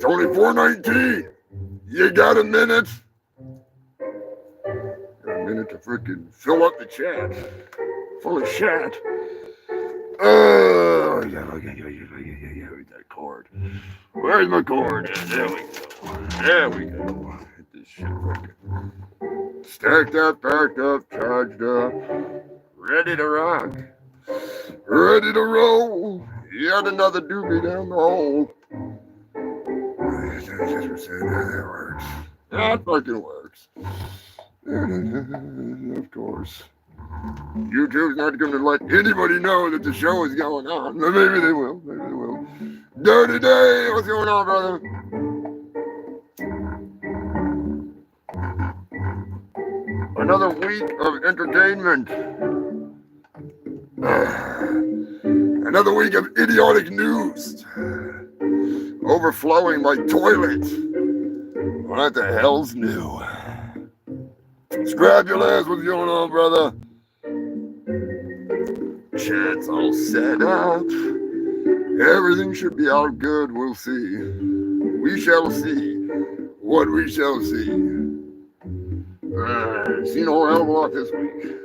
It's only 4:19. You got a minute? Got a minute to freaking fill up the chat. Full of chat. Oh, yeah, that cord. Where's my cord? There we go. There we go. Get this shit freaking stacked up, packed up, charged up, ready to rock, ready to roll. Yet another doobie down the hole. That works. That fucking works. Of course. YouTube's not going to let anybody know that the show is going on. Maybe they will. Maybe they will. Dirty Day, what's going on, brother? Another week of entertainment. Another week of idiotic news. Overflowing my toilet. What the hell's new? Scrabulous, what's going on, brother? Chat's all set up. Everything should be all good. We'll see. We shall see what we shall see. Seen a whole hell of a lot this week.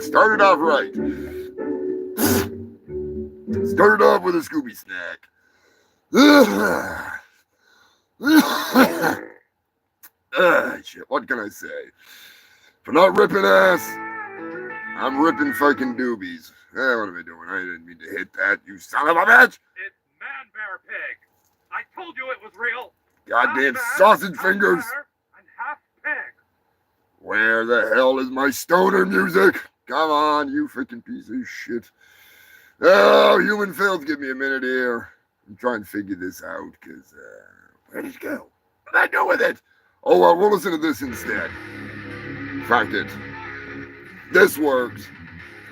Started off right. Started off with a Scooby snack. Shit, what can I say? If I'm not ripping ass, I'm ripping fucking doobies. What am I doing? I didn't mean to hit that, you son of a bitch! It's Man Bear Pig. I told you it was real. Goddamn sausage fingers! And half pig. Where the hell is my stoner music? Come on, you freaking piece of shit. Oh, human filth, give me a minute here. I'm trying to figure this out, because, where did it go? What did I do with it? Oh, well, we'll listen to this instead. Fuck it. This works.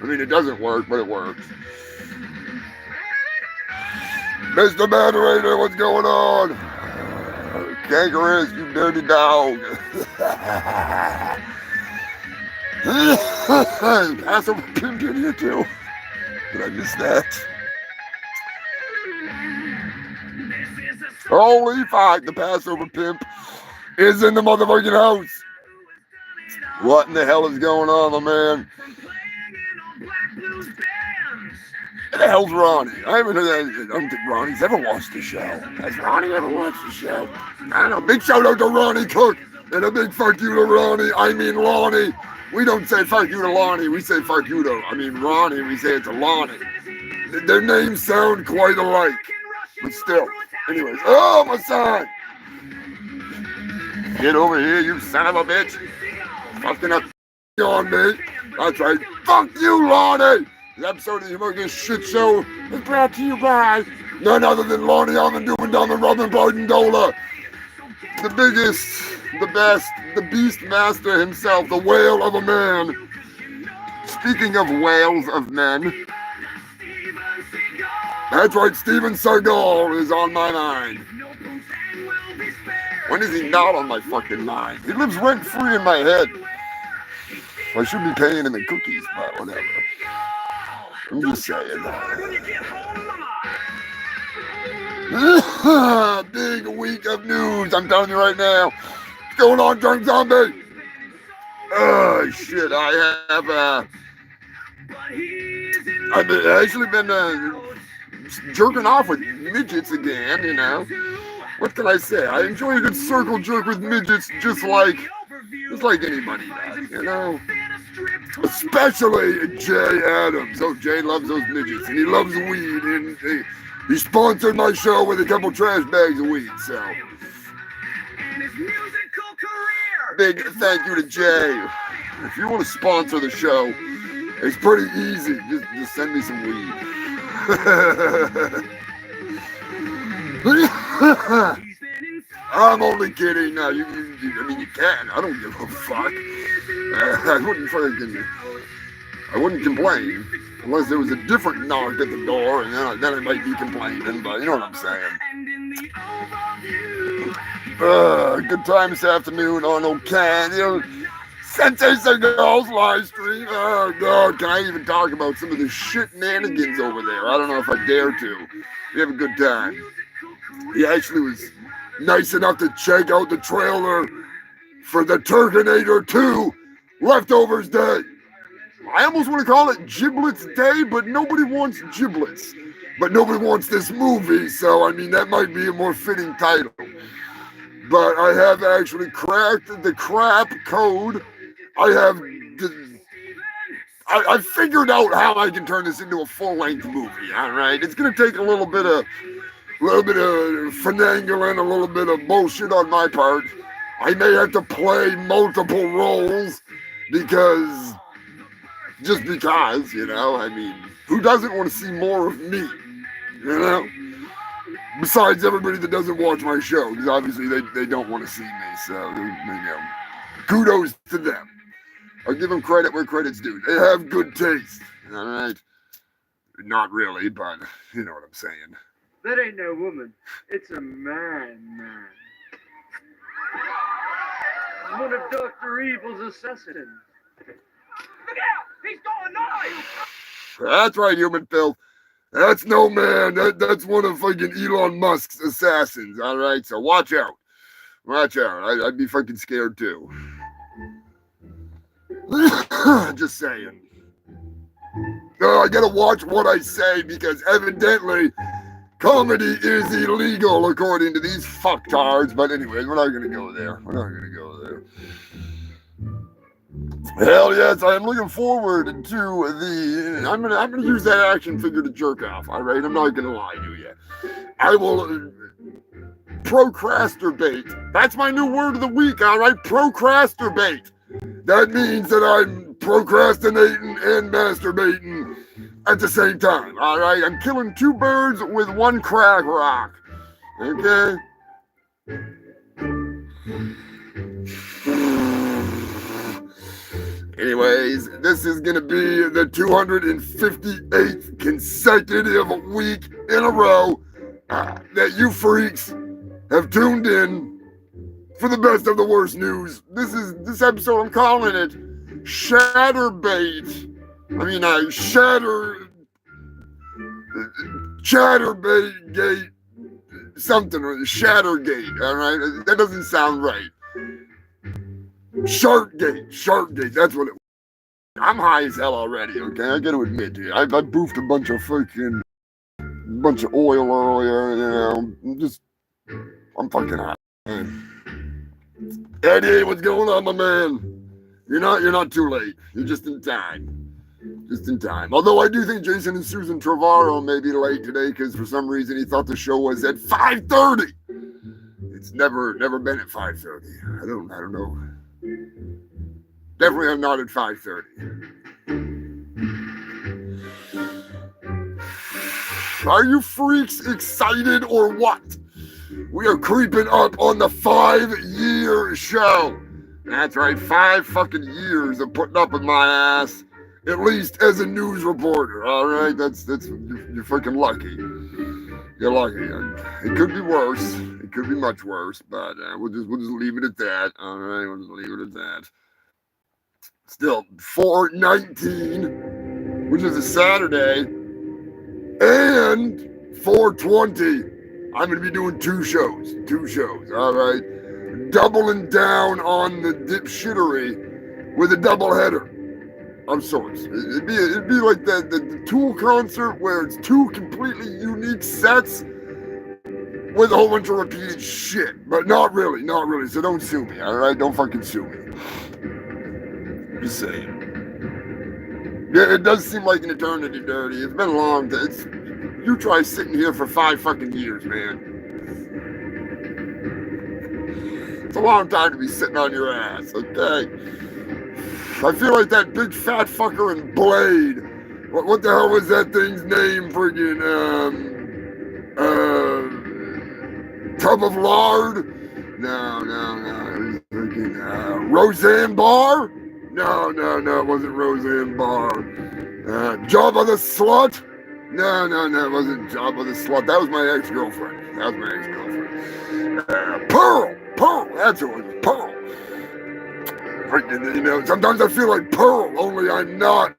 I mean, it doesn't work, but it works. Mr. Moderator, what's going on? Kangaroos, you dirty dog. Passover pimp in here too. Did I miss that? Holy fuck, the Passover pimp is in the motherfucking house. What in the hell is going on, my man? Who the hell's Ronnie? I haven't heard that. I don't think Ronnie's ever watched the show. Has Ronnie ever watched the show? I don't know. Big shout out to Ronnie Cook and a big fuck you to Ronnie. I mean Lonnie. We don't say fuck you to Lonnie. We say fuck you to, Ronnie. We say it to Lonnie. Their names sound quite alike. But still. Anyways. Oh, my son. Get over here, you son of a bitch. Fucking up on me. That's right. Fuck you, Lonnie. The episode of the Humongous Shit Show is brought to you by none other than Lonnie on the Doom and Dumb and Robin Bardendola. The biggest, the best, the beast master himself, the whale of a man. Speaking of whales of men, that's right, Steven Seagal is on my mind. When is he not on my fucking mind? He lives rent-free in my head. I should be paying him in cookies, but whatever. I'm just saying. Big week of news, I'm telling you right now. What's going on, Drunk Zombie? Oh, shit, I've actually been jerking off with midgets again, you know. What can I say? I enjoy a good circle jerk with midgets just like anybody does, you know. Especially Jay Adams. Oh, Jay loves those midgets, and he loves weed, and he sponsored my show with a couple trash bags of weed, so. Big thank you to Jay. If you want to sponsor the show, it's pretty easy. Just send me some weed. I'm only kidding. No, you can. I don't give a fuck. I wouldn't complain unless there was a different knock at the door, and then I might be complaining. But you know what I'm saying. Good time this afternoon on Sensei Seagal's live stream. Oh, God. Can I even talk about some of the shenanigans over there? I don't know if I dare to. We have a good time. He actually was nice enough to check out the trailer for the Terminator 2 Leftovers Day. I almost want to call it Giblets Day, but nobody wants giblets. But nobody wants this movie, so I mean, that might be a more fitting title. But I have actually cracked the crap code. I figured out how I can turn this into a full-length movie. All right, it's gonna take a little bit of finagling, a little bit of bullshit on my part. I may have to play multiple roles because, you know, I mean, who doesn't want to see more of me? You know. Besides everybody that doesn't watch my show, because obviously they don't want to see me, so, you know, kudos to them. I'll give them credit where credit's due. They have good taste, all right? Not really, but you know what I'm saying. That ain't no woman. It's a man. One of Dr. Evil's assassins. Look out! He's got a knife! That's right, human filth. That's no man. That's one of fucking Elon Musk's assassins. All right, so watch out. Watch out. I'd be fucking scared too. Just saying. I gotta watch what I say because evidently comedy is illegal according to these fucktards. But anyways, we're not gonna go there. Hell yes, I am looking forward to the. I'm gonna use that action figure to jerk off. All right, I'm not gonna lie to you. I will procrastinate. That's my new word of the week. All right, procrastinate. That means that I'm procrastinating and masturbating at the same time. All right, I'm killing two birds with one crack rock. Okay. Anyways, this is going to be the 258th consecutive week in a row that you freaks have tuned in for the best of the worst news. This episode, I'm calling it Chatterbait. Chatterbait Gate, something, ShatterGate, all right? That doesn't sound right. ShartGate, that's what it was. I'm high as hell already, okay? I gotta admit to you. I boofed a bunch of oil earlier, you know. I'm fucking high. Eddie, what's going on, my man? You're not too late. You're just in time. Although I do think Jason and Susan Trevorrow may be late today because for some reason he thought the show was at 5:30. It's never been at 5:30. I don't know. Definitely I'm not at 5:30. Are you freaks excited or what? We are creeping up on the 5-year show. That's right, 5 fucking years of putting up with my ass, at least as a news reporter. All right, that's you're fucking lucky. You're lucky. It could be worse. It could be much worse, but we'll just leave it at that. All right, we'll just leave it at that. Still, 4/19, which is a Saturday, and 4/20. I'm going to be doing two shows, all right? Doubling down on the dipshittery with a doubleheader of sorts. It'd be like the Tool concert where it's two completely unique sets with a whole bunch of repeated shit. But not really, so don't sue me, all right? Don't fucking sue me. Just saying. Yeah, it does seem like an eternity, Dirty. It's been a long time. You try sitting here for 5 fucking years, man. It's a long time to be sitting on your ass, okay? I feel like that big fat fucker in Blade. What the hell was that thing's name? Friggin', Tub of Lard? No. Friggin', Roseanne Barr? No, it wasn't Roseanne Barr. Jabba the Slut? No, it wasn't Jabba the Slut. That was my ex-girlfriend. Pearl, that's who it was, Pearl. You know, sometimes I feel like Pearl, only I'm not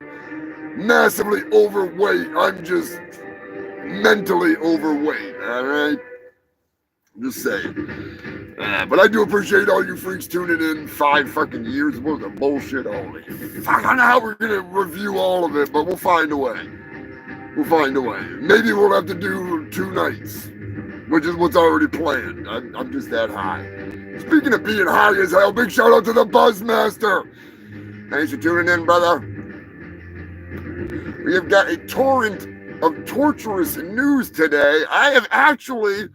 massively overweight. I'm just mentally overweight, all right? Just saying. But I do appreciate all you freaks tuning in. 5 fucking years worth of bullshit. Holy fuck, I don't know how we're gonna review all of it, but we'll find a way. We'll find a way. Maybe we'll have to do 2 nights, which is what's already planned. I'm just that high. Speaking of being high as hell, big shout out to the Buzzmaster. Thanks for tuning in, brother. We have got a torrent of torturous news today. I have actually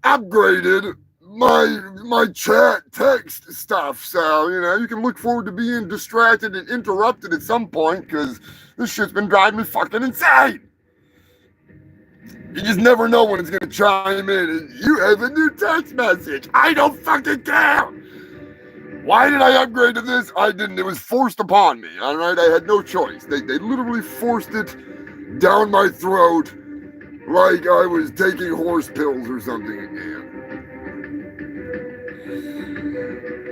upgraded my chat text stuff, so you know you can look forward to being distracted and interrupted at some point, because this shit's been driving me fucking insane. You just never know when it's gonna chime in and you have a new text message. I don't fucking care. Why did I upgrade to this? I didn't. It was forced upon me. All right, I had no choice. They literally forced it down my throat like I was taking horse pills or something again.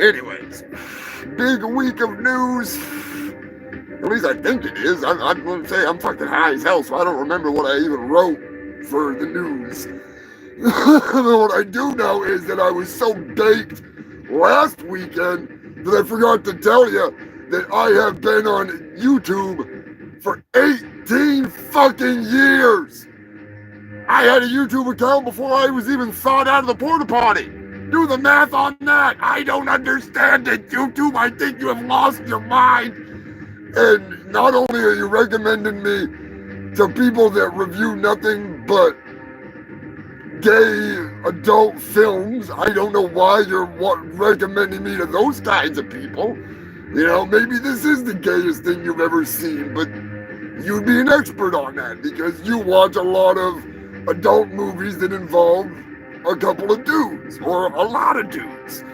Anyways, big week of news. At least I think it is. I'm going to say I'm fucking high as hell, so I don't remember what I even wrote for the news. What I do know is that I was so baked last weekend that I forgot to tell you that I have been on YouTube for 18 fucking years. I had a YouTube account before I was even thawed out of the porta potty. Do the math on that. I don't understand it. YouTube, I think you have lost your mind. And not only are you recommending me to people that review nothing but gay adult films, I don't know why you're recommending me to those kinds of people. You know, maybe this is the gayest thing you've ever seen, but you'd be an expert on that because you watch a lot of adult movies that involve a couple of dudes or a lot of dudes.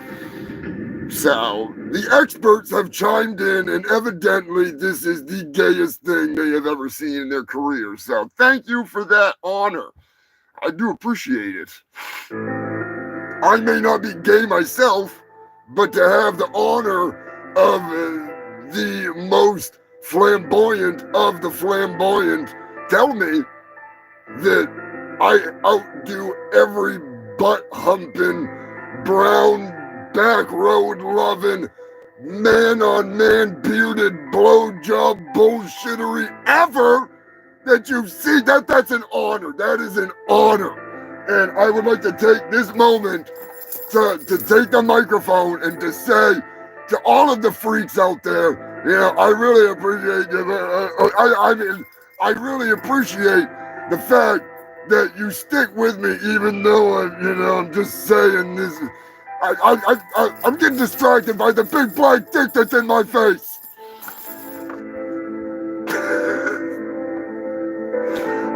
So the experts have chimed in, and evidently this is the gayest thing they have ever seen in their career. So thank you for that honor. I do appreciate it. I may not be gay myself, but to have the honor of the most flamboyant of the flamboyant tell me that I outdo every butt-humping, brown, back road loving, man-on-man bearded blowjob bullshittery ever that you've seen. That's an honor. That is an honor. And I would like to take this moment to take the microphone and to say to all of the freaks out there, you know, I really appreciate you. I really appreciate the fact that you stick with me, even though I'm just saying this. I'm getting distracted by the big black dick that's in my face.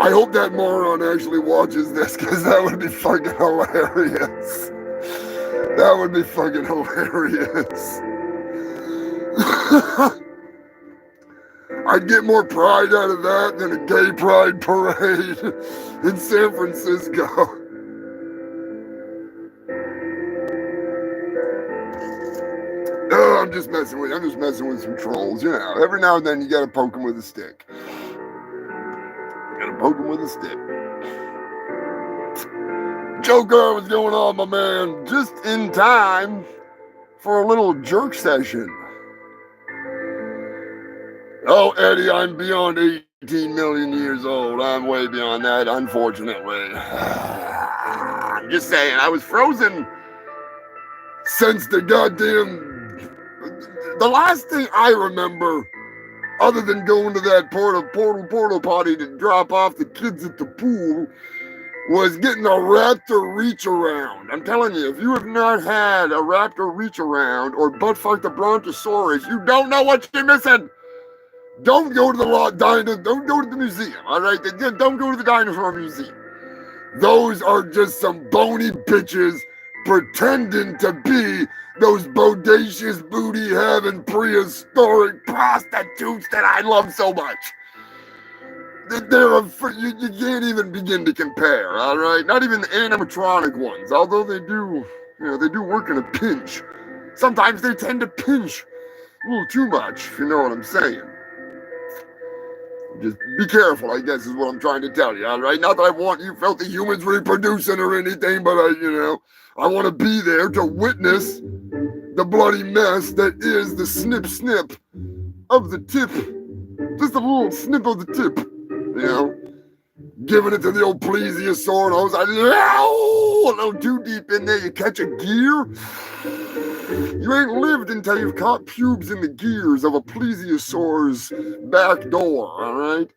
I hope that moron actually watches this, because that would be fucking hilarious. That would be fucking hilarious. I'd get more pride out of that than a gay pride parade in San Francisco. Oh, I'm just messing with some trolls, you know. Every now and then you gotta poke them with a stick. Joker, what's going on, my man? Just in time for a little jerk session. Oh, Eddie, I'm beyond 18 million years old. I'm way beyond that, unfortunately. I'm just saying, I was frozen since the last thing I remember, other than going to that portal potty to drop off the kids at the pool, was getting a raptor reach around. I'm telling you, if you have not had a raptor reach around or butt fucked a brontosaurus, you don't know what you're missing. Don't go to don't go to the museum, all right? Don't go to the dinosaur museum. Those are just some bony bitches pretending to be those bodacious booty having prehistoric prostitutes that I love so much. You can't even begin to compare, all right? Not even the animatronic ones, although they do work in a pinch sometimes they tend to pinch a little too much, if you know what I'm saying. Just be careful, I guess, is what I'm trying to tell you, all right? Not that I want you filthy humans reproducing or anything, but I want to be there to witness the bloody mess that is the snip of the tip. Just a little snip of the tip, Giving it to the old plesiosaur, and I was like, a little too deep in there. You catch a gear. You ain't lived until you've caught pubes in the gears of a plesiosaur's back door, all right?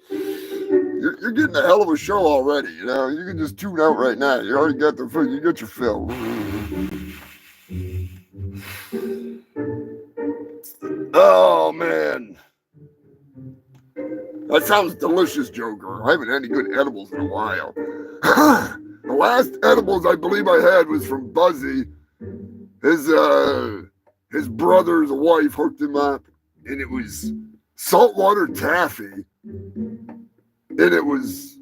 You're getting a hell of a show already, You can just tune out right now. You already got you got your fill. Oh, man. That sounds delicious, Joker. I haven't had any good edibles in a while. The last edibles I believe I had was from Buzzy. His brother's wife hooked him up, and it was saltwater taffy. And it was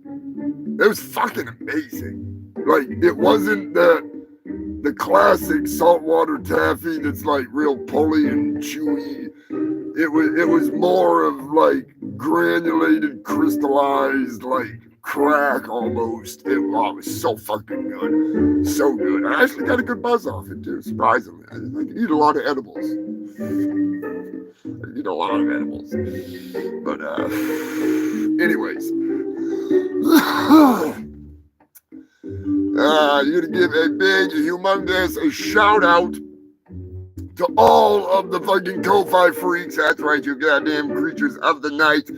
fucking amazing. Like, it wasn't the classic saltwater taffy that's like real pulley and chewy. It was more of like granulated, crystallized, like crack almost. It was so fucking good. So good. I actually got a good buzz off it too, surprisingly. I can eat a lot of edibles. But anyways. You're gonna give a big, humongous shout out to all of the fucking Ko-Fi freaks. That's right, you goddamn creatures of the night.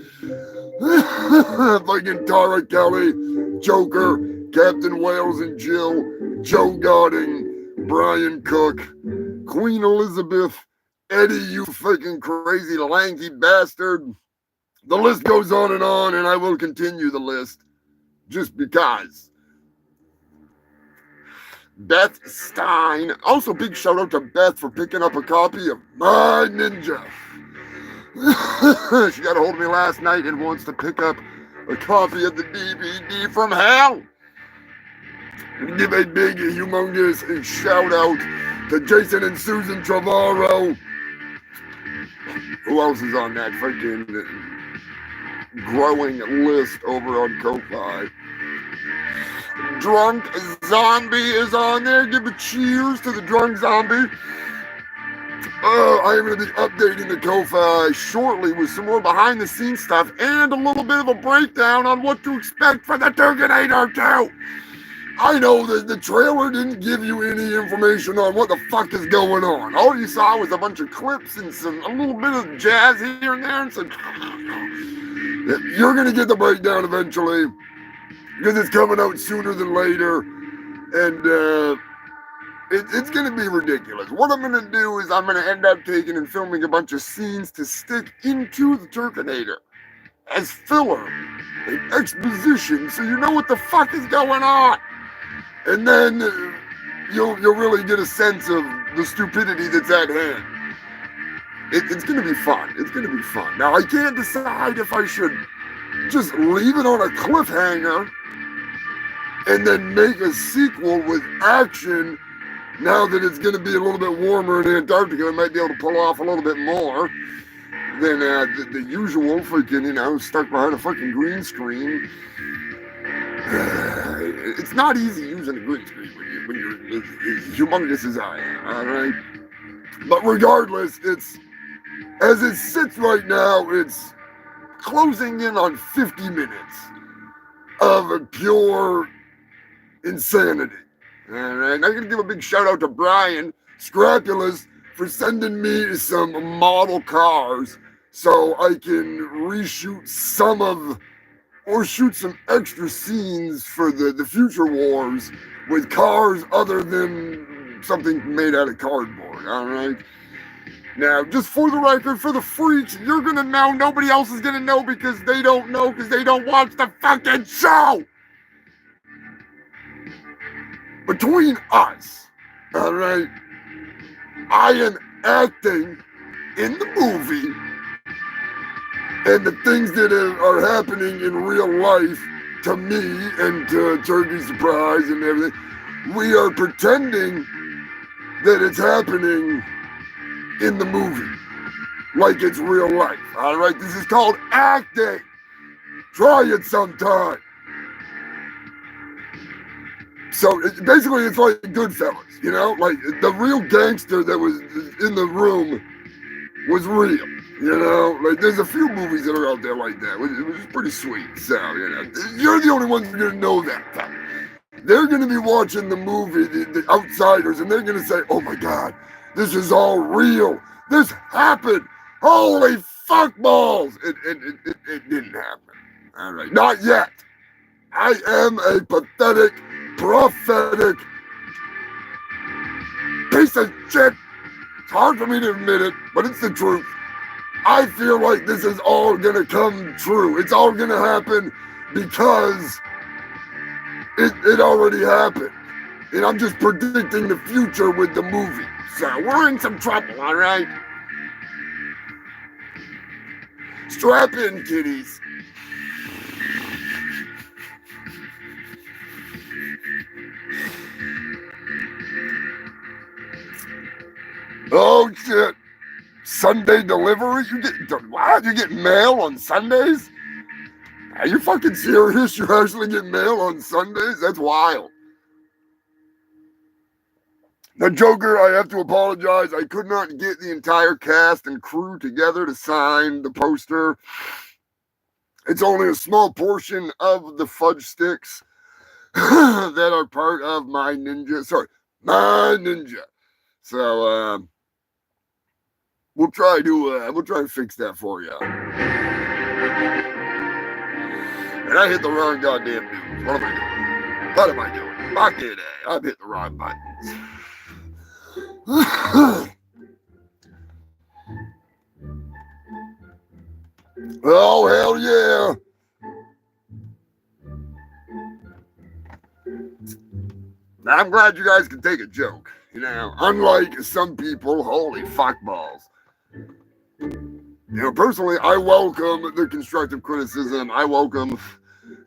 Fucking Tara Kelly, Joker, Captain Wales and Jill, Joe Godding, Brian Cook, Queen Elizabeth, Eddie, you fucking crazy lanky bastard. The list goes on, and I will continue the list just because. Beth Stein. Also, big shout out to Beth for picking up a copy of My Ninja. She got a hold of me last night and wants to pick up a copy of the DVD from hell. And give a big, humongous shout out to Jason and Susan Trevorrow. Who else is on that freaking growing list over on Ko-Fi? Drunk Zombie is on there. Give a cheers to the Drunk Zombie. I am going to be updating the Ko-Fi shortly with some more behind the scenes stuff and a little bit of a breakdown on what to expect for the Terminator 2. I know that the trailer didn't give you any information on what the fuck is going on. All you saw was a bunch of clips and a little bit of jazz here and there and some. You're going to get the breakdown eventually, because it's coming out sooner than later, and it's going to be ridiculous. What I'm going to do is I'm going to end up taking and filming a bunch of scenes to stick into the Terminator as filler and exposition, so you know what the fuck is going on, and then you'll really get a sense of the stupidity that's at hand. It's going to be fun. It's going to be fun. Now, I can't decide if I should just leave it on a cliffhanger and then make a sequel with action. Now that it's going to be a little bit warmer in Antarctica, I might be able to pull off a little bit more than the usual freaking, stuck behind a fucking green screen. It's not easy using a green screen when you're as humongous as I am, all right? But regardless, as it sits right now, it's closing in on 50 minutes of pure insanity. All right, I'm going to give a big shout out to Brian Scrapulous for sending me some model cars so I can reshoot shoot some extra scenes for the future wars with cars other than something made out of cardboard, all right? Now, just for the record, for the freaks, you're going to know. Nobody else is going to know because they don't know because they don't watch the fucking show. Between us, all right, I am acting in the movie, and the things that are happening in real life to me and to Turkey Surprise and everything, we are pretending that it's happening in the movie, like it's real life. All right, this is called acting. Try it sometime. So basically, it's like Goodfellas, you know, like the real gangster that was in the room was real, you know. Like there's a few movies that are out there like that, which is pretty sweet. So you know, you're the only ones who are gonna know that. They're gonna be watching the movie, the Outsiders, and they're gonna say, "Oh my God, this is all real. This happened. Holy fuck balls!" It didn't happen. All right, not yet. I am a pathetic, prophetic piece of shit. It's hard for me to admit it, but it's the truth. I feel like this is all gonna come true. It's all gonna happen because it already happened. And I'm just predicting the future with the movie. So we're in some trouble, all right? Strap in, kiddies. Oh shit! Sunday delivery? You get mail on Sundays? Are you fucking serious? You actually get mail on Sundays? That's wild. Now, Joker, I have to apologize. I could not get the entire cast and crew together to sign the poster. It's only a small portion of the fudge sticks that are part of my ninja. So, we'll try to fix that for you. And I hit the wrong goddamn news. What am I doing? Fuck it, I've hit the wrong buttons. Oh, hell yeah. I'm glad you guys can take a joke. You know, unlike some people, holy fuck balls. You know, personally, I welcome the constructive criticism. I welcome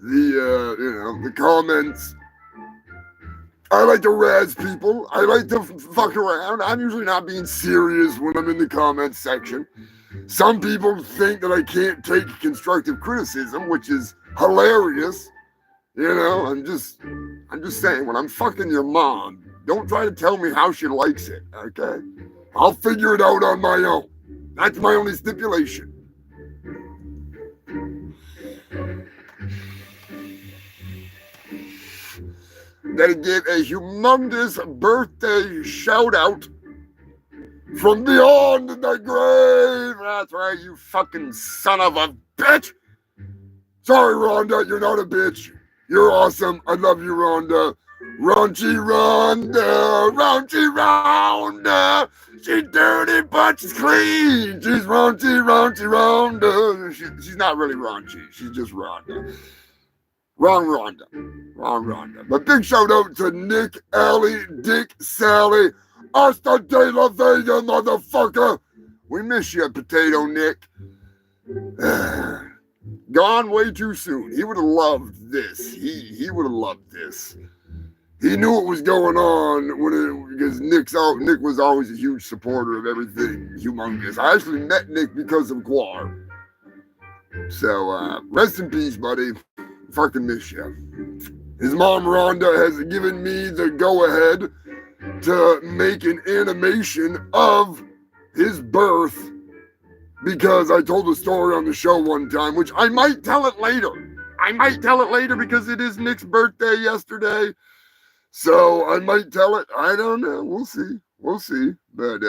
the comments. I like to razz people. I like to fuck around. I'm usually not being serious when I'm in the comments section. Some people think that I can't take constructive criticism, which is hilarious. You know, I'm just saying, when I'm fucking your mom, don't try to tell me how she likes it, okay? I'll figure it out on my own. That's my only stipulation. Gotta give a humongous birthday shout out from beyond the grave. That's right, you fucking son of a bitch. Sorry, Rhonda, you're not a bitch. You're awesome. I love you, Rhonda. Raunchy Rhonda. She's dirty, but she's clean. She's raunchy Rhonda. She's not really raunchy. She's just Rhonda. Wrong Rhonda. But big shout out to Nick, Allie, Dick, Sally, Hasta de la Vega, motherfucker. We miss you, Potato Nick. Gone way too soon. He would have loved this. He would have loved this. He knew what was going on because Nick was always a huge supporter of everything humongous. I actually met Nick because of Gwell-O. So rest in peace, buddy. Fucking miss you. His mom Rhonda has given me the go-ahead to make an animation of his birth, because I told a story on the show one time, which I might tell it later. Because it is Nick's birthday yesterday. So I might tell it. I don't know. We'll see. But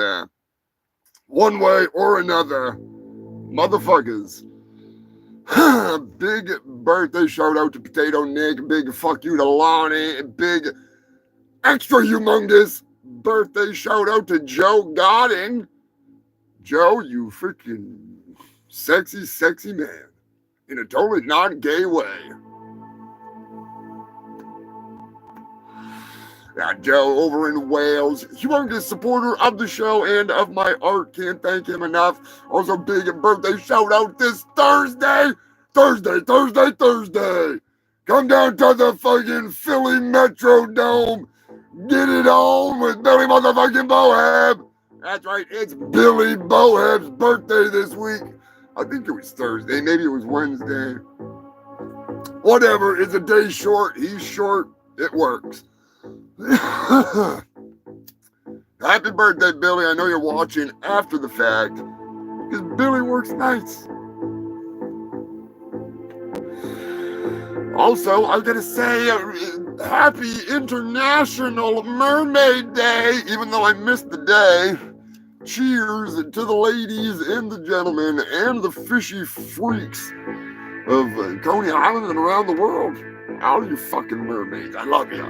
one way or another, motherfuckers. Big birthday shout out to Potato Nick. Big fuck you to Lonnie. Big extra humongous birthday shout out to Joe Godding. Joe, you freaking sexy man. In a totally non-gay way. Yeah, Joe over in Wales, humongous supporter of the show and of my art. Can't thank him enough. Also, big birthday shout out this Thursday. Thursday. Come down to the fucking Philly Metrodome Get it on with Billy motherfucking Bohab. That's right, it's Billy Bohab's birthday this week. I think it was Thursday, maybe it was Wednesday. Whatever, it's a day short, he's short, it works. Happy birthday, Billy. I know you're watching after the fact, because Billy works nights. Also, I gotta say, happy International Mermaid Day, even though I missed the day. Cheers to the ladies and the gentlemen and the fishy freaks of Coney Island and around the world. All you fucking mermaids, I love you.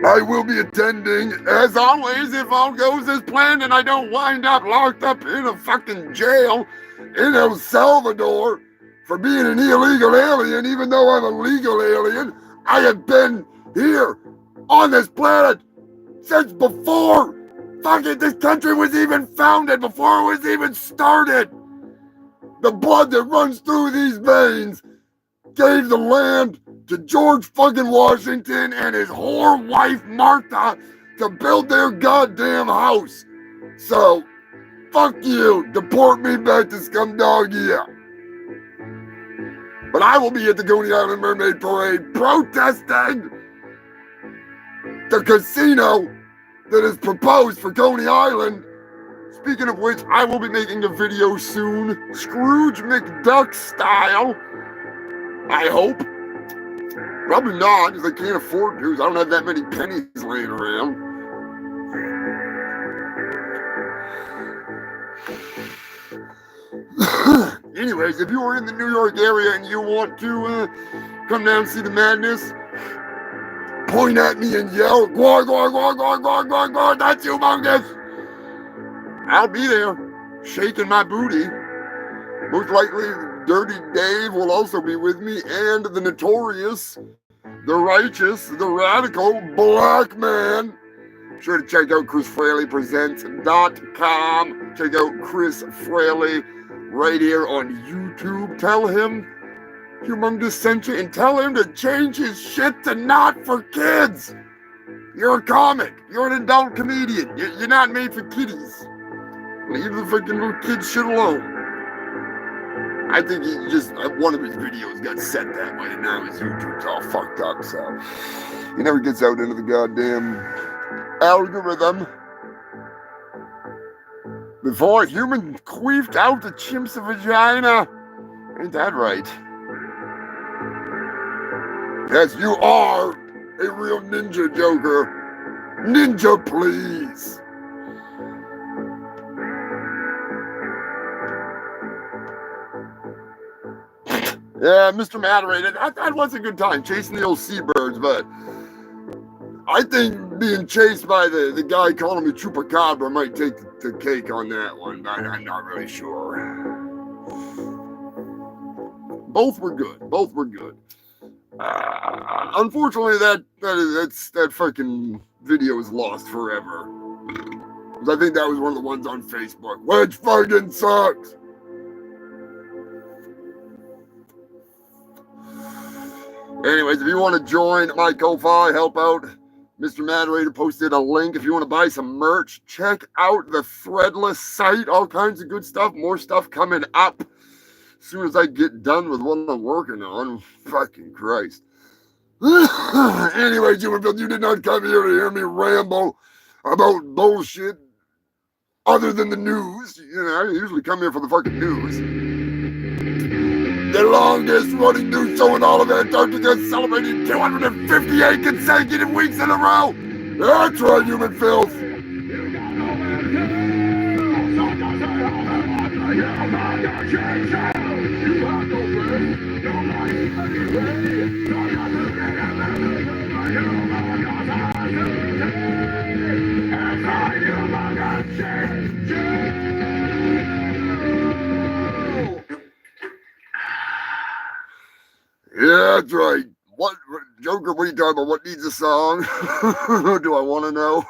I will be attending, as always, if all goes as planned and I don't wind up locked up in a fucking jail in El Salvador for being an illegal alien, even though I'm a legal alien. I have been here on this planet since before fucking this country was even founded, before it was even started. The blood that runs through these veins gave the land to George fucking Washington and his whore wife Martha to build their goddamn house. So, fuck you, deport me back to Scumdogia. But I will be at the Coney Island Mermaid Parade protesting the casino that is proposed for Coney Island. Speaking of which, I will be making a video soon, Scrooge McDuck style. I hope. Probably not, because I can't afford to, because I don't have that many pennies laying around. Anyways, if you are in the New York area and you want to come down and see the madness, point at me and yell, "Gwar, gwar, gwar, gwar, gwar, gwar, gwar, that's humongous!" I'll be there, shaking my booty. Most likely, Dirty Dave will also be with me, and the notorious, the righteous, the radical black man. Sure to check out ChrisFraleyPresents.com. Check out Chris Fraley right here on YouTube. Tell him Humongous sent you, and tell him to change his shit to not for kids. You're a comic. You're an adult comedian. You're not made for kiddies. Leave the freaking little kid shit alone. I think he just, one of his videos got set that way, and now his YouTube's all fucked up, so he never gets out into the goddamn algorithm. Before a human queefed out the chimp's vagina. Ain't that right? Yes, you are a real ninja, Joker. Ninja, please. Yeah, Mr. Moderator, that was a good time, chasing the old seabirds, but I think being chased by the guy calling me Chupacabra might take the cake on that one. I'm not really sure. Both were good. Both were good. Unfortunately, that fucking video is lost forever. Because I think that was one of the ones on Facebook, which fucking sucks. Anyways, if you want to join my Ko-Fi, help out, Mr. Moderator posted a link. If you want to buy some merch, check out the Threadless site. All kinds of good stuff. More stuff coming up as soon as I get done with what I'm working on. Fucking Christ. Anyways, you did not come here to hear me ramble about bullshit other than the news. You know, I usually come here for the fucking news. The longest running news show in all of Antarctica, celebrating 258 consecutive weeks in a row. That's right, human filth. Yeah, that's right. What, Joker, what are you talking about? What needs a song? Do I want to know?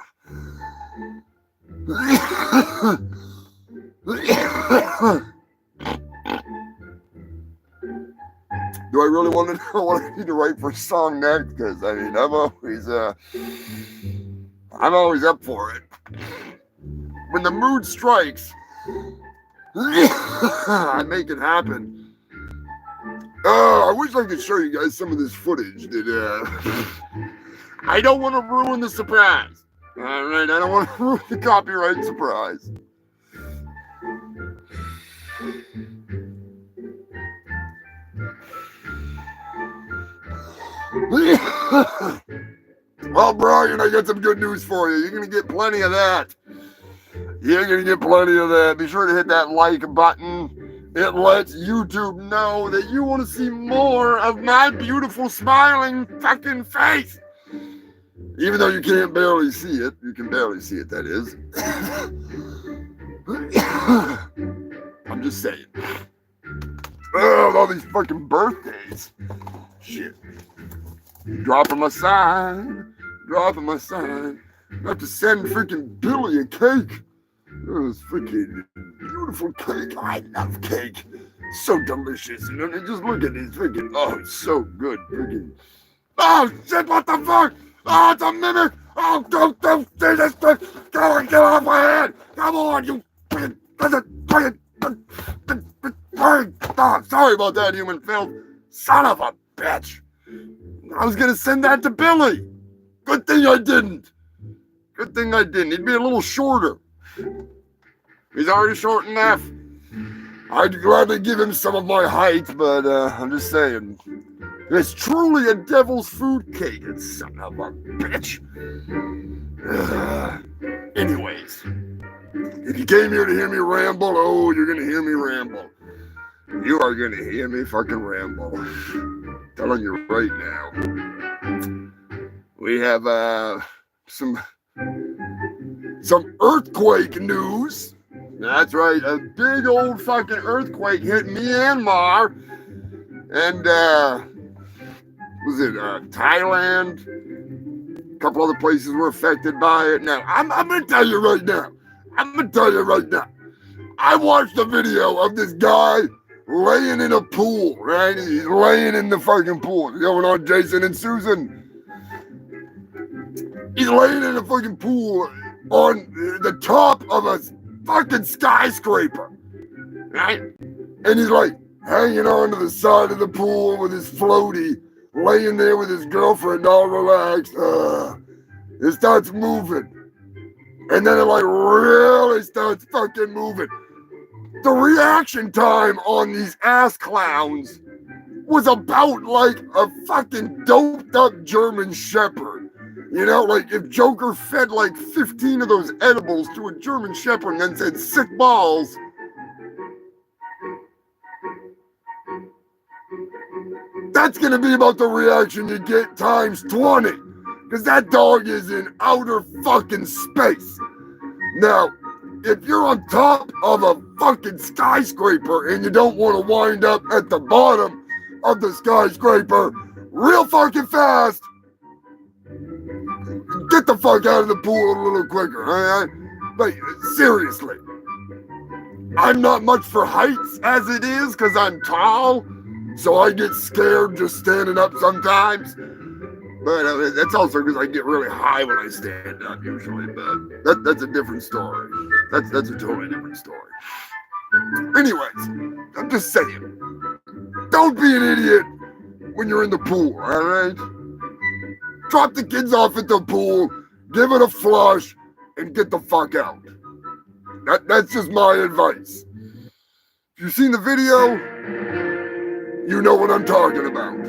Do I really want to know what I need to write for a song next? Because I mean, I'm always up for it. When the mood strikes, I make it happen. I wish I could show you guys some of this footage that I don't want to ruin the surprise. All right, I don't want to ruin the copyright surprise. Well, Brian, I got some good news for you. You're going to get plenty of that. You're going to get plenty of that. Be sure to hit that like button. It lets YouTube know that you want to see more of my beautiful smiling fucking face. Even though you can't barely see it. You can barely see it, that is. I'm just saying. Oh, all these fucking birthdays. Shit. Dropping my sign. Dropping my sign. I have to send freaking Billy a cake. Oh, this freaking beautiful cake. I love cake. So delicious. And then just look at this freaking. Oh, it's so good. Freaking. Oh, shit, what the fuck? Oh, it's a mimic. Oh, don't say this thing. Get off my head. Come on, you freaking. Oh, sorry about that, human filth. Son of a bitch. I was gonna send that to Billy. Good thing I didn't. Good thing I didn't. He'd be a little shorter. He's already short enough. I'd gladly give him some of my height, but I'm just saying. It's truly a devil's food cake, son of a bitch. Anyways, if you came here to hear me ramble, oh, you're gonna hear me ramble. You are gonna hear me fucking ramble. I'm telling you right now. We have some earthquake news. That's right, a big old fucking earthquake hit Myanmar. And was it Thailand? A couple other places were affected by it. Now, I'm gonna tell you right now. I watched a video of this guy laying in a pool, right? He's laying in the fucking pool. What's going on, Jason and Susan? He's laying in a fucking pool on the top of a fucking skyscraper, right? And he's like hanging on to the side of the pool with his floaty, laying there with his girlfriend all relaxed. It starts moving. And then it like really starts fucking moving. The reaction time on these ass clowns was about like a fucking doped up German Shepherd. You know, like if Joker fed like 15 of those edibles to a German Shepherd and then said, sick balls. That's going to be about the reaction you get times 20. Because that dog is in outer fucking space. Now, if you're on top of a fucking skyscraper and you don't want to wind up at the bottom of the skyscraper real fucking fast, get the fuck out of the pool a little quicker, alright? Like, seriously. I'm not much for heights as it is because I'm tall, so I get scared just standing up sometimes. But that's also because I get really high when I stand up usually, but that's a different story. That's a totally different story. Anyways, I'm just saying, don't be an idiot when you're in the pool, alright? Drop the kids off at the pool, give it a flush, and get the fuck out. That's just my advice. If you've seen the video, you know what I'm talking about.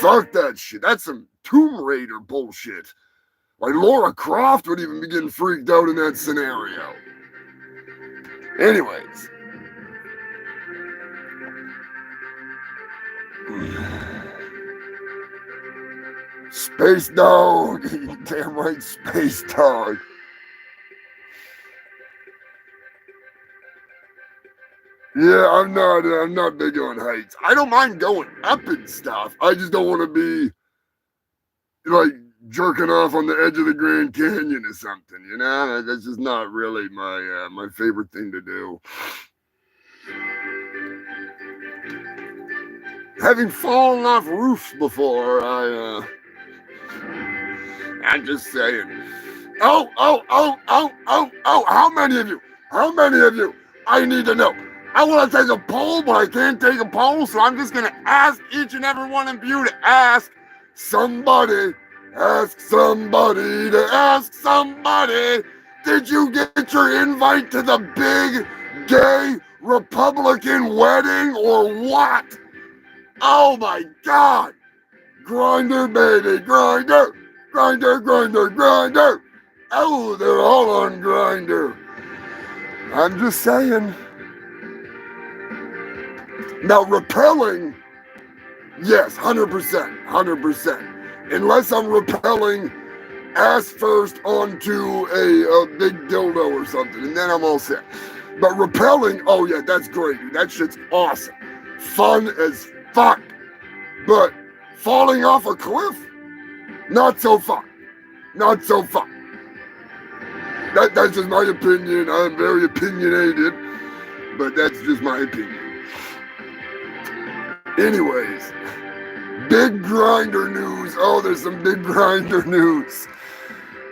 Fuck that shit. That's some Tomb Raider bullshit. Like Laura Croft would even be getting freaked out in that scenario. Anyways. Space dog. Damn right, space dog. Yeah, I'm not big on heights. I don't mind going up and stuff. I just don't want to be like jerking off on the edge of the Grand Canyon or something, you know? That's just not really my favorite thing to do. having fallen off roofs before, I'm just saying. Oh, how many of you? How many of you? I need to know. I want to take a poll, but I can't take a poll, so I'm just going to ask each and every one of you to ask somebody, did you get your invite to the big gay Republican wedding or what? Oh my God. Grinder, baby, grinder. Oh, they're all on Grinder. I'm just saying. Now, repelling, yes, 100%. Unless I'm repelling ass first onto a big dildo or something, and then I'm all set. But repelling, oh yeah, that's great. That shit's awesome. Fun as fuck. But falling off a cliff, not so fun. That's just my opinion. I'm very opinionated, but that's just my opinion. Anyways, big Grinder news. Oh, there's some big Grinder news.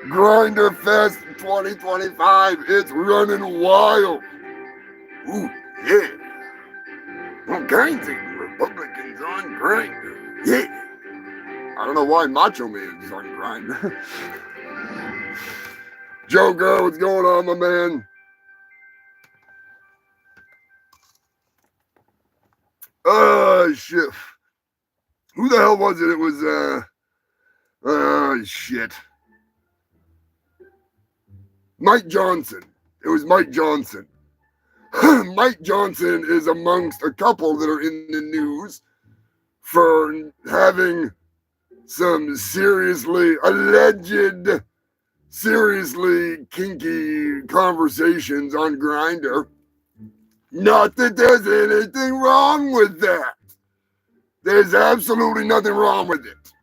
Grinder Fest 2025. It's running wild. Ooh, yeah. All kinds of Republicans on Grinder. Yeah. I don't know why Macho Man's on Grinder. Joker, what's going on, my man? Shit. Who the hell was it? It was, shit. Mike Johnson. It was Mike Johnson. Mike Johnson is amongst a couple that are in the news for having some seriously kinky conversations on Grindr. Not that there's anything wrong with that. There's absolutely nothing wrong with it.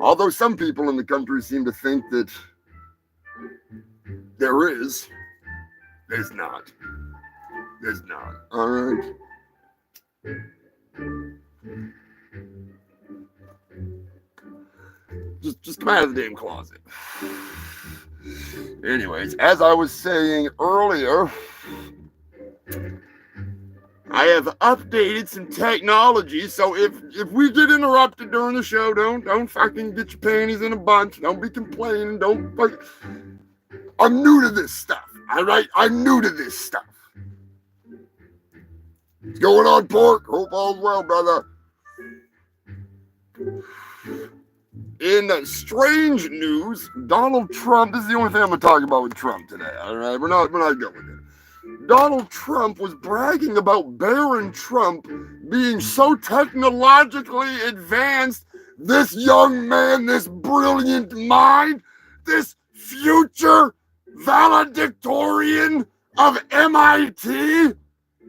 Although some people in the country seem to think that there is. There's not. All right. Just come out of the damn closet. Anyways, as I was saying earlier, I have updated some technology, so if we get interrupted during the show, don't fucking get your panties in a bunch. Don't be complaining. Don't fuck. I'm new to this stuff. All right, I'm new to this stuff. What's going on, Pork? Hope all's well, brother. In strange news, Donald Trump, this is the only thing I'm going to talk about with Trump today, all right? We're not going with it. Donald Trump was bragging about Barron Trump being so technologically advanced. This young man, this brilliant mind, this future valedictorian of MIT,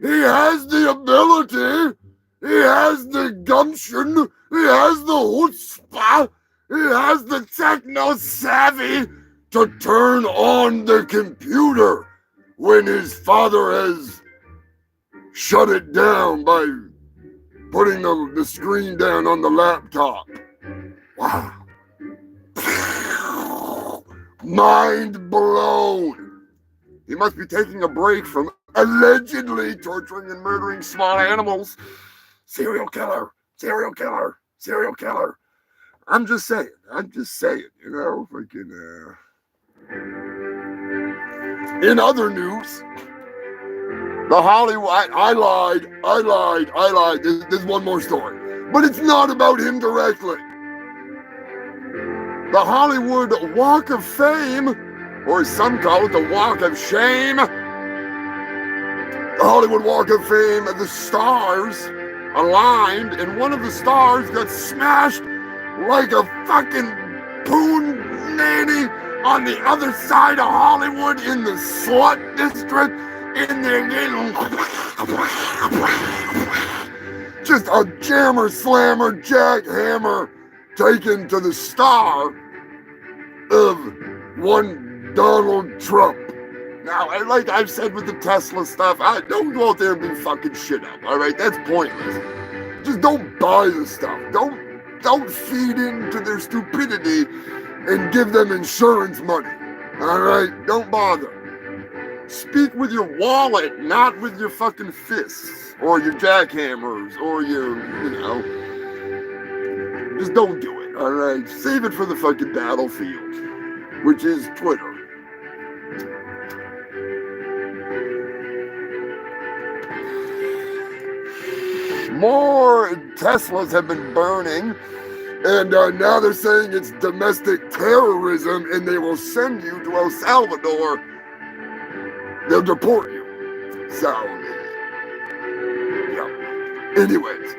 he has the ability, he has the gumption, he has the chutzpah, he has the techno savvy to turn on the computer when his father has shut it down by putting the screen down on the laptop. Wow. Mind blown. He must be taking a break from allegedly torturing and murdering small animals. Serial killer. I'm just saying, you know, freaking, In other news, the Hollywood, I lied. There's one more story, but it's not about him directly. The Hollywood Walk of Fame, or as some call it, the Walk of Shame. The Hollywood Walk of Fame, the stars aligned, and one of the stars got smashed like a fucking poon nanny on the other side of Hollywood in the slut district. In there, just a jammer, slammer, jackhammer taken to the star of one Donald Trump. Now, like I've said with the Tesla stuff, don't go out there and be fucking shit up, all right? That's pointless. Just don't buy the stuff. Don't feed into their stupidity and give them insurance money, all right? Don't bother. Speak with your wallet, not with your fucking fists or your jackhammers or your, just don't do it, all right? Save it for the fucking battlefield, which is Twitter. More Teslas have been burning, and now they're saying it's domestic terrorism, and they will send you to El Salvador. They'll deport you. So, yeah. Anyways,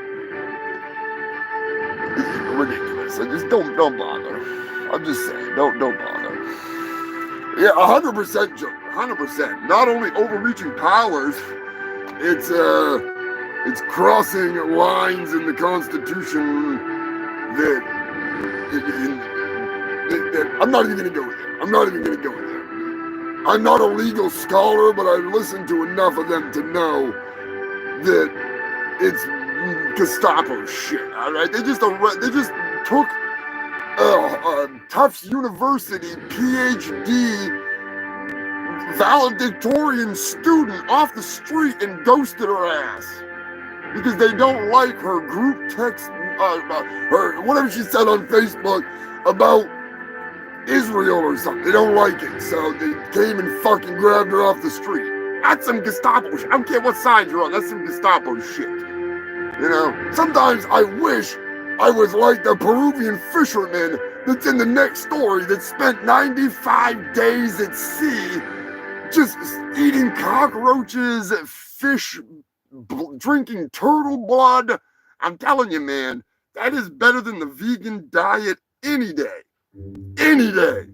this is ridiculous. I just don't bother. I'm just saying, don't bother. Yeah, 100% joke. 100%. Not only overreaching powers, it's crossing lines in the Constitution that I'm not even going to go there. I'm not even going to go there. I'm not a legal scholar, but I've listened to enough of them to know that it's Gestapo shit. All right, they just took Tufts University PhD valedictorian student off the street and ghosted her ass because they don't like her group text, her whatever she said on Facebook about Israel or something. They don't like it, so they came and fucking grabbed her off the street. That's some Gestapo shit. I don't care what side you're on. That's some Gestapo shit. Sometimes I wish I was like the Peruvian fisherman that's in the next story that spent 95 days at sea just eating cockroaches, fish, drinking turtle blood. I'm telling you, man, that is better than the vegan diet any day. Any day.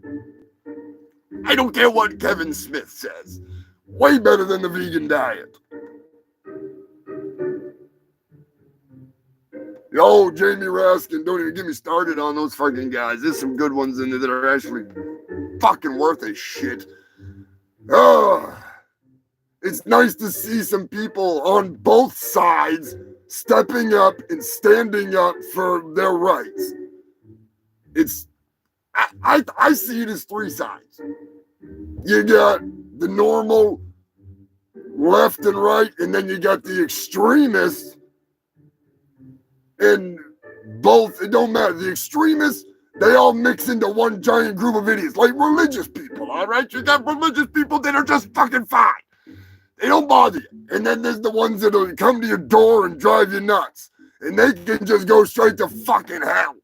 I don't care what Kevin Smith says. Way better than the vegan diet. Yo, Jamie Raskin, don't even get me started on those fucking guys. There's some good ones in there that are actually fucking worth a shit. It's nice to see some people on both sides stepping up and standing up for their rights. I see it as three sides. You got the normal left and right, and then you got the extremists. And both, it don't matter. The extremists, they all mix into one giant group of idiots, like religious people, all right? You got religious people that are just fucking fine. They don't bother you. And then there's the ones that'll come to your door and drive you nuts. And they can just go straight to fucking hell.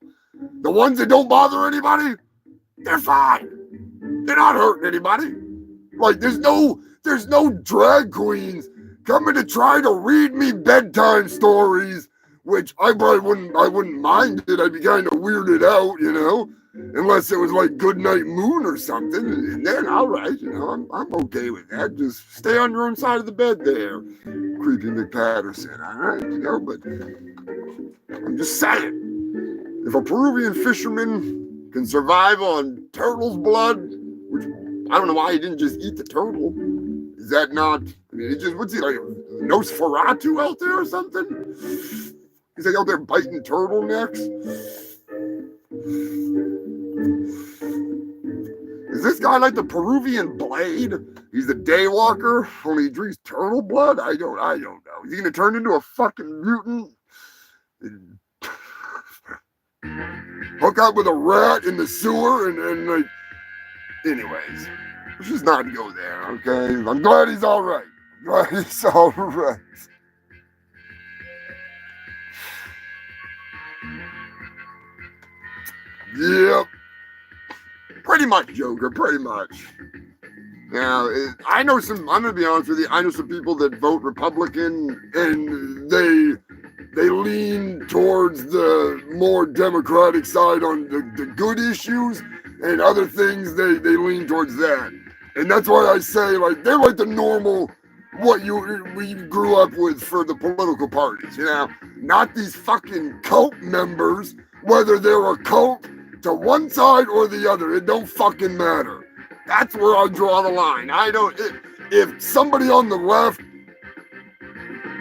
The ones that don't bother anybody, they're fine. They're not hurting anybody. Like, there's no drag queens coming to try to read me bedtime stories, which I wouldn't mind it. I'd be kind of weirded out, unless it was like Goodnight Moon or something. And then, all right, I'm okay with that. Just stay on your own side of the bed there, Creepy McPatterson, all right? But I'm just saying, if a Peruvian fisherman can survive on turtle's blood, which I don't know why he didn't just eat the turtle. Is that not, what's he like, Nosferatu out there or something? He's like out there biting turtlenecks. Is this guy like the Peruvian Blade? He's the daywalker, only he drinks turtle blood? I don't know. Is he gonna turn into a fucking mutant? Hook up with a rat in the sewer and like, anyways, let's just not go there, okay? I'm glad he's all right. I'm glad he's all right. Yep. Pretty much, Joker, pretty much. Now, I'm going to be honest with you, I know some people that vote Republican, and they lean towards the more Democratic side on the good issues, and other things, they lean towards that. And that's why I say, like, they're like the normal, what we grew up with for the political parties, Not these fucking cult members, whether they're a cult to one side or the other. It don't fucking matter. That's where I draw the line. I don't. If somebody on the left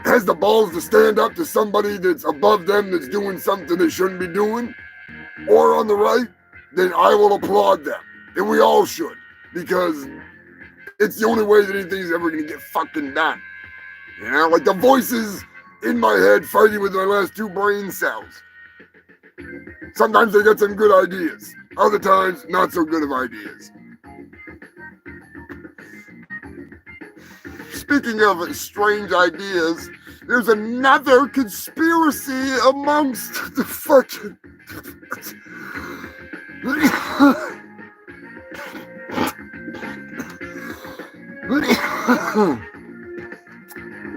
has the balls to stand up to somebody that's above them that's doing something they shouldn't be doing, or on the right, then I will applaud them. And we all should. Because it's the only way that anything's ever going to get fucking done. You know, like the voices in my head fighting with my last 2 brain cells. Sometimes they got some good ideas. Other times, not so good of ideas. Speaking of strange ideas, there's another conspiracy amongst the fucking...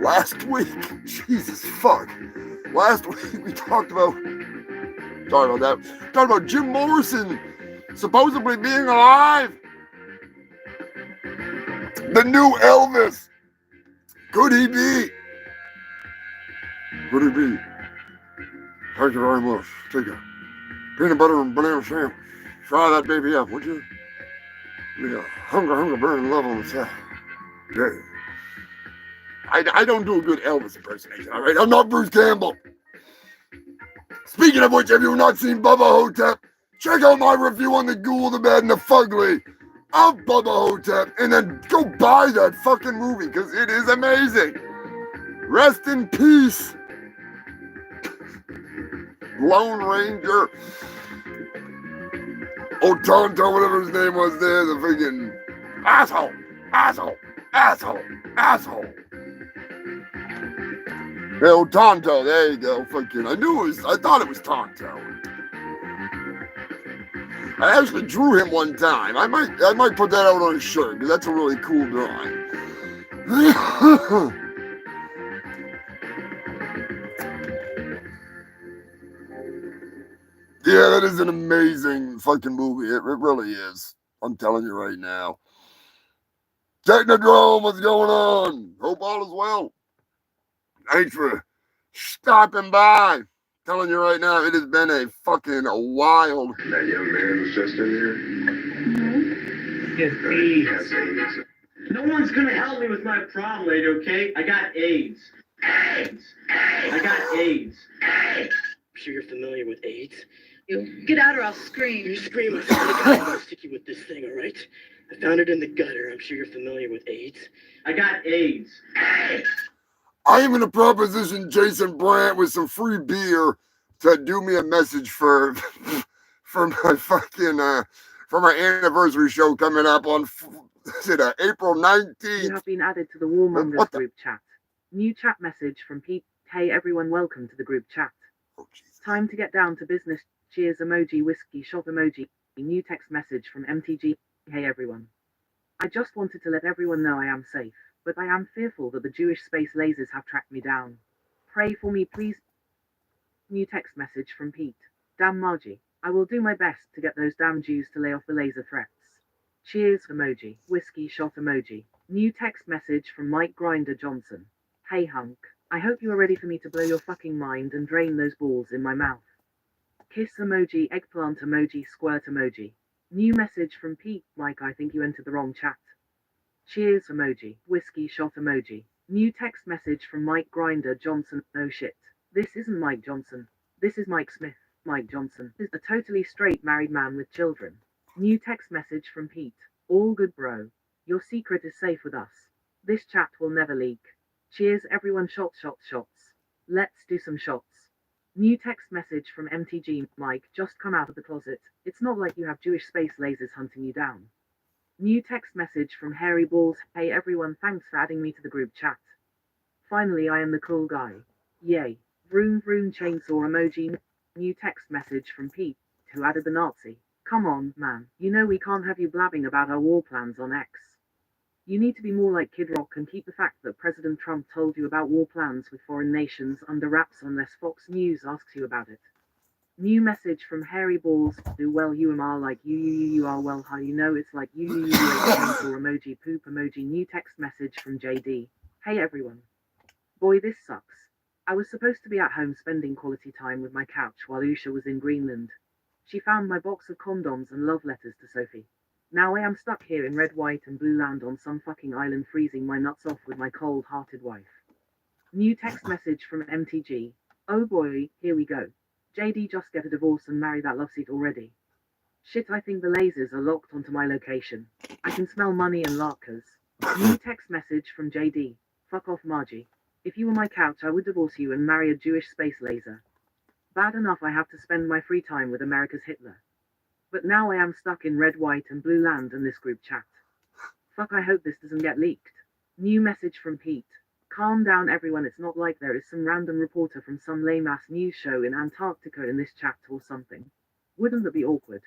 Last week, Jesus fuck. Last week we talked about... Sorry about that. Talked about Jim Morrison supposedly being alive. The new Elvis. Could he be? Could he be? Thank you very much. Take a peanut butter and banana sandwich. Fry that baby up, would you? Yeah, hunger, burning love on the side. Yeah. I don't do a good Elvis impersonation, all right? I'm not Bruce Campbell. Speaking of which, have you not seen Bubba Hotep? Check out my review on the Ghoul, the Bad, and the Fugly of Bubba Hotep, and then go buy that fucking movie, because it is amazing. Rest in peace, Lone Ranger. Oh, Tonto, whatever his name was there, the freaking asshole. Yeah, oh, Tonto, there you go. Fucking, I thought it was Tonto. I actually drew him one time. I might put that out on a shirt, because that's a really cool drawing. Yeah, that is an amazing fucking movie. It really is. I'm telling you right now. Technodrome, what's going on? Hope all is well. Thanks for stopping by. Telling you right now, it has been a fucking wild. That young man was just in here. He has AIDS. No one's gonna help me with my problem, lady, okay? I got AIDS. I got AIDS. I'm sure you're familiar with AIDS. You get out or I'll scream. You scream, I'm gonna stick you with this thing, all right? I found it in the gutter. I'm sure you're familiar with AIDS. I got AIDS. I am in a proposition, Jason Brandt, with some free beer to do me a message for my fucking for my anniversary show coming up on April 19th. You have been added to the Warmongers group chat. New chat message from Pete. Hey everyone, welcome to the group chat. Oh, Jesus. Time to get down to business. Cheers emoji, whiskey shot emoji. New text message from MTG. Hey everyone. I just wanted to let everyone know I am safe, but I am fearful that the Jewish space lasers have tracked me down. Pray for me, please. New text message from Pete. Damn Margie. I will do my best to get those damn Jews to lay off the laser threats. Cheers emoji, whiskey shot emoji. New text message from Mike Grinder Johnson. Hey hunk. I hope you are ready for me to blow your fucking mind and drain those balls in my mouth. Kiss emoji, eggplant emoji, squirt emoji. New message from Pete. Mike, I think you entered the wrong chat. Cheers emoji, whiskey shot emoji. New text message from Mike Grinder Johnson. Oh shit. This isn't Mike Johnson. This is Mike Smith. Mike Johnson is a totally straight married man with children. New text message from Pete. All good bro. Your secret is safe with us. This chat will never leak. Cheers everyone, shots. Let's do some shots. New text message from MTG. Mike, just come out of the closet. It's not like you have Jewish space lasers hunting you down. New text message from Hairy Balls. Hey everyone, thanks for adding me to the group chat. Finally, I am the cool guy. Yay. Vroom vroom chainsaw emoji. New text message from Pete, who added the Nazi. Come on, man. You know we can't have you blabbing about our war plans on X. You need to be more like Kid Rock and keep the fact that President Trump told you about war plans with foreign nations under wraps unless Fox News asks you about it. New message from Hairy Balls. Do well, you are like you are well, how you know it's like you or emoji poop emoji. New text message from JD. Hey everyone. Boy, this sucks. I was supposed to be at home spending quality time with my couch while Usha was in Greenland. She found my box of condoms and love letters to Sophie. Now I am stuck here in red, white, and blue land on some fucking island freezing my nuts off with my cold-hearted wife. New text message from MTG. Oh boy, here we go. JD, just get a divorce and marry that love seat already. Shit, I think the lasers are locked onto my location. I can smell money and larkers. New text message from JD. Fuck off, Margie. If you were my couch, I would divorce you and marry a Jewish space laser. Bad enough I have to spend my free time with America's Hitler. But now I am stuck in red, white, and blue land in this group chat. Fuck, I hope this doesn't get leaked. New message from Pete. Calm down, everyone. It's not like there is some random reporter from some lame-ass news show in Antarctica in this chat or something. Wouldn't that be awkward?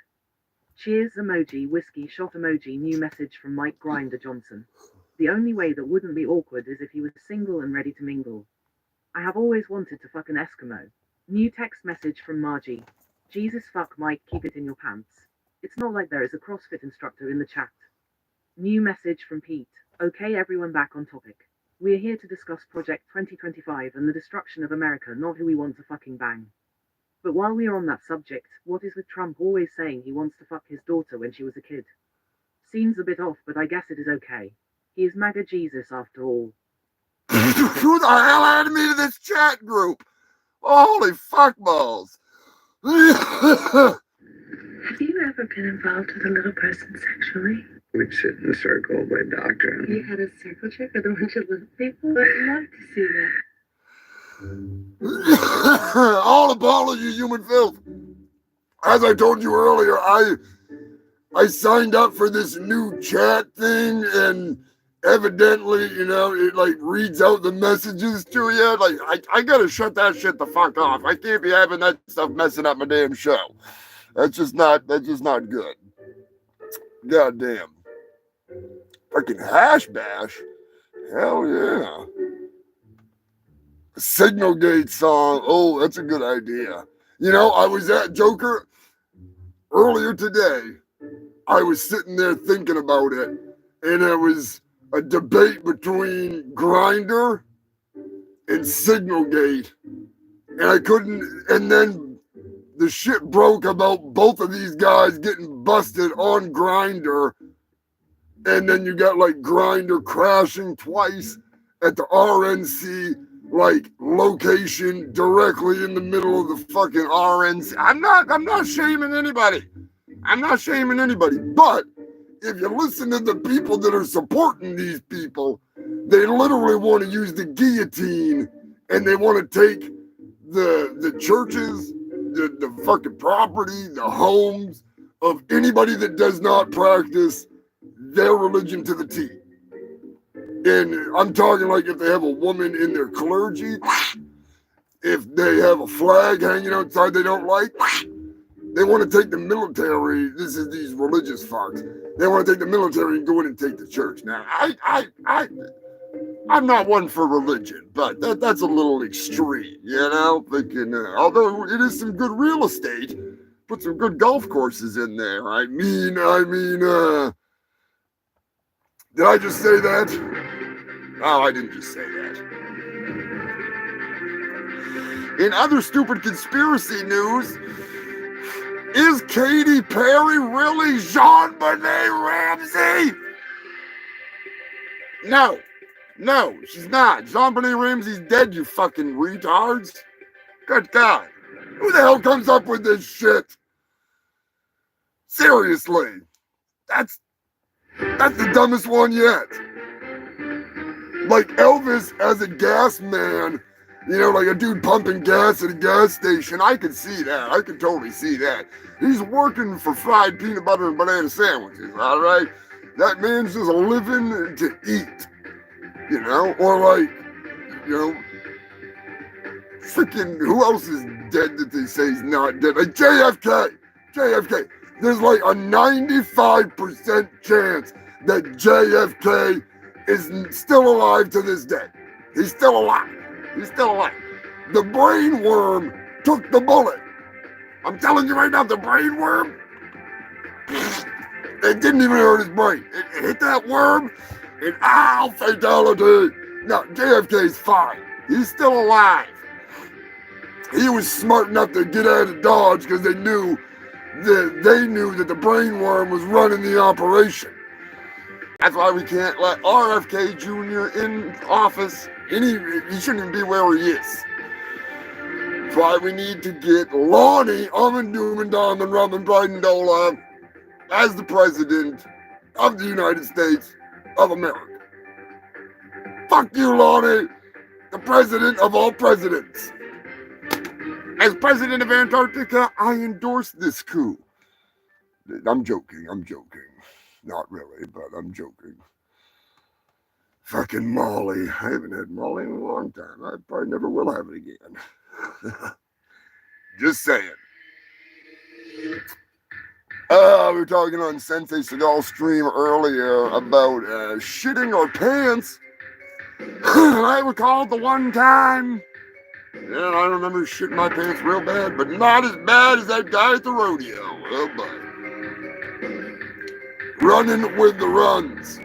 Cheers emoji, whiskey shot emoji. New message from Mike Grinder Johnson. The only way that wouldn't be awkward is if he was single and ready to mingle. I have always wanted to fuck an Eskimo. New text message from Margie. Jesus fuck Mike, keep it in your pants. It's not like there is a CrossFit instructor in the chat. New message from Pete. Okay, everyone, back on topic. We are here to discuss Project 2025 and the destruction of America, not who we want to fucking bang. But while we are on that subject, what is with Trump always saying he wants to fuck his daughter when she was a kid? Seems a bit off, but I guess it is okay. He is MAGA Jesus after all. Who the hell added me to this chat group? Holy fuckballs. Have you ever been involved with a little person sexually? We'd sit in a circle, play doctor. You had a circle jerk with a bunch of little people? I'd love to see that. All apology, human filth. As I told you earlier, I signed up for this new chat thing, and evidently, it like reads out the messages to you. Like, I gotta shut that shit the fuck off. I can't be having that stuff messing up my damn show. That's just not good. God damn. Fucking hash bash. Hell yeah. Signal Gate song. Oh, that's a good idea. I was at Joker earlier today. I was sitting there thinking about it, and it was a debate between Grindr and Signal Gate. And I couldn't, and then the shit broke about both of these guys getting busted on Grindr. And then you got like Grindr crashing twice at the RNC location directly in the middle of the fucking RNC. I'm not shaming anybody. But if you listen to the people that are supporting these people, they literally want to use the guillotine, and they want to take the churches, the fucking property, the homes of anybody that does not practice their religion to the T. And I'm talking like if they have a woman in their clergy, if they have a flag hanging outside they don't like, they want to take the military. This is these religious fucks. They want to take the military and go in and take the church. Now, I'm not one for religion, but that's a little extreme, Thinking, although it is some good real estate, put some good golf courses in there. I mean, did I just say that? Oh, I didn't just say that. In other stupid conspiracy news, is Katy Perry really Jean-Benet Ramsey? No, she's not. Jean-Benet Ramsey's dead, you fucking retards. Good God. Who the hell comes up with this shit? Seriously. That's the dumbest one yet. Like Elvis as a gas man, like a dude pumping gas at a gas station. I could see that. I could totally see that. He's working for fried peanut butter and banana sandwiches, all right? That man's just living to eat, Or freaking, who else is dead that they say is not dead? Like JFK. There's like a 95% chance that JFK is still alive to this day. He's still alive. The brain worm took the bullet. I'm telling you right now, the brain worm, it didn't even hurt his brain. It hit that worm, and fatality. No, JFK's fine. He's still alive. He was smart enough to get out of Dodge because they knew they knew that the brainworm was running the operation. That's why we can't let RFK Jr. in office. He shouldn't even be where he is. That's why we need to get Lonnie Brydendola as the president of the United States of America. Fuck you, Lonnie, the president of all presidents. As president of Antarctica, I endorse this coup. I'm joking. Not really, but I'm joking. Fucking Molly. I haven't had Molly in a long time. I probably never will have it again. Just saying. We were talking on Sensei Seagal's stream earlier about shitting our pants. I recall the one time, and I remember shitting my pants real bad, but not as bad as that guy at the rodeo. Oh boy. Running with the runs.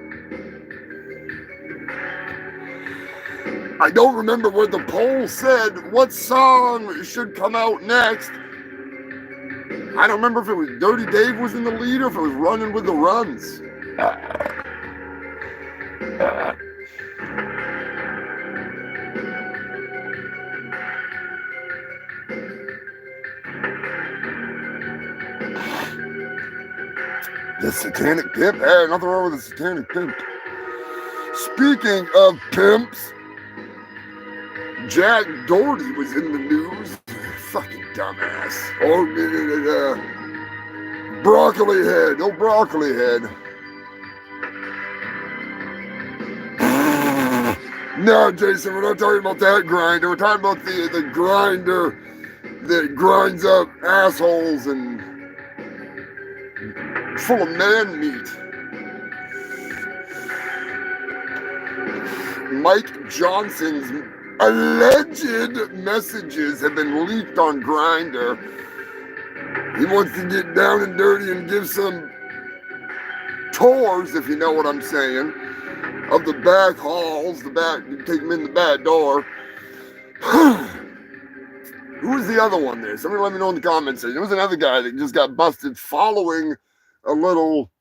I don't remember what the poll said. What song should come out next? I don't remember if it was Dirty Dave was in the lead or if it was Running with the Runs. The Satanic Pimp? Hey, nothing wrong with the Satanic Pimp. Speaking of pimps, Jack Doherty was in the news. Fucking dumbass. Oh, broccoli head. No broccoli head. No, Jason, we're not talking about that grinder. We're talking about the grinder that grinds up assholes and full of man meat. Mike Johnson's alleged messages have been leaked on Grindr. He wants to get down and dirty and give some tours, if you know what I'm saying, of the back halls, take him in the back door. Who was the other one there? Somebody let me know in the comments. There was another guy that just got busted following a little.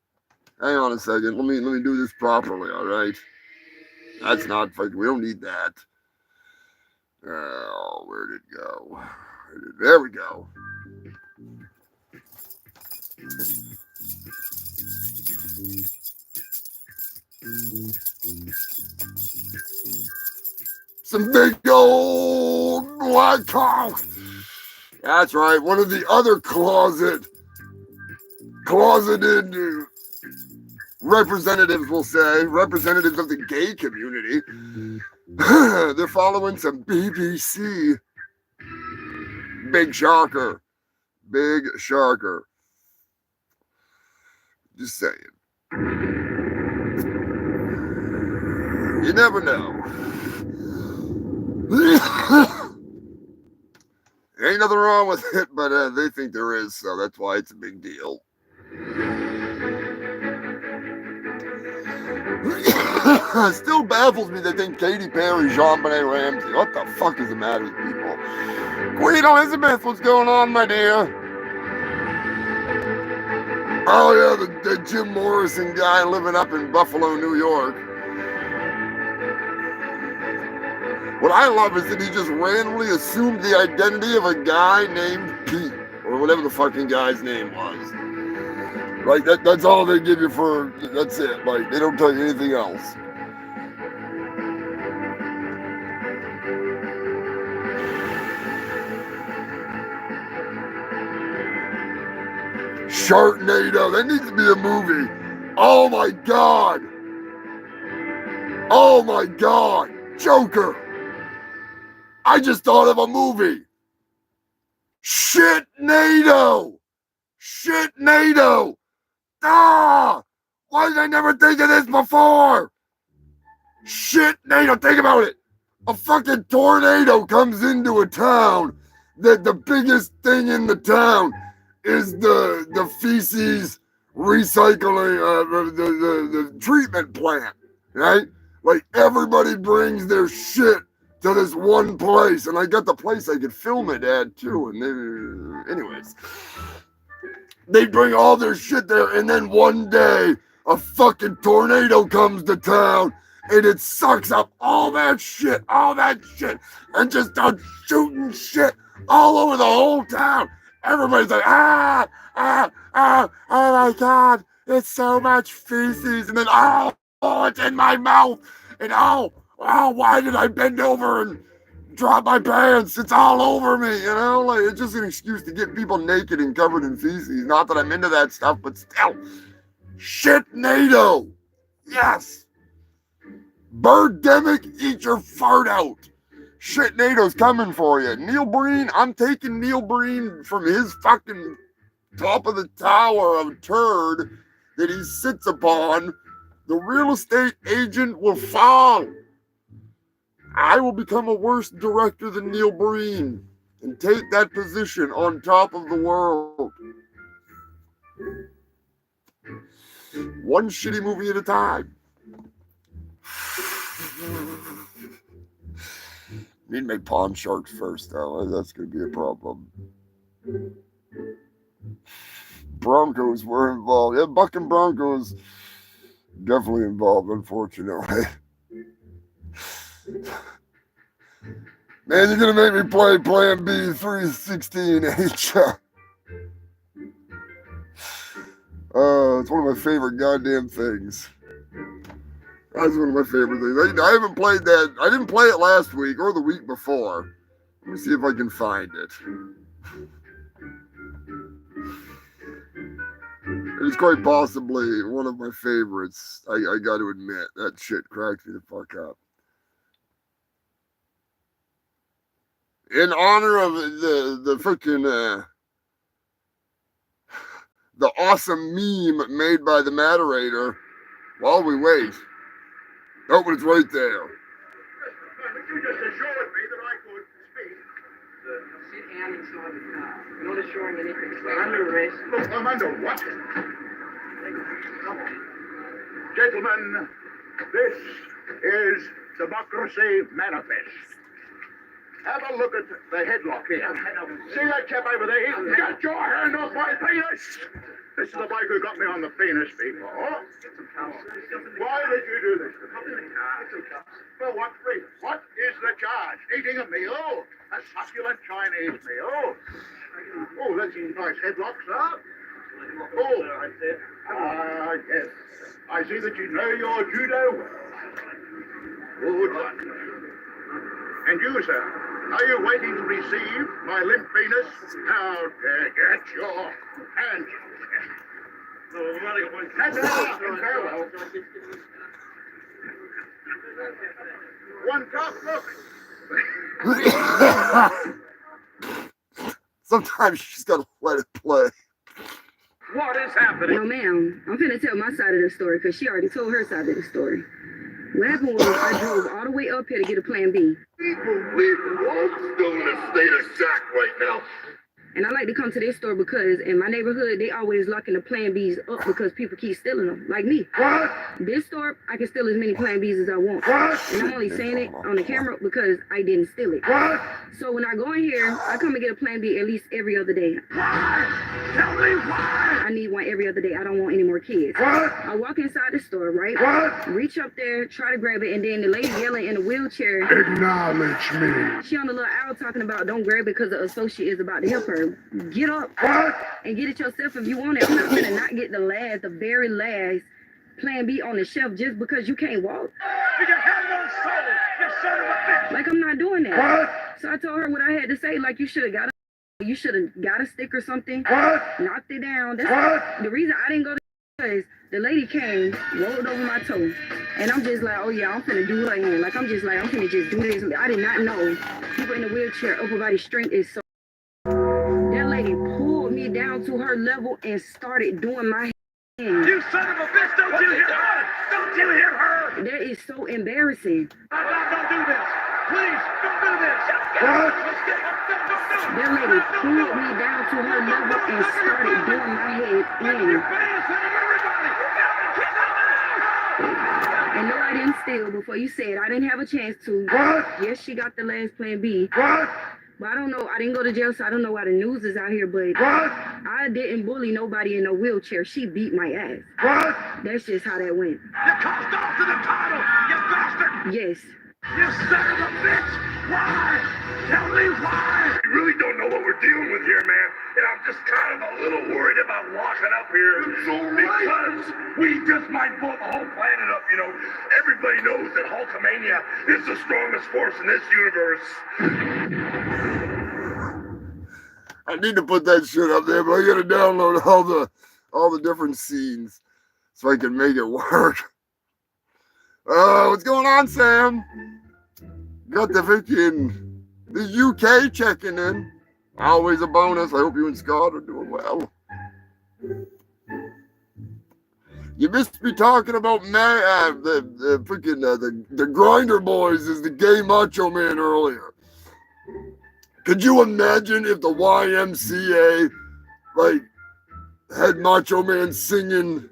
Hang on a second. Let me do this properly. All right. That's not fucking. We don't need that. Oh, where'd it go? There we go. Some big old black cock. That's right. One of the other closeted representatives, we'll say, representatives of the gay community. They're following some BBC. Big shocker. Big shocker. Just saying. You never know. Ain't nothing wrong with it, but they think there is, so that's why it's a big deal. Still baffles me they think Katy Perry, JonBenet Ramsey. What the fuck is the matter with people? Queen Elizabeth, what's going on, my dear? Oh yeah, the Jim Morrison guy living up in Buffalo, New York. What I love is that he just randomly assumed the identity of a guy named Pete, or whatever the fucking guy's name was. Like, that's all they give you for, that's it. Like, they don't tell you anything else. Sharknado, that needs to be a movie. Oh my God. Oh my God. Joker. I just thought of a movie. Shitnado. Shitnado. Ah! Why did I never think of this before? Shitnado. Think about it. A fucking tornado comes into a town that the biggest thing in the town is the feces recycling, the treatment plant, right? Like everybody brings their shit to this one place, and I got the place I could film it at too. And anyways, They bring all their shit there, and then one day a fucking tornado comes to town and it sucks up all that shit, and just starts shooting shit all over the whole town. Everybody's like, oh my God, it's so much feces. And then, oh, it's in my mouth. And why did I bend over and drop my pants? It's all over me, you know? Like, it's just an excuse to get people naked and covered in feces. Not that I'm into that stuff, but still. Shit-nado. Yes. Birdemic, eat your fart out. Shit-nado's coming for you. Neil Breen, I'm taking Neil Breen from his fucking top of the tower of turd that he sits upon. The real estate agent will fall. I will become a worse director than Neil Breen and take that position on top of the world. One shitty movie at a time. Need to make pawn sharks first, though. That's going to be a problem. Broncos were involved. Yeah, Buck and Broncos definitely involved, unfortunately. Man, you're going to make me play Plan B 316H. It's one of my favorite goddamn things. That's one of my favorite things. I haven't played that. I didn't play it last week or the week before. Let me see if I can find it. It's quite possibly one of my favorites. I got to admit, that shit cracks me the fuck up. In honor of the freaking the awesome meme made by the moderator, while we wait. Oh, but it's right there. You just assured me that I could speak. Sit down inside the car. Not assuring anything. We're under arrest. Look, I'm under what? Come on. Gentlemen, this is Democracy Manifest. Have a look at the headlock here. See that chap over there? Get your hand off my penis! This is the bloke who got me on the penis before. Why did you do this to me? For what reason? What is the charge? Eating a meal? A succulent Chinese meal? Oh, that's nice headlock, sir. Oh, yes. I see that you know your judo well. Good one. And you, sir, are you waiting to receive my limp penis? Now, get your hands. Hands up and farewell. One top look. Sometimes you just gotta let it play. What is happening? No, ma'am. I'm finna tell my side of the story because she already told her side of the story. What happened was I drove all the way up here to get a Plan B. People still in a state of shock right now. And I like to come to this store because in my neighborhood, they always locking the Plan Bs up because people keep stealing them, like me. What? This store, I can steal as many Plan Bs as I want. What? And I'm only saying it on the camera because I didn't steal it. What? So when I go in here, I come and get a Plan B at least every other day. Why? Tell me why? I need one every other day. I don't want any more kids. What? I walk inside the store, right? What? Reach up there, try to grab it, and then the lady yelling in a wheelchair. Acknowledge me. She on the little owl talking about don't grab it because the associate is about to help her. Get up What? and get it yourself if you want it. I'm not gonna not get the very last Plan B on the shelf just because you can't walk. You have no soul, you son of a bitch! Like I'm not doing that. What? So I told her what I had to say. Like you should have got a stick or something. What? Knocked it down. That's What? the reason I didn't go to because the lady came, rolled over my toe, and I'm just like, oh yeah, I'm finna do her in. Like I'm finna just do this. I did not know people in the wheelchair upper body strength is so. That lady pulled me down to her level and started doing my hand. You son of a bitch, don't you hear her? Don't you hear her? That is so embarrassing. Don't do this. Please, don't do this. What? That lady pulled me down to her level and started doing my head in. And no, I didn't steal before you said I didn't have a chance to. What? Yes, she got the last Plan B. What? But I don't know. I didn't go to jail, so I don't know why the news is out here. But What? I didn't bully nobody in a wheelchair. She beat my ass. What? That's just how that went. You coughed off to the title, you bastard! Yes. You son of a bitch! Why? Tell me why! We really don't know what we're dealing with here, man. And I'm just kind of a little worried about walking up here. It's all right. Because we just might blow the whole planet up, you know. Everybody knows that Hulkamania is the strongest force in this universe. I need to put that shit up there, but I gotta download all the different scenes so I can make it work. What's going on, Sam? Got the UK checking in. Always a bonus. I hope you and Scott are doing well. You missed me talking about the Grinder Boys as the gay macho man earlier. Could you imagine if the YMCA had Macho Man singing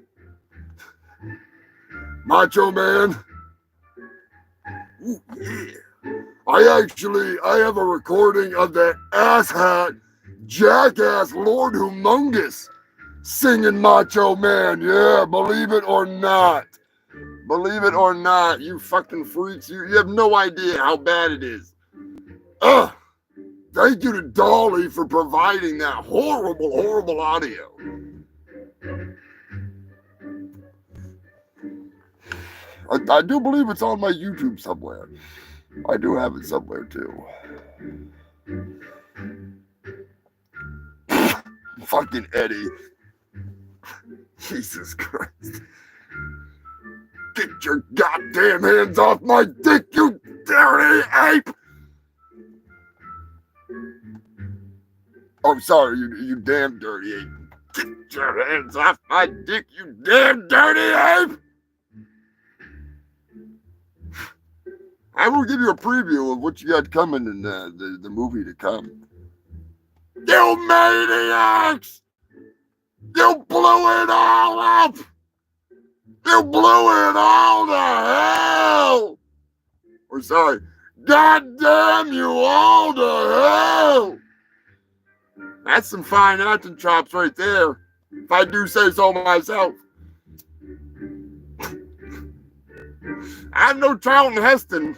Macho Man? Ooh, yeah. I have a recording of that asshat, jackass Lord Humongous singing Macho Man. Yeah, believe it or not. Believe it or not, you fucking freaks. You have no idea how bad it is. Ugh. Thank you to Dolly for providing that horrible, horrible audio. I do believe it's on my YouTube somewhere. I do have it somewhere too. Fucking Eddie. Jesus Christ. Get your goddamn hands off my dick, you dirty ape! Oh, sorry, you damn dirty ape. Get your hands off my dick, you damn dirty ape! I will give you a preview of what you got coming in the movie to come. You maniacs! You blew it all up! You blew it all to hell! Or sorry, God damn you all to hell! That's some fine acting chops right there, if I do say so myself. I'm no Charlton Heston.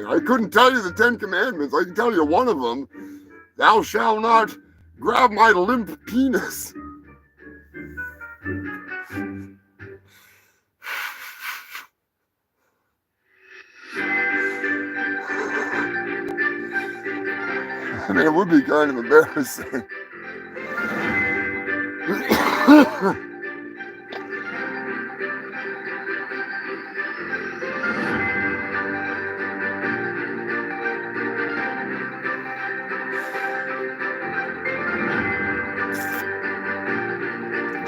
I couldn't tell you the 10 Commandments. I can tell you one of them. Thou shalt not grab my limp penis. I mean, it would be kind of embarrassing.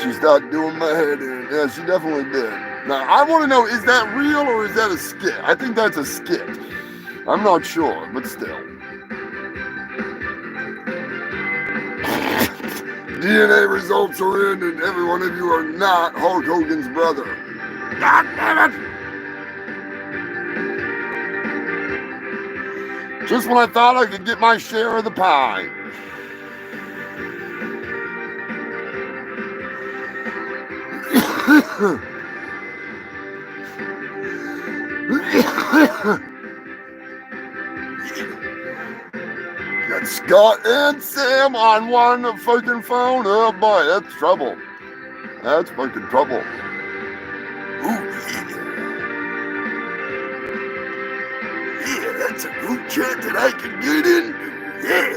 She started doing my head in. Yeah, she definitely did. Now, I want to know, is that real or is that a skit? I think that's a skit. I'm not sure, but still. DNA results are in, and every one of you are not Hulk Hogan's brother. God damn it! Just when I thought I could get my share of the pie. Got Scott and Sam on one fucking phone. Oh boy, that's trouble. That's fucking trouble. Ooh, yeah. Yeah, that's a group chat that I can get into. Yeah.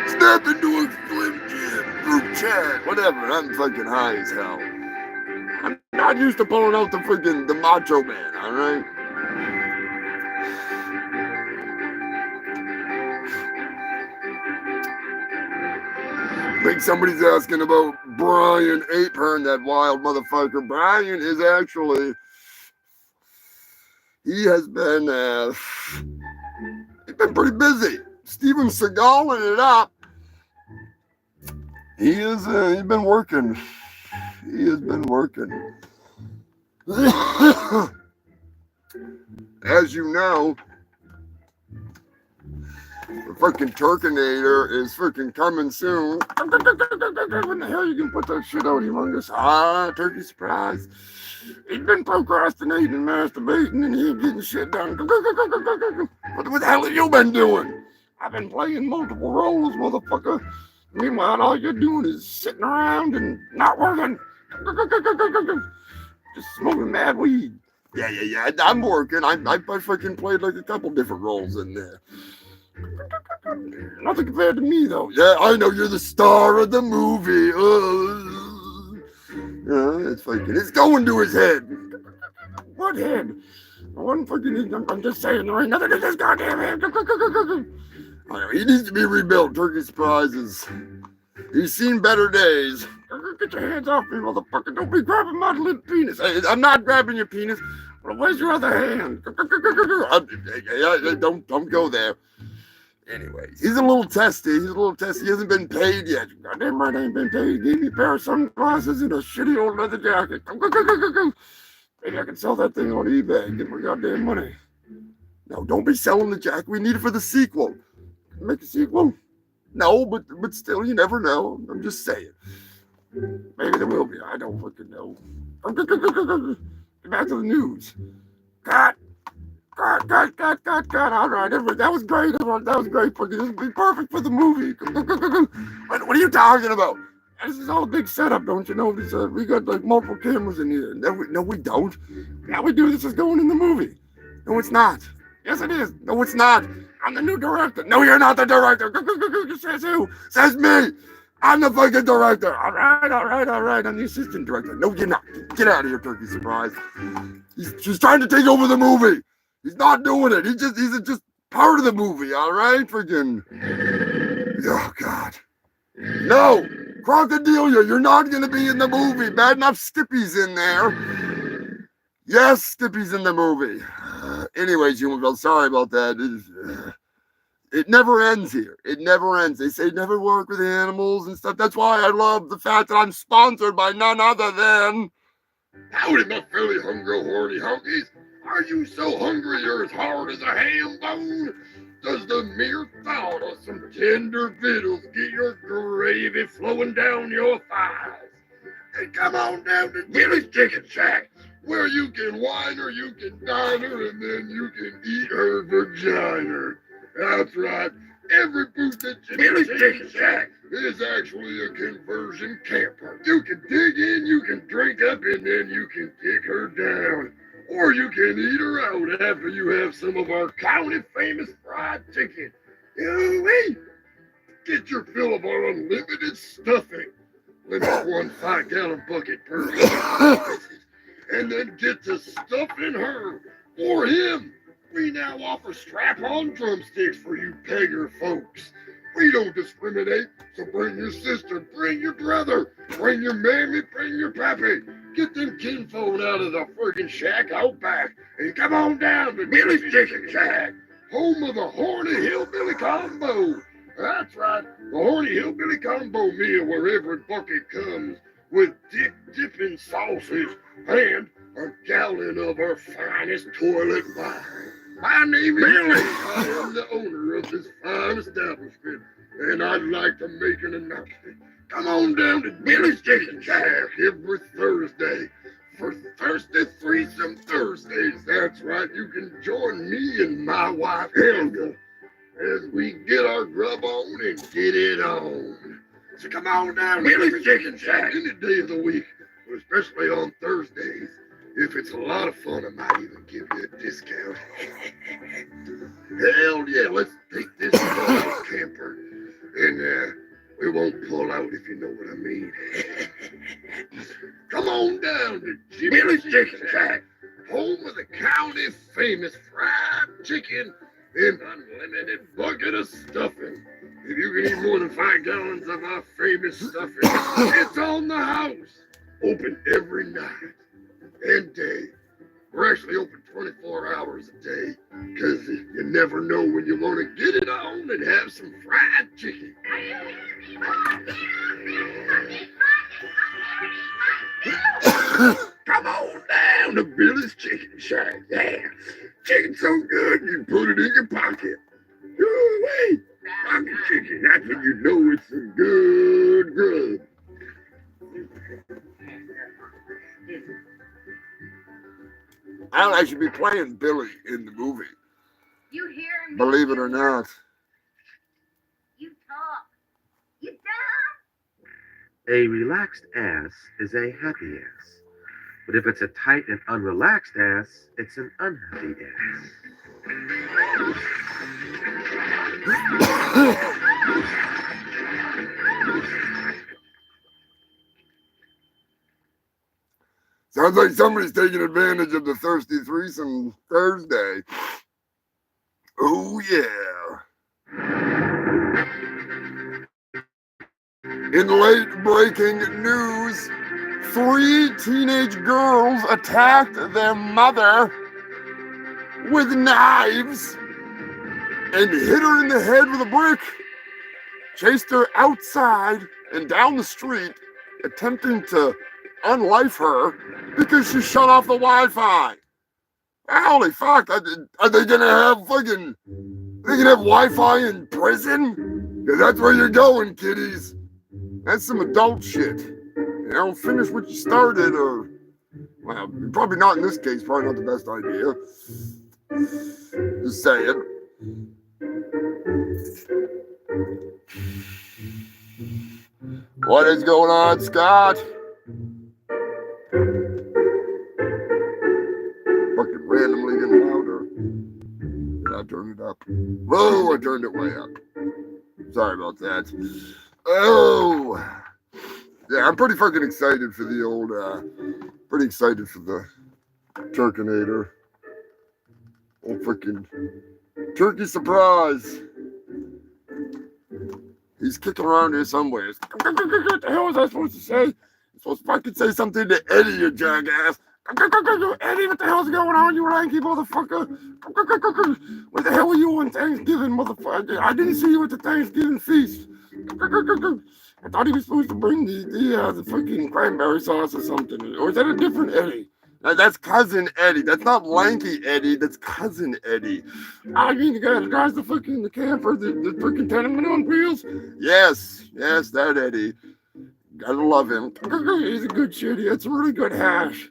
Snap into a Slim Jim group chat. Whatever, I'm fucking high as hell. I'm not used to pulling out the Macho Man, alright? I think somebody's asking about Brian Apehorn, that wild motherfucker. Brian is actually, he's been pretty busy. Steven Seagaling it up. He's been working. He has been working. As you know, The freaking Turkinator is freaking coming soon. When the hell you can put that shit out, Humongous? Turkey surprise. He's been procrastinating and masturbating and he ain't getting shit done. What the hell have you been doing? I've been playing multiple roles, motherfucker. Meanwhile, all you're doing is sitting around and not working. Just smoking mad weed. Yeah. I'm working. I freaking played like a couple different roles in there. Nothing compared to me, though. Yeah, I know you're the star of the movie. It's going to his head. What head? One fucking. I'm just saying, there ain't nothing in this goddamn head. He needs to be rebuilt. Turkey surprises. He's seen better days. Get your hands off me, motherfucker. Don't be grabbing my little penis. Hey, I'm not grabbing your penis. Well, where's your other hand? Don't go there. Anyway, he's a little testy. He hasn't been paid yet. Goddamn right, I ain't been paid. He gave me a pair of sunglasses and a shitty old leather jacket. Maybe I can sell that thing on eBay and get my goddamn money. No, don't be selling the jacket. We need it for the sequel. Make a sequel? No, but still, you never know. I'm just saying. Maybe there will be. I don't fucking know. Back to the news. Cut. All right, that was great. That was great. This would be perfect for the movie. What are you talking about? This is all a big setup, don't you know? We got like multiple cameras in here. No, we don't. Yeah, we do. This is going in the movie. No, it's not. Yes, it is. No, it's not. I'm the new director. No, you're not the director. Says who? Says me. I'm the fucking director. All right. I'm the assistant director. No, you're not. Get out of here, Turkey Surprise. She's trying to take over the movie. He's not doing it. He's just part of the movie, all right? Freaking. Oh, God. No. Crocodilia, you're not going to be in the movie. Bad enough Skippy's in there. Yes, Skippy's in the movie. Anyways, Humongous, sorry about that. It never ends here. It never ends. They say never work with animals and stuff. That's why I love the fact that I'm sponsored by none other than... Howdy, my fairly hungry, horny honkies. Are you so hungry you're as hard as a ham bone? Does the mere thought of some tender victuals get your gravy flowing down your thighs? And come on down to Billy's Chicken Shack, where you can wine her, you can dine her, and then you can eat her vagina. That's right. Every booth at Billy's Chicken Shack is actually a conversion camper. You can dig in, you can drink up, and then you can kick her down. Or you can eat her out after you have some of our county famous fried chicken. Ooh-wee! Get your fill of our unlimited stuffing. Limit 1 5-gallon bucket per and then get to stuffing her or him. We now offer strap-on drumsticks for you beggar folks. We don't discriminate, so bring your sister, bring your brother, bring your mammy, bring your pappy. Get them kinfolk out of the friggin' shack out back and come on down to Billy's Chicken Shack, home of the Horny Hillbilly Combo. That's right, the Horny Hillbilly Combo meal where every bucket comes with dipping sauces and a gallon of our finest toilet wine. My name is Billy. I am the owner of this fine establishment, and I'd like to make an announcement. Come on down to Billy's Chicken Shack every Thursday for Thirsty Threesome Thursdays. That's right, you can join me and my wife Helga as we get our grub on and get it on. So come on down to Billy's Chicken Shack any day of the week, but especially on Thursdays. If it's a lot of fun, I might even give you a discount. Hell yeah, let's take this camper. And we won't pull out if you know what I mean. Come on down to Billy's Chicken Shack, home of the county famous fried chicken and unlimited bucket of stuffing. If you can eat more than 5 gallons of our famous stuffing, it's on the house. Open every night and day. We're actually open 24 hours a day because you never know when you want to get it on and have some fried chicken. Come on down to Billy's Chicken Shack. Yeah, chicken's so good you can put it in your pocket. Ooh-wee. I'll actually be playing Billy in the movie. You hear me? Believe it or not. You talk. You dumb. A relaxed ass is a happy ass. But if it's a tight and unrelaxed ass, it's an unhappy ass. Sounds like somebody's taking advantage of the Thirsty Threesome Thursday. Oh, yeah. In late breaking news, 3 teenage girls attacked their mother with knives and hit her in the head with a brick, chased her outside and down the street, attempting to unlife her because she shut off the Wi-Fi. Holy fuck, are they gonna have fucking, they gonna have Wi-Fi in prison? Because that's where you're going, kiddies. That's some adult shit. You know, finish what you started, or, well, probably not in this case, probably not the best idea. Just saying. What is going on, Scott? Fucking randomly getting louder. I turned it up. Whoa, I turned it way up. Sorry about that. Oh, yeah, I'm pretty fucking excited for the old, pretty excited for the Turkinator. Old freaking turkey surprise. He's kicking around here somewhere. What the hell was I supposed to say? I'm supposed to fucking say something to Eddie, you jackass. Eddie, what the hell's going on, you lanky motherfucker? Where the hell were you on Thanksgiving, motherfucker? I didn't see you at the Thanksgiving feast. I thought he was supposed to bring the fucking cranberry sauce or something. Or is that a different Eddie? That's cousin Eddie. That's not lanky Eddie. That's cousin Eddie. I mean, the guy that drives the camper, the freaking tenement on wheels. Yes, that Eddie. Gotta love him. He's a good shit. He had some really good hash.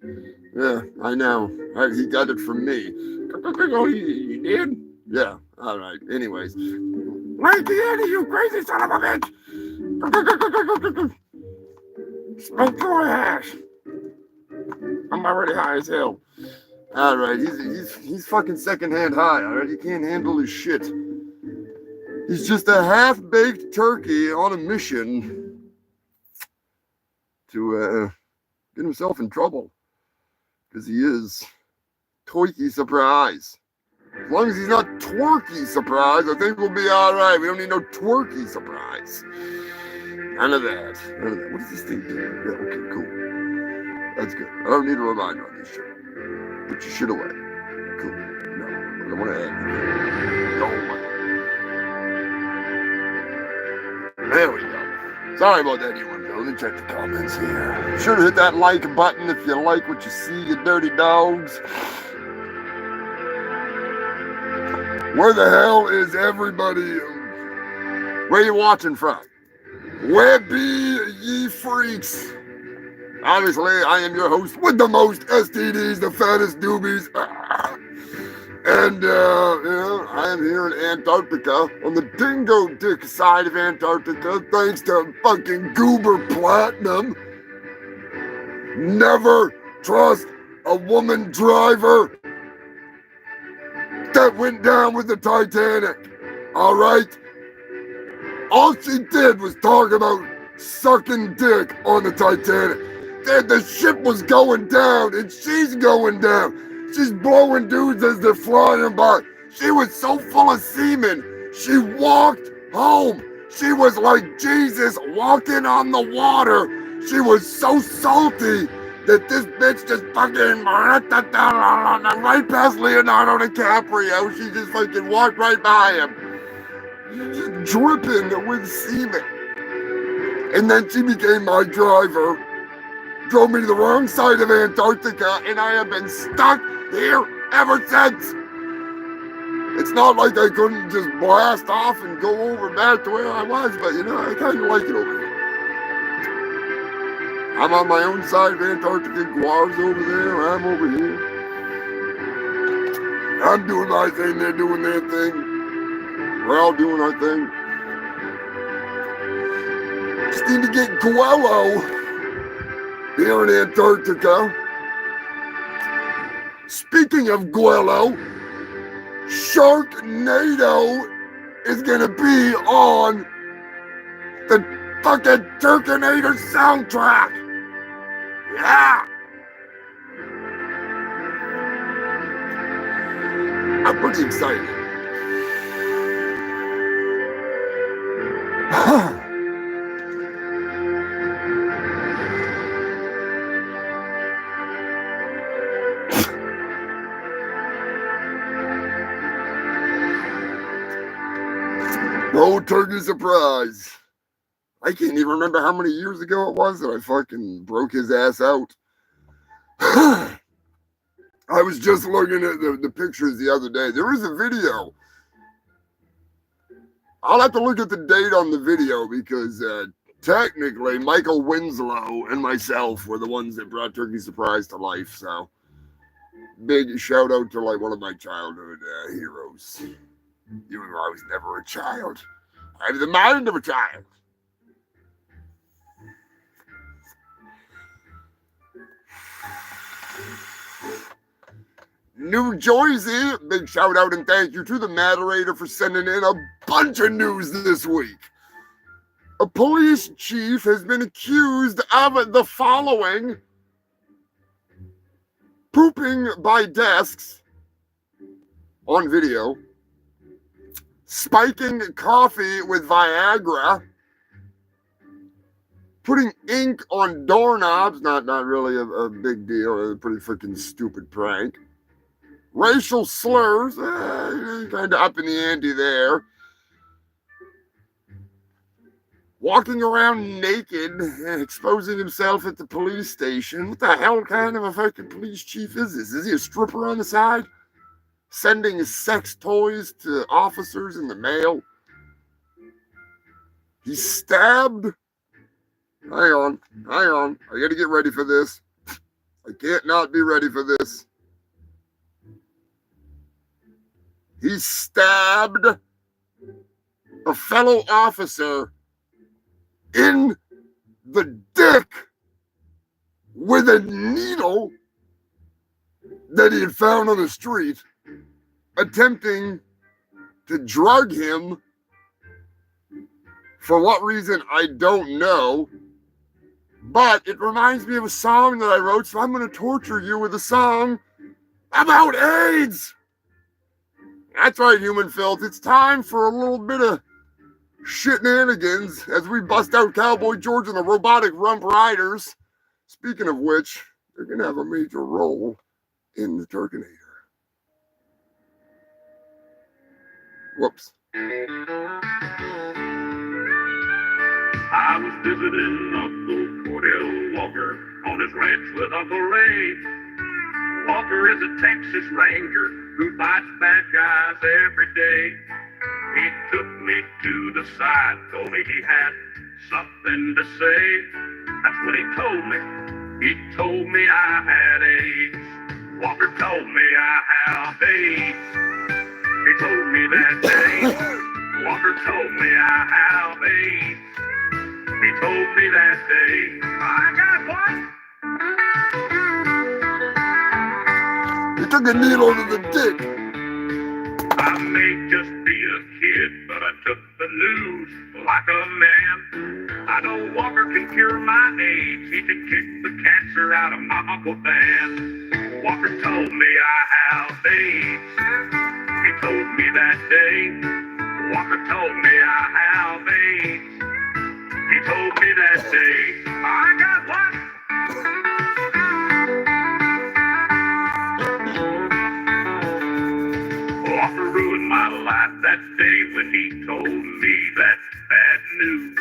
Yeah, I know. He got it from me. Oh, you did? Yeah. All right. Anyways, lanky Eddie, you crazy son of a bitch! Smoke your hash. I'm already high as hell. All right, he's fucking secondhand high. All right, he can't handle his shit. He's just a half-baked turkey on a mission to get himself in trouble, because he is Toiky Surprise. As long as he's not Twerky Surprise, I think we'll be all right. We don't need no Twerky Surprise. None of that. What does this thing do? Yeah, okay, cool. That's good. I don't need a reminder on this shit. Put your shit away. Cool. No, I don't want to add anything. Don't. There we go. Sorry about that, anyone. Let me check the comments here. Sure to hit that like button if you like what you see, you dirty dogs. Where the hell is everybody? Where you watching from? Where be ye freaks? Obviously, I am your host with the most STDs, the fattest doobies. And, I am here in Antarctica, on the dingo dick side of Antarctica, thanks to fucking Goober Platinum. Never trust a woman driver that went down with the Titanic, all right? All she did was talk about sucking dick on the Titanic. The ship was going down, and she's going down. She's blowing dudes as they're flying by. She was so full of semen, she walked home. She was like Jesus walking on the water. She was so salty that this bitch just fucking right past Leonardo DiCaprio. She just fucking walked right by him, just dripping with semen. And then she became my driver, drove me to the wrong side of Antarctica, and I have been stuck here ever since. It's not like I couldn't just blast off and go over back to where I was, but I kind of like it over here. I'm on my own side of Antarctica. Guar's over there. I'm over here. I'm doing my thing, they're doing their thing. We're all doing our thing. Just need to get Gwell-O here in Antarctica. Speaking of Gwell-O, Sharknado is gonna be on the fucking Turkinator soundtrack. Yeah. I'm pretty excited. No turkey surprise. I can't even remember how many years ago it was that I fucking broke his ass out. I was just looking at the pictures the other day. There is a video. I'll have to look at the date on the video because technically Michael Winslow and myself were the ones that brought Turkey Surprise to life. So big shout out to like one of my childhood heroes. Even though I was never a child. I have the mind of a child. New Jersey, big shout out and thank you to the moderator for sending in a bunch of news this week. A police chief has been accused of the following: pooping by desks on video, spiking coffee with Viagra, putting ink on doorknobs, not really a big deal, a pretty freaking stupid prank. Racial slurs, kind of up in the ante there. Walking around naked, exposing himself at the police station. What the hell kind of a fucking police chief is this? Is he a stripper on the side? Sending sex toys to officers in the mail? He's stabbed. Hang on. I gotta get ready for this. I can't not be ready for this. He stabbed a fellow officer in the dick with a needle that he had found on the street, attempting to drug him. For what reason, I don't know. But it reminds me of a song that I wrote, so I'm going to torture you with a song about AIDS. That's right, human filth. It's time for a little bit of shenanigans as we bust out Cowboy George and the Robotic Rump Riders. Speaking of which, they're going to have a major role in the Turkinator. Whoops. I was visiting Uncle Cordell Walker on his ranch with Uncle Ray. Walker is a Texas Ranger who fights bad guys every day. He took me to the side, told me he had something to say. That's what he told me. He told me I had AIDS. Walker told me I have AIDS. He told me that day. Walker told me I have AIDS. He told me that day. I got what? He took a needle to the dick. I may just be a kid, but I took the news like a man. I know Walker can cure my AIDS. He can kick the cancer out of my Uncle Dan. Walker told me I have AIDS. He told me that day. Walker told me I have AIDS. He told me that day. I got what? Walker ruined my life that day when he told me that bad news.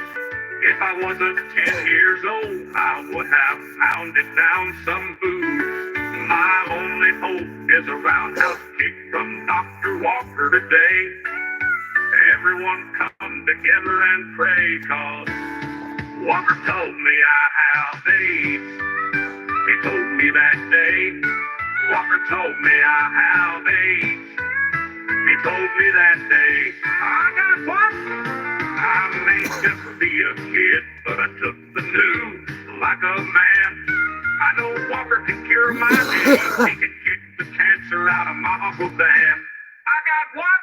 If I wasn't 10 years old, I would have pounded down some booze. My only hope is a roundhouse kick from Dr. Walker today. Everyone come together and pray, cause Walker told me I have AIDS. He told me that day. Walker told me I have AIDS. told me that day, I got what? I may just be a kid, but I took the news like a man. I know Walker can cure my AIDS. He can kick the cancer out of my Uncle Dan. I got what?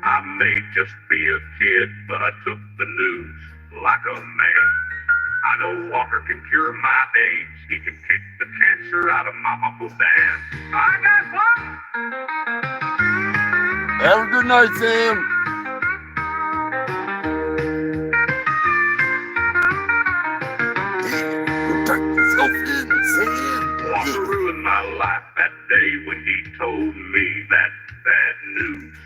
I may just be a kid, but I took the news like a man. I know Walker can cure my AIDS. He can kick the cancer out of my Uncle Dan. I got what? Have a good night, Sam. Tuck yourself in, Sam. Walker ruined my life that day when he told me that bad news.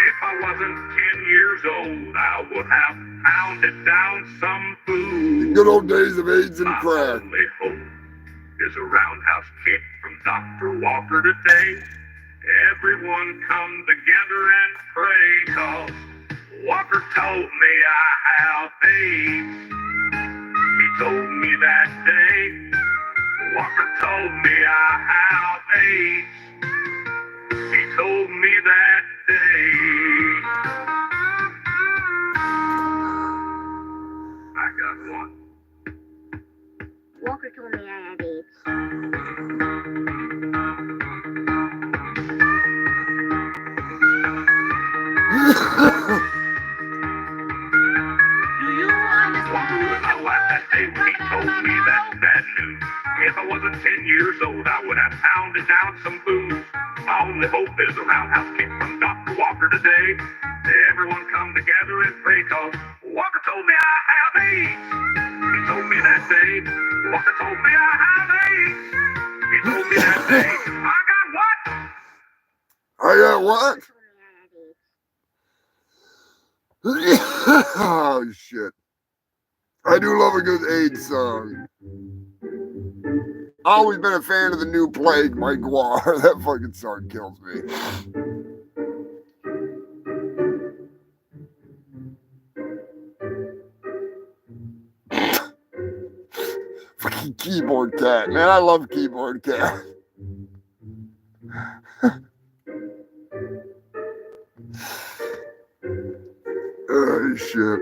If I wasn't 10 years old, I would have pounded down some food. Good old days of AIDS and My crack. only hope is a roundhouse kick from Dr. Walker today. Everyone come together and pray, 'cause Walker told me I have AIDS. He told me that day. Walker told me I have AIDS. He told me that day. I got one. Walker told me I had AIDS. I laughed that day when he told me that bad news. If I wasn't 10 years old, I would have pounded down some booze. My only hope is a roundhouse kick from Dr. Walker today. Everyone come together and pray, 'cause Walker told me I have AIDS. He told me that day. Walker told me I have AIDS. He told me that day. I got what? I got what? Told me I had AIDS. Oh, shit. I do love a good AIDS song. Always been a fan of The New Plague by Gwell-O. That fucking song kills me. Fucking Keyboard Cat. Man, I love Keyboard Cat. Oh, shit.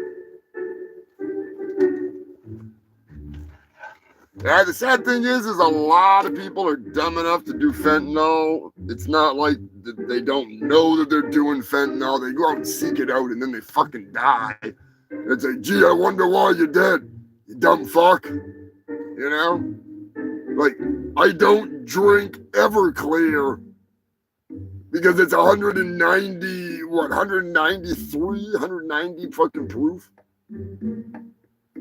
Yeah, the sad thing is a lot of people are dumb enough to do fentanyl. It's not like they don't know that they're doing fentanyl. They go out and seek it out and then they fucking die. It's like, gee, I wonder why you're dead, you dumb fuck. You know? Like, I don't drink Everclear because it's 190, 190 fucking proof.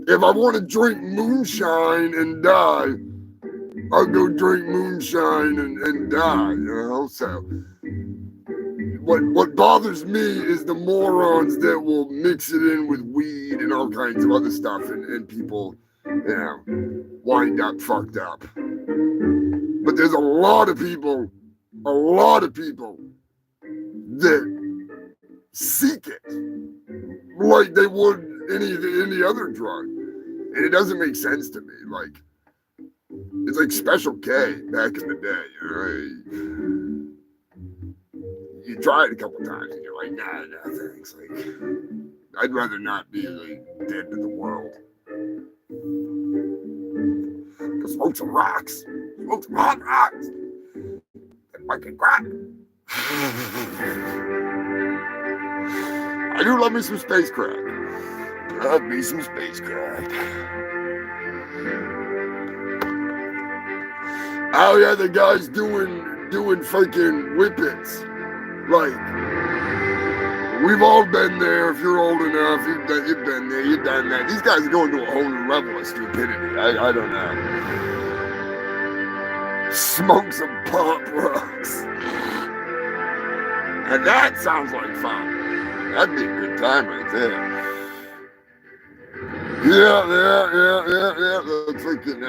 If I want to drink moonshine and die, I'll go drink moonshine and die, you know? So, what bothers me is the morons that will mix it in with weed and all kinds of other stuff, and people, you know, wind up fucked up. But there's a lot of people that seek it like they would any other drug. And it doesn't make sense to me. Like, it's like Special K back in the day, you know? You try it a couple times and you're like, nah, thanks. Like, I'd rather not be like dead to the world. Go smoke some rocks. Smoke some hot rocks. That fucking crack. I do love me some space crack. Love me some space crack. Oh yeah, the guy's doing fucking whippets. Like, we've all been there. If you're old enough, you've been there, you've done that. These guys are going to a whole new level of stupidity. I don't know. Smoke some pop rocks. And that sounds like fun. That'd be a good time right there. Yeah. That's freaking,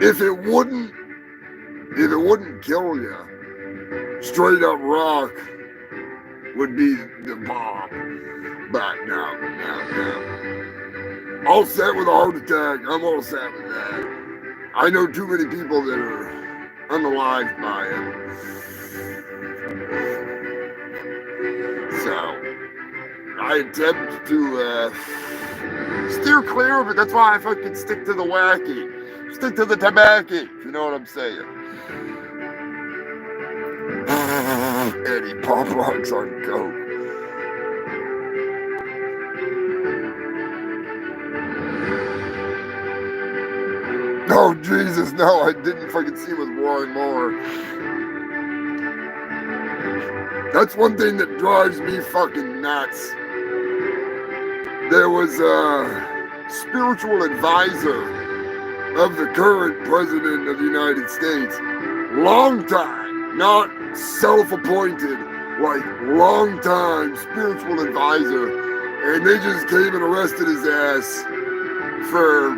if it wouldn't kill you, straight up rock would be the bomb. But no. All set with a heart attack. I'm all set with that. I know too many people that are unalived by it. I attempt to steer clear of it. That's why I fucking stick to the wacky. Stick to the tobacco. You know what I'm saying? Eddie Pop Rocks on coke. Oh, Jesus, no, I didn't fucking see with Roy Moore. That's one thing that drives me fucking nuts. There was a spiritual advisor of the current president of the United States. Long time, not self-appointed, like long time spiritual advisor. And they just came and arrested his ass for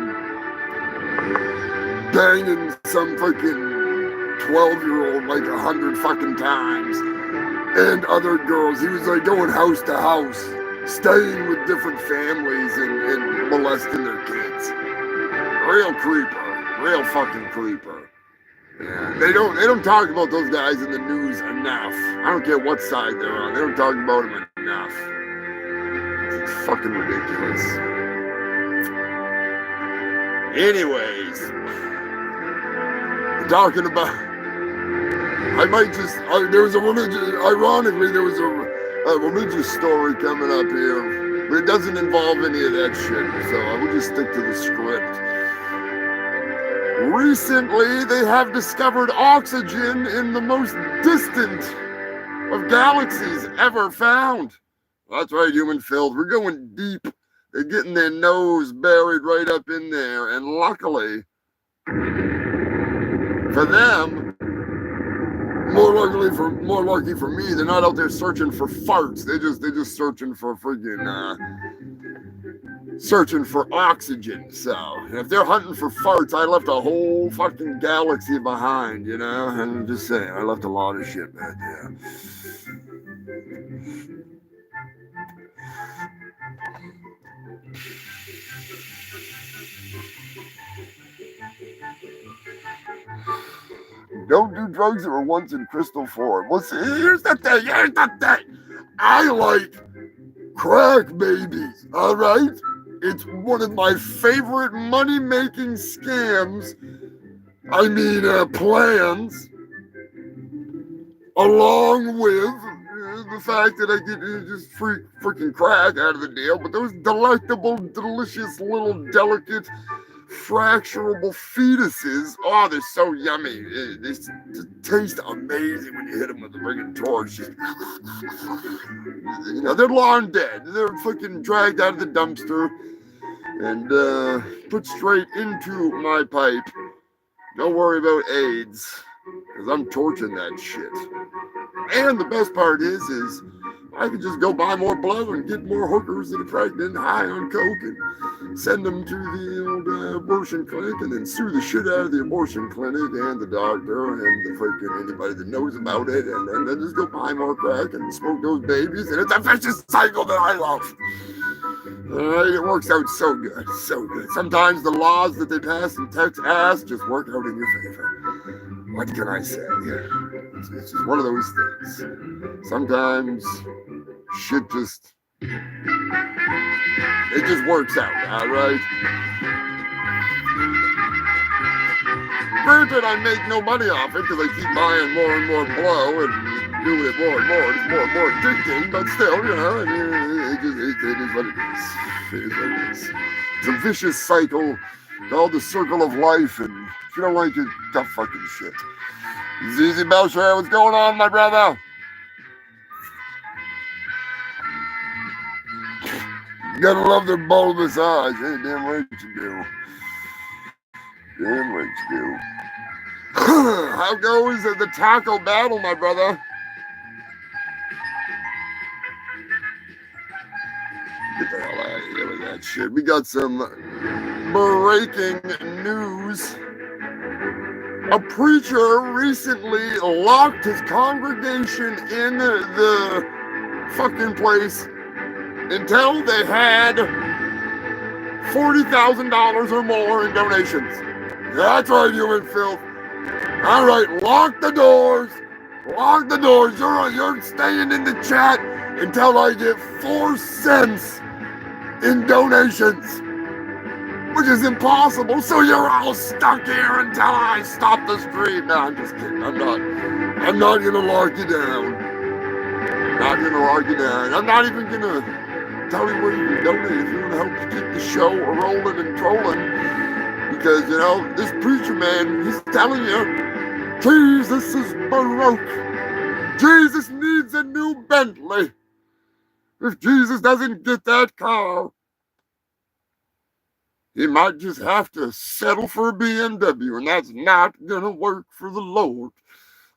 banging some fucking 12-year-old like 100 fucking times, and other girls. He was like going house to house, staying with different families and molesting their kids. Real creeper, real fucking creeper. Yeah, they don't talk about those guys in the news enough. I don't care what side they're on. They don't talk about them enough. It's fucking ridiculous. Anyways, talking about, there was a religious, ironically, there was a religious story coming up here, but it doesn't involve any of that shit, so I will just stick to the script. Recently, they have discovered oxygen in the most distant of galaxies ever found. That's right, human filth. We're going deep. They're getting their nose buried right up in there, and luckily for them, more lucky for me, they're not out there searching for farts. They're just searching for friggin' searching for oxygen. So if they're hunting for farts, I left a whole fucking galaxy behind, you know. And I'm just saying, I left a lot of shit back there. Don't do drugs that were once in crystal form. Well, see, here's the thing. I like crack babies, all right? It's one of my favorite money-making scams. I mean, plans. Along with the fact that I get just freaking crack out of the deal. But those delectable, delicious, little, delicate, fracturable fetuses, oh, they're so yummy. They taste amazing when you hit them with a friggin' torch. You know, they're long dead. They're fucking dragged out of the dumpster and put straight into my pipe. Don't worry about AIDS, because I'm torching that shit. And the best part is I can just go buy more blood and get more hookers that are pregnant, high on coke, and send them to the old abortion clinic, and then sue the shit out of the abortion clinic and the doctor and the freaking anybody that knows about it, and then just go buy more crack and smoke those babies, and it's a vicious cycle that I love. All right, it works out so good, so good. Sometimes the laws that they pass in Texas just work out in your favor. What can I say? It's just one of those things. Sometimes shit it just works out, all right? Granted, I make no money off it because I keep buying more and more blow and doing it more and more. It's more and more addicting, but still, you know, I mean, it is what it is. It is what it is. It's a vicious cycle called the circle of life, and if you don't like it, tough fucking shit. ZZ Belcher, what's going on, my brother? You gotta love their bulbous eyes. Hey, damn right you do. Damn right you do. How goes the taco battle, my brother? Get the hell out of here with that shit. We got some breaking news. A preacher recently locked his congregation in the fucking place until they had $40,000 or more in donations. That's right, human filth. All right, lock the doors, Lock the doors. You're staying in the chat until I get 4 cents in donations, which is impossible. So you're all stuck here until I stop the stream. No, I'm just kidding. I'm not gonna lock you down. Not gonna lock you down. I'm not even gonna tell you where you can donate if you want to help keep the show rolling and trolling. Because, you know, this preacher man, he's telling you, Jesus is broke. Jesus needs a new Bentley. If Jesus doesn't get that car, he might just have to settle for a BMW, and that's not going to work for the Lord.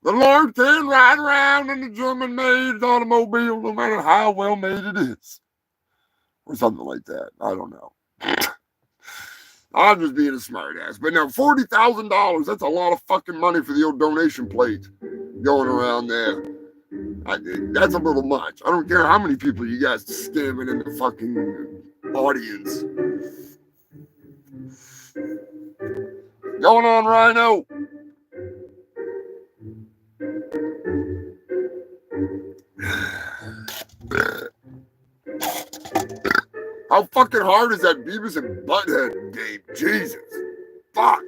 The Lord can ride around in a German-made automobile no matter how well made it is. Or something like that. I don't know. I'm just being a smartass. But now, $40,000, that's a lot of fucking money for the old donation plate going around there. That's a little much. I don't care how many people you guys scamming in the fucking audience. Going on, Rhino? How fucking hard is that Beavis and Butthead game? Jesus. Fuck.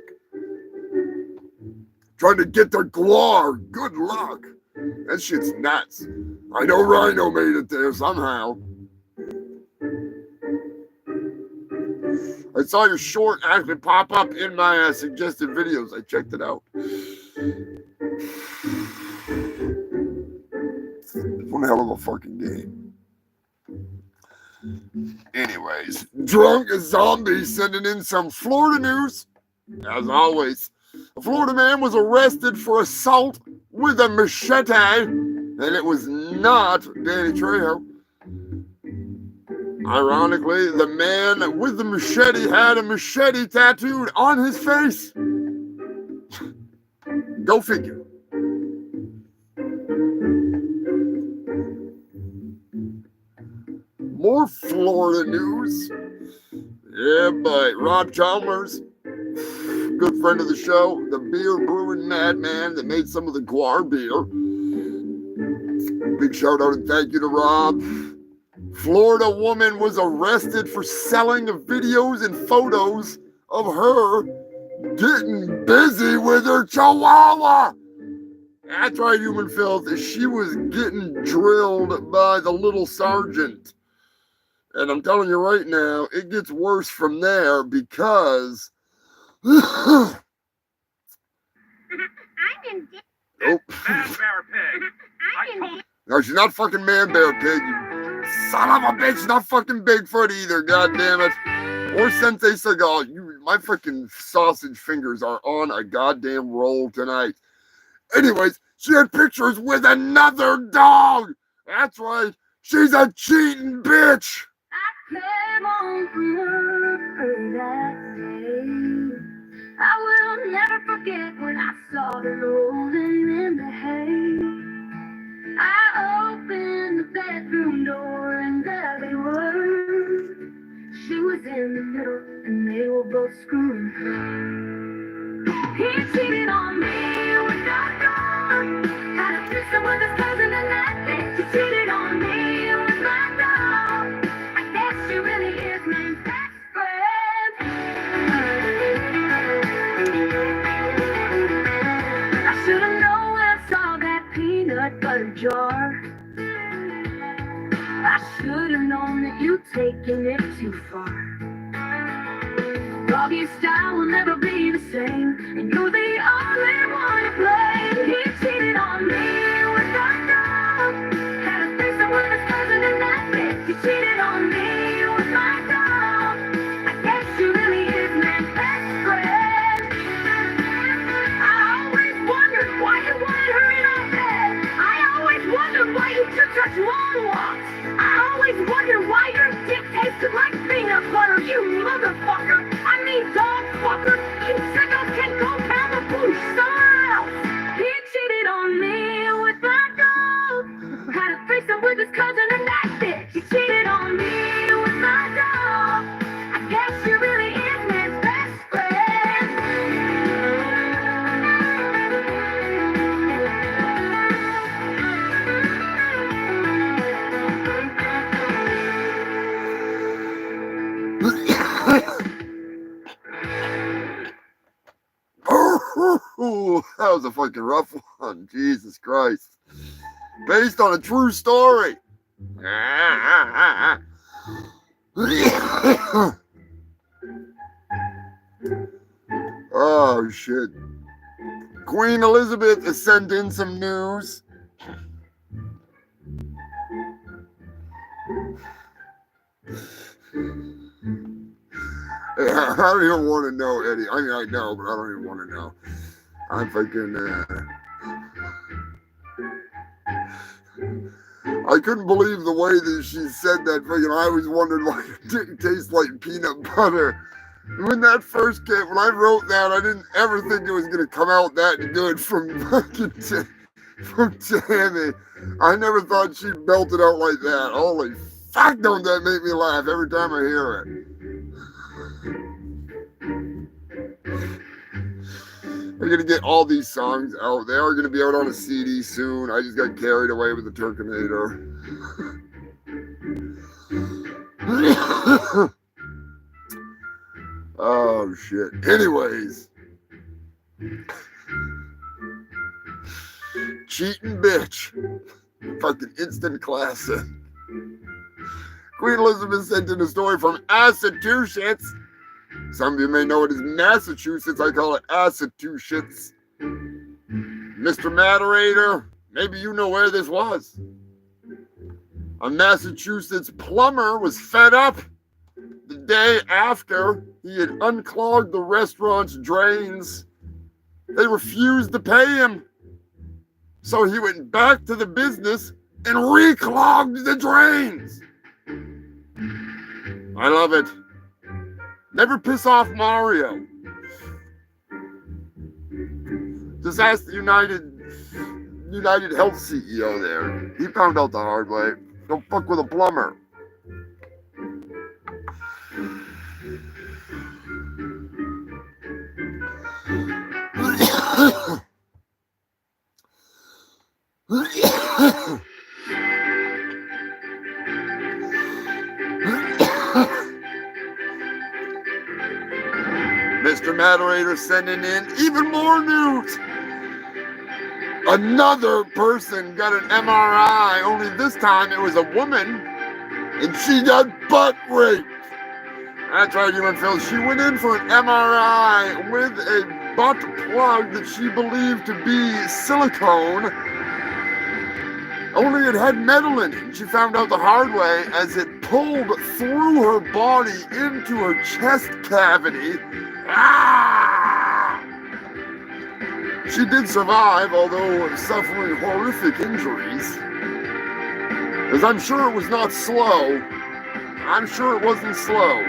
Trying to get the guar. Good luck. That shit's nuts. I know Rhino made it there somehow. I saw your short actually pop up in my suggested videos. I checked it out. It's one hell of a fucking game. Anyways, drunk zombie sending in some Florida news. As always, a Florida man was arrested for assault with a machete, and it was not Danny Trejo. Ironically, the man with the machete had a machete tattooed on his face. Go figure. More Florida news. Yeah, but Rob Chalmers, good friend of the show, the beer brewing madman that made some of the Guar beer. Big shout out and thank you to Rob. Florida woman was arrested for selling videos and photos of her getting busy with her chihuahua. That's right, human filth. She was getting drilled by the little sergeant. And I'm telling you right now, it gets worse from there because... I'm in Oh. Man Bear Pig. I'm in No, she's not fucking Man Bear Pig. You son of a bitch. Not fucking Bigfoot either. God damn it. Or Sensei Seagal. My fucking sausage fingers are on a goddamn roll tonight. Anyways, she had pictures with another dog. That's right. She's a cheating bitch. I came home from work that day. I will never forget when I saw her rolling in the hay. I opened the bedroom door and there they were. She was in the middle and they were both screwing her. He cheated on me with that dog. Had a threesome with his cousin and that bitch. He cheated on me with my dog. I guess she really is my best friend. I should have known when I saw that peanut butter jar. I should have known that you'd taken it too far. Doggy style will never be the same, and you're the only one to blame. He cheated on me with that dog. Had a threesome with his cousin and that bitch. He cheated on me with my dog. I guess she really is my best friend. I always wondered why you wanted her in our bed. I always wondered why you took such long walks. I always wondered why your dick tasted like peanut butter, you motherfucker. I mean, dog fucker. You sickos can go pound the bush somewhere else. He cheated on me with my dog. Had a threesome with his cousin and that bitch. He cheated on me with my dog. I guess she really is my best friend. Oh, that was a fucking rough one. Jesus Christ. Based on a true story. Oh, shit. Queen Elizabeth has sent in some news. I don't even want to know, Eddie. I mean, I know, but I don't even want to know. I'm fucking, I couldn't believe the way that she said that. Fucking, I always wondered why it didn't taste like peanut butter. When that first came, when I wrote that, I didn't ever think it was going to come out that good from fucking from Tammy. I never thought she'd belt it out like that. Holy fuck, don't that make me laugh every time I hear it. We're going to get all these songs out. They are going to be out on a CD soon. I just got carried away with the Turkinator. Oh, shit. Anyways. Cheating bitch. Fucking instant classic. Queen Elizabeth sent in a story from Massachusetts. Some of you may know it as Massachusetts. I call it Massachusetts. Mr. Moderator, maybe you know where this was. A Massachusetts plumber was fed up the day after he had unclogged the restaurant's drains. They refused to pay him. So he went back to the business and reclogged the drains. I love it. Never piss off Mario. Just ask the United Health CEO there. He found out the hard way. Don't fuck with a plumber. Mr. Moderator sending in even more news. Another person got an MRI, only this time it was a woman, and she got butt raped. That's right, human Phil. She went in for an MRI with a butt plug that she believed to be silicone, only it had metal in it. She found out the hard way as it pulled through her body into her chest cavity. Ah! She did survive, although suffering horrific injuries. As I'm sure it was not slow. I'm sure it wasn't slow.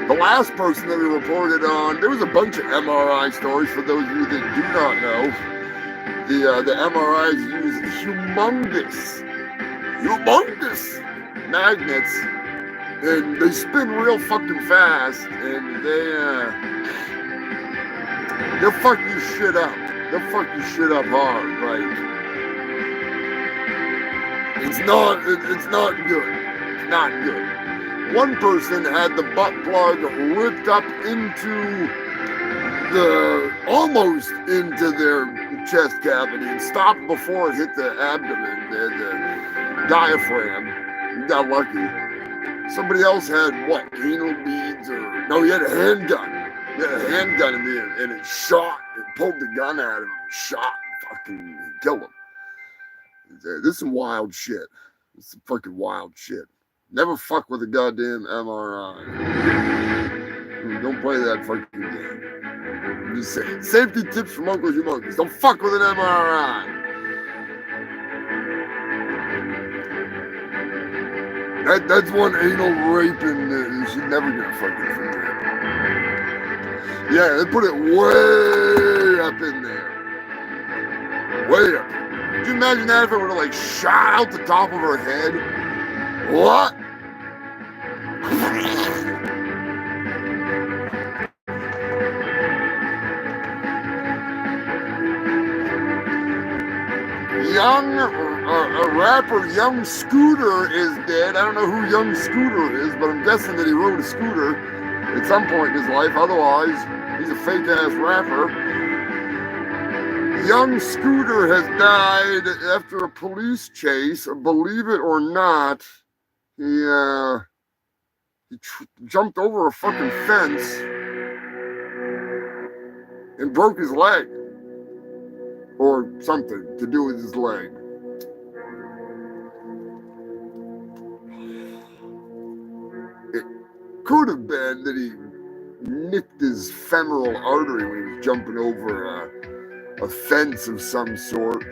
The last person that we reported on, there was a bunch of MRI stories for those of you that do not know. The MRIs use humongous magnets, and they spin real fucking fast, and they'll fuck you shit up. They'll fuck you shit up hard, right? It's not good. It's not good. One person had the butt plug ripped up almost into their chest cavity and stopped before it hit the abdomen, the diaphragm. You got lucky. Somebody else had what? Anal beads or no? He had a handgun. He had a handgun in there, and it shot. It pulled the gun at him, and shot, and fucking killed him. This is some wild shit. This is some fucking wild shit. Never fuck with a goddamn MRI. Don't play that fucking game. I'm just saying. Safety tips from Uncle Humongous. Don't fuck with an MRI. That's one anal raping that she's never gonna fucking forget. Yeah, they put it way up in there. Way up. Could you imagine that if it would have like shot out the top of her head? What? rapper Young Scooter is dead. I don't know who Young Scooter is, but I'm guessing that he rode a scooter at some point in his life. Otherwise, he's a fake-ass rapper. Young Scooter has died after a police chase. Believe it or not, he jumped over a fucking fence and broke his leg. Or something to do with his leg. It could have been that he nicked his femoral artery when he was jumping over a fence of some sort.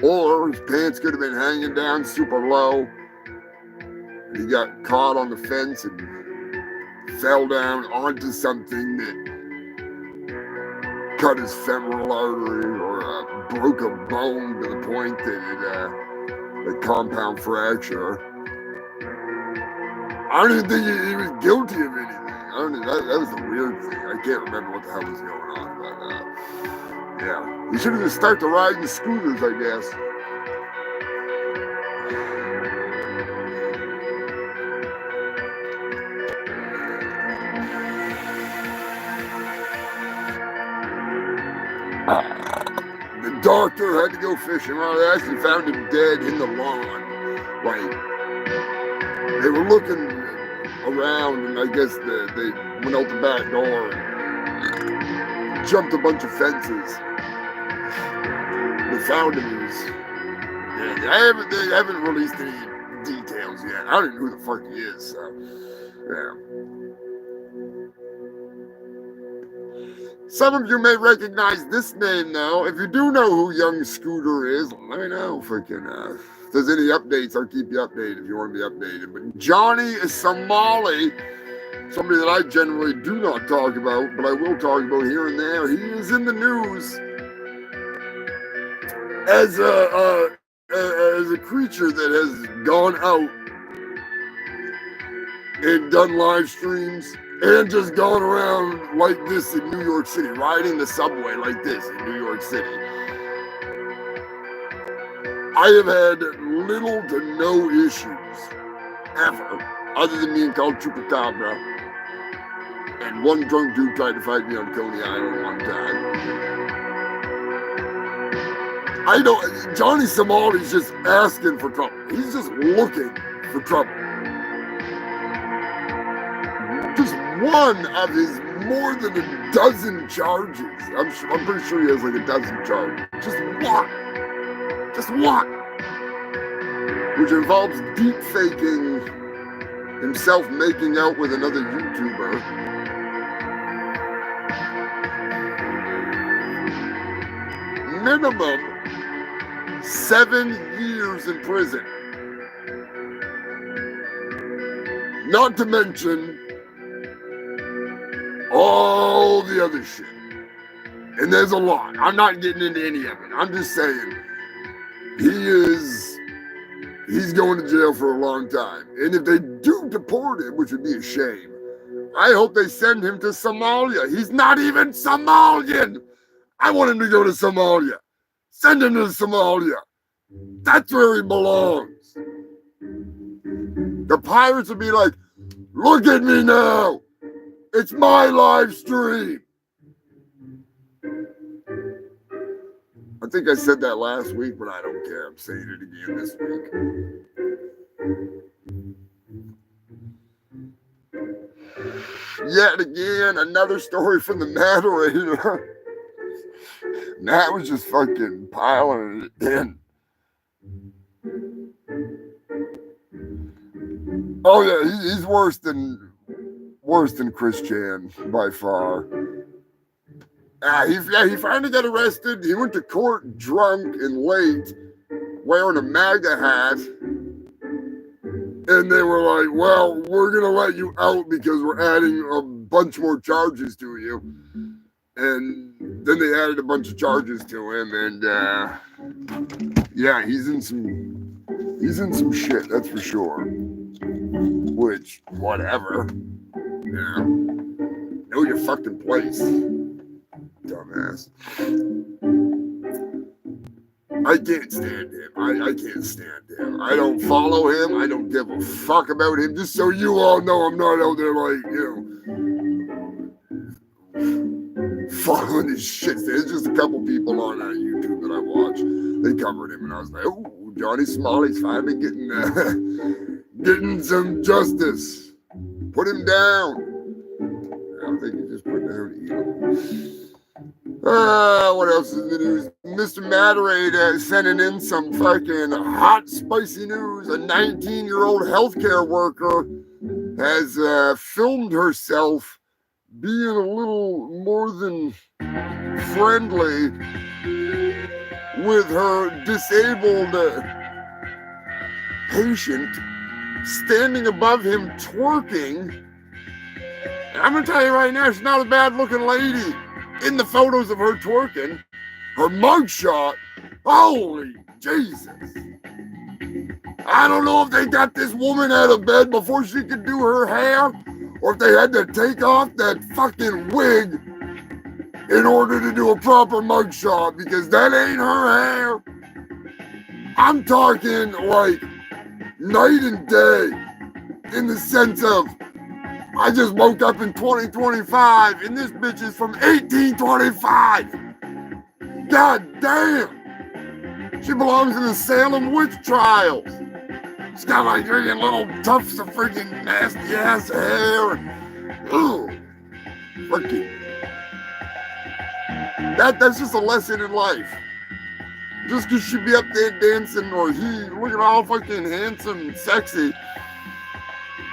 Or his pants could have been hanging down super low. He got caught on the fence and fell down onto something that cut his femoral artery or broke a bone to the point that it a compound fracture. I don't even think he was guilty of anything. That was the weird thing. I can't remember what the hell was going on, but yeah. He should have just started riding scooters, I guess. The doctor had to go fishing. Well, they actually found him dead in the lawn. Like, they were looking around, and I guess they went out the back door and jumped a bunch of fences. They found him. They haven't released any details yet. I don't even know who the fuck he is, so, yeah. Some of you may recognize this name now. If you do know who Young Scooter is, let me know. Freaking, if there's any updates, I'll keep you updated if you want to be updated. But Johnny is Somali, somebody that I generally do not talk about, but I will talk about here and there. He is in the news as a creature that has gone out and done live streams. And just going around like this in New York City, riding the subway like this in New York City. I have had little to no issues, ever, other than being called Chupacabra. And one drunk dude tried to fight me on Coney Island one time. Johnny Somali's just asking for trouble. He's just looking for trouble. Just one of his more than a dozen charges. I'm pretty sure he has like a dozen charges. Just one. Which involves deep faking himself making out with another YouTuber. Minimum 7 years in prison. Not to mention all the other shit. And there's a lot. I'm not getting into any of it. I'm just saying he's going to jail for a long time. And if they do deport him, which would be a shame, I hope they send him to Somalia. He's not even Somalian. I want him to go to Somalia. Send him to Somalia. That's where he belongs. The pirates would be like, look at me now. It's my live stream. I think I said that last week, but I don't care. I'm saying it again this week. Yet again, another story from the moderator. Matt was just fucking piling it in. Oh yeah, he's worse than Chris Chan by far. He finally got arrested. He went to court drunk and late, wearing a MAGA hat. And they were like, well, we're going to let you out because we're adding a bunch more charges to you. And then they added a bunch of charges to him. And yeah, he's in some shit, that's for sure. Which, whatever. Yeah. Know your fucking place. Dumbass. I can't stand him. I can't stand him. I don't follow him. I don't give a fuck about him. Just so you all know, I'm not out there like, following his shit. There's just a couple people on YouTube that I watch. They covered him, and I was like, oh, Johnny Smalley's finally getting some justice. Put him down. I think he just put down Elon. What else is in the news? Mr. Materade sending in some fucking hot, spicy news. A 19-year-old healthcare worker has filmed herself being a little more than friendly with her disabled patient, standing above him twerking. And I'm going to tell you right now, she's not a bad-looking lady. In the photos of her twerking, her mugshot, holy Jesus. I don't know if they got this woman out of bed before she could do her hair, or if they had to take off that fucking wig in order to do a proper mugshot, because that ain't her hair. I'm talking like night and day, in the sense of, I just woke up in 2025, and this bitch is from 1825. God damn. She belongs in the Salem witch trials. She's got like freaking little tufts of freaking nasty ass hair. Ugh. Freaking. That's just a lesson in life. Just because she be up there dancing, or he looking all fucking handsome and sexy,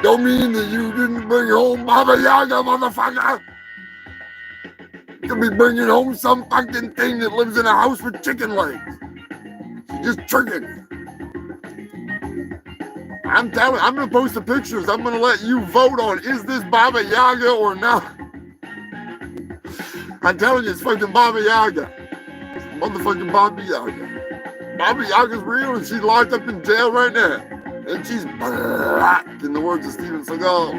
don't mean that you didn't bring home Baba Yaga, motherfucker. You could be bringing home some fucking thing that lives in a house with chicken legs. She's just tricking. I'm telling you, I'm going to post the pictures. I'm going to let you vote on, is this Baba Yaga or not? I'm telling you, it's fucking Baba Yaga. It's motherfucking Baba Yaga. Baba Yaga's real, and she's locked up in jail right now. And she's black, in the words of Steven Seagal.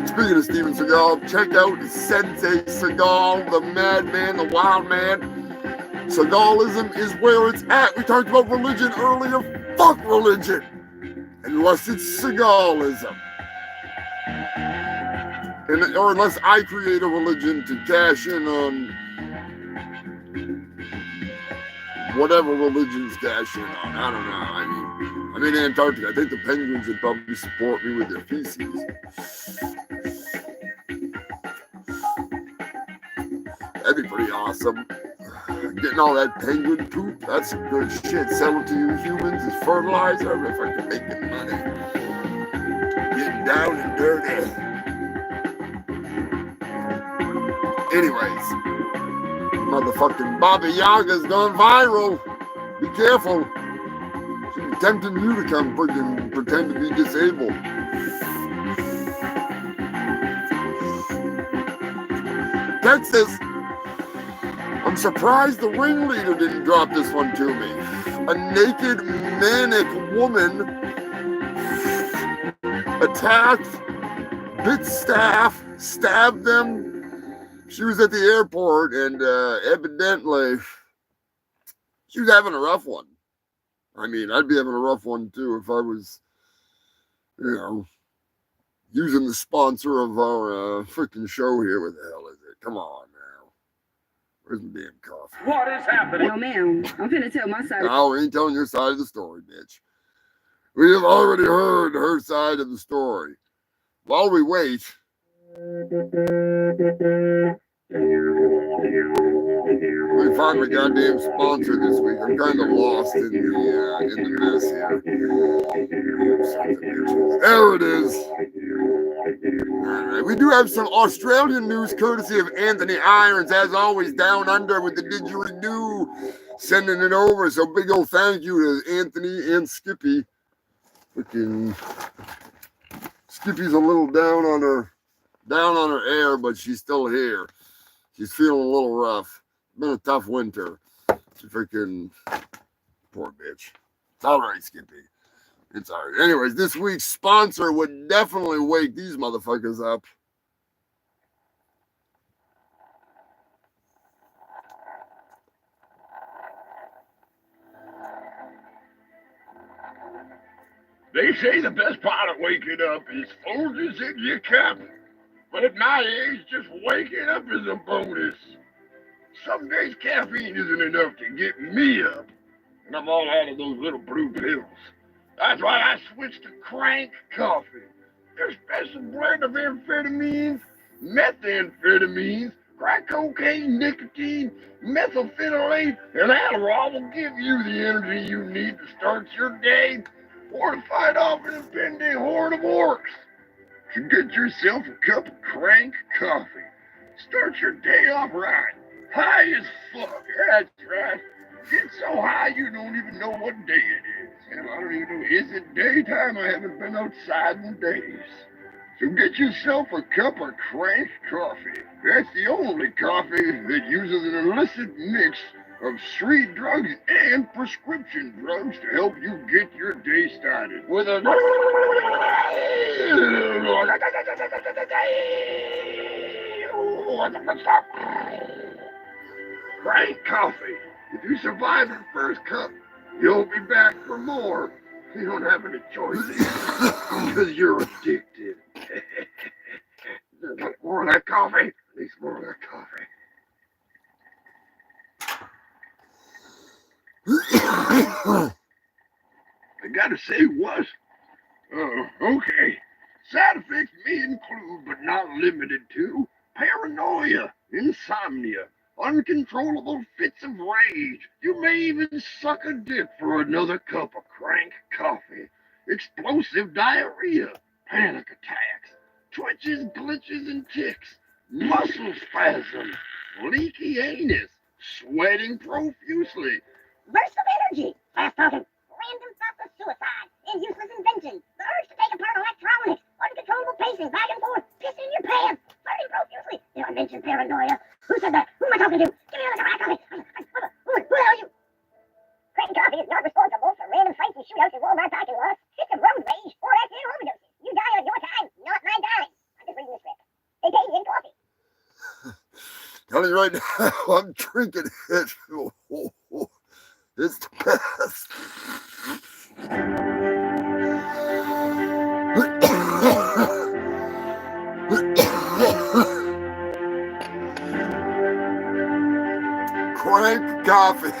Speaking of Steven Seagal, check out Sensei Seagal, the madman, the wild man. Seagalism is where it's at. We talked about religion earlier. Fuck religion. Unless it's Seagalism. Or unless I create a religion to cash in on whatever religions cash in on. I don't know. I'm in Antarctica. I think the penguins would probably support me with their feces. That'd be pretty awesome. Getting all that penguin poop, that's some good shit. Sell it to you humans as fertilizer. If I can make money. Getting down and dirty. Anyways, motherfucking Baba Yaga's gone viral. Be careful. She's tempting you to come freaking pretend to be disabled. Texas. I'm surprised the ringleader didn't drop this one to me. A naked, manic woman attacked, bit staff, stabbed them. She was at the airport, and evidently, she was having a rough one. I mean, I'd be having a rough one too if I was, using the sponsor of our freaking show here. What the hell is it? Come on now. Where's the damn coffee? What is happening? No, ma'am. I'm finna tell my side. No, we ain't telling your side of the story, bitch. We have already heard her side of the story. While we wait, we find my goddamn sponsor this week. I'm kind of lost in the mess here. There it is. All right. We do have some Australian news courtesy of Anthony Irons, as always, down under with the didgeridoo, sending it over. So big old thank you to Anthony and Skippy. Freaking Skippy's a little down on her air, but she's still here. She's feeling a little rough. Been a tough winter. She freaking poor bitch. It's all right, Skippy. It's all right. Anyways, this week's sponsor would definitely wake these motherfuckers up. They say the best part of waking up is Folgers in your cup. But at my age, just waking up is a bonus. Some days caffeine isn't enough to get me up. And I'm all out of those little blue pills. That's why I switched to crank coffee. Their special blend of amphetamines, methamphetamines, crack cocaine, nicotine, methylphenolate, and Adderall will give you the energy you need to start your day or to fight off an impending horde of orcs. So get yourself a cup of crank coffee. Start your day off right. High as fuck. That's right. Get so high you don't even know what day it is. Hell, I don't even know. Is it daytime? I haven't been outside in days. So get yourself a cup of crank coffee. That's the only coffee that uses an illicit mix of street drugs and prescription drugs to help you get your day started. With a crank coffee. If you survive the first cup, you'll be back for more. You don't have any choices because you're addicted. More of that coffee. At least more of that coffee. I gotta say what? Okay. Side effects may include, but not limited to, paranoia, insomnia, uncontrollable fits of rage. You may even suck a dick for another cup of crank coffee. Explosive diarrhea, panic attacks, twitches, glitches, and tics, muscle spasms, leaky anus, sweating profusely, Burst of energy, fast talking, random thoughts of suicide, and useless inventions, the urge to take apart electronics, uncontrollable pacing back and forth, pissing in your pants, flirting profusely. Did I mention paranoia? Who said that? Who am I talking to? Give me another crack coffee. Who are you? Crank coffee is not responsible for random fights and shootouts in Walmart parking lots, fits of road rage, or accidental overdoses. You die on your time, not my dime. I'm just reading the script. They pay me in coffee. Telling you right now, I'm drinking it. It's the best. Crank coffee.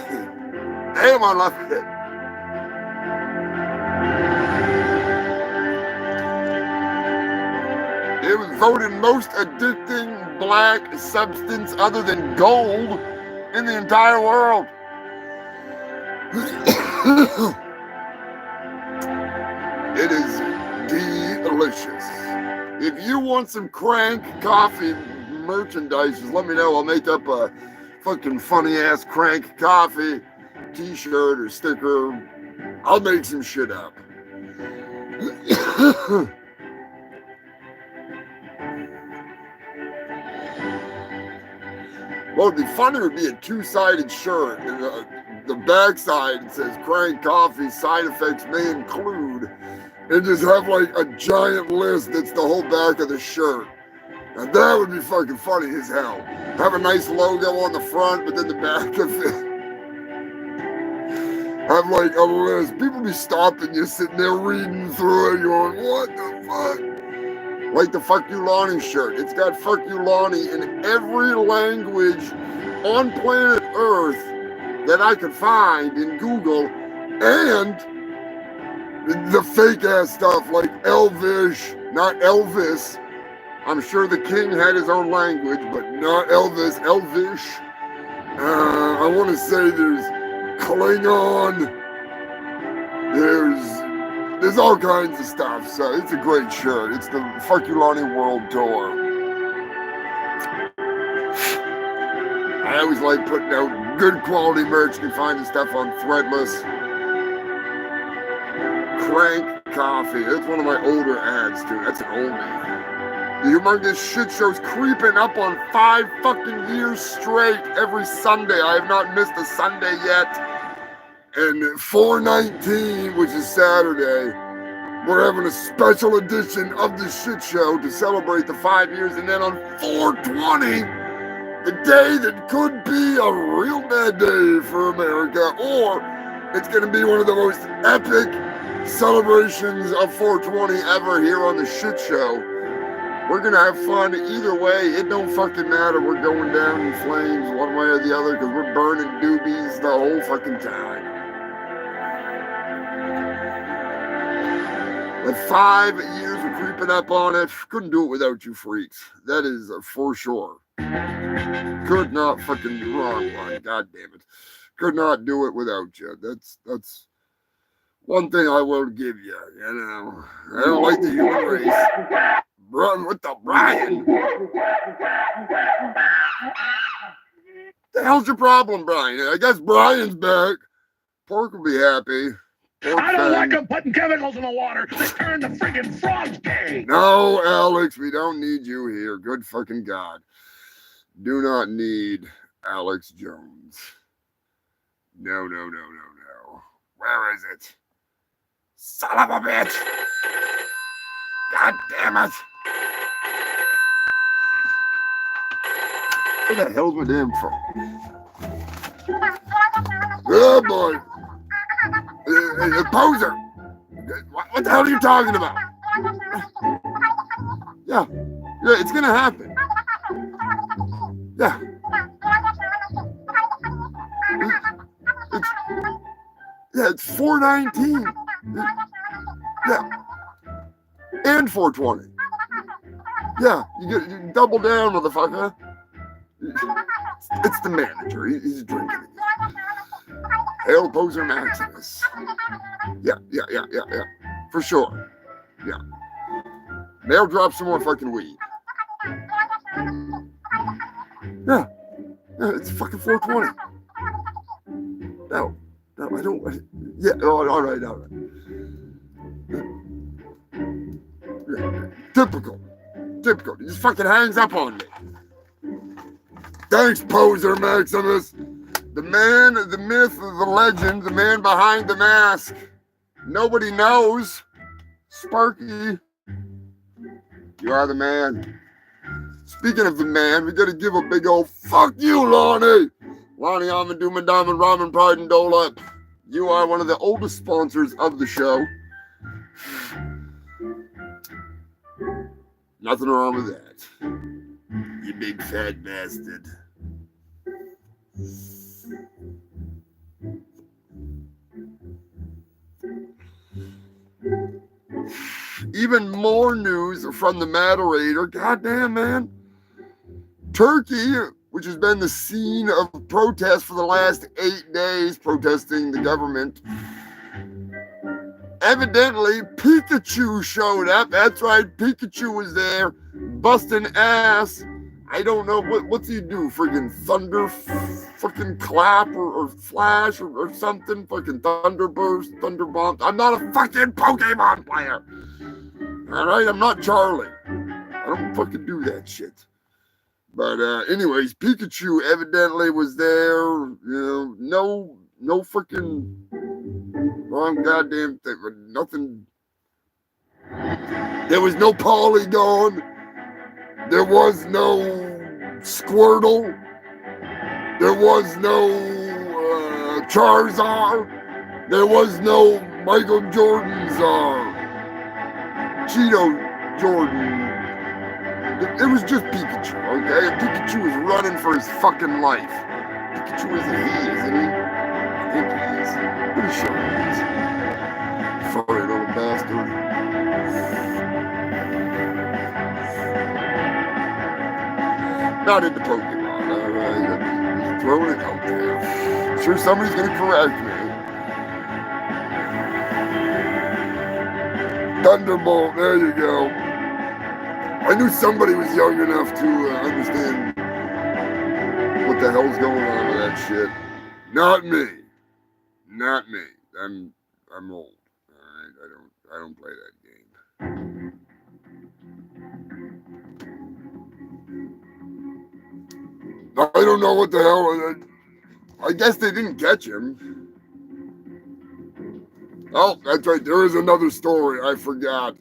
Damn, I love it. It was voted most addicting black substance other than gold in the entire world. It is delicious. If you want some crank coffee merchandise, just let me know. I'll make up a fucking funny ass crank coffee t-shirt or sticker. I'll make some shit up. What would be funny would be a two-sided shirt. And the back side it says crank coffee side effects may include, and just have like a giant list that's the whole back of the shirt. Now that would be fucking funny as hell. Have a nice logo on the front, but then the back of it have like a list. People be stopping you, sitting there reading through it, going, what the fuck? Like the Fuck You Lonnie shirt. It's got Fuck You Lonnie in every language on planet Earth that I could find in Google, and the fake ass stuff like Elvish, not Elvis. I'm sure the king had his own language, but not Elvis, Elvish. I want to say there's Klingon. There's all kinds of stuff, so it's a great shirt. It's the Fuck You Lonnie World Tour. I always like putting out good quality merch. You can find the stuff on Threadless. Crank Coffee. That's one of my older ads, too. That's an oldie. The Humongous Shit Show's creeping up on 5 fucking years straight every Sunday. I have not missed a Sunday yet. And 4/19, which is Saturday, we're having a special edition of the Shit Show to celebrate the 5 years. And then on 4/20, the day that could be a real bad day for America, or it's going to be one of the most epic celebrations of 420 ever here on the shit show. We're gonna have fun either way. It don't fucking matter. We're going down in flames one way or the other because we're burning doobies the whole fucking time. But 5 years of creeping up on it. Couldn't do it without you freaks. That is for sure. Could not fucking do wrong one. God damn it. Could not do it without you. That's one thing I will give you. You know, I don't like the human race. Run with the Brian. The hell's your problem, Brian? I guess Brian's back. Pork will be happy. Pork I don't thing. like them putting chemicals in the water. They turn the friggin' frogs gay. No, Alex, we don't need you here. Good fucking God. Do not need Alex Jones. No. Where is it? Son of a bitch! God damn it! Where the hell's my damn phone? Oh boy! Poser! What the hell are you talking about? Yeah, it's gonna happen. Yeah. It's 419. Yeah. And 420. Yeah, you double down, motherfucker. It's the manager. He's drinking again. Hail Poser Maximus. Yeah. For sure. Yeah. They'll drop some more fucking weed. Yeah, it's fucking 420. No, I don't. Yeah, all right. Yeah. Typical. He just fucking hangs up on me. Thanks, Poser Maximus. The man, the myth, the legend, the man behind the mask. Nobody knows. Sparky. You are the man. Speaking of the man, we gotta give a big old fuck you, Lonnie. Lonnie Almond, Doom and Diamond, Ramen, Pride, and Dole. You are one of the oldest sponsors of the show. Nothing wrong with that. You big fat bastard. Even more news from the Moderator. Goddamn, man. Turkey, which has been the scene of protests for the last 8 days, protesting the government. Evidently, Pikachu showed up. That's right, Pikachu was there, busting ass. I don't know, what's he do? Friggin' thunder, fucking clap, or flash, or something? Fucking thunderburst, thunder bomb. I'm not a fucking Pokemon player. Alright, I'm not Charlie. I don't fucking do that shit. But anyways, Pikachu evidently was there. You know, no freaking wrong goddamn thing. Nothing. There was no Polygon. There was no Squirtle. There was no Charizard. There was no Michael Jordan's Cheeto Jordan. It was just Pikachu, okay? And Pikachu was running for his fucking life. Pikachu isn't he, isn't he? I think he is. Pretty sure he is. Furry little bastard. Not into Pokemon, alright? I'm just throwing it out there. I'm sure somebody's gonna correct me. Thunderbolt, there you go. I knew somebody was young enough to understand what the hell's going on with that shit. Not me. I'm old. Alright, I don't play that game. I don't know what the hell. I guess they didn't catch him. Oh, that's right. There is another story. I forgot.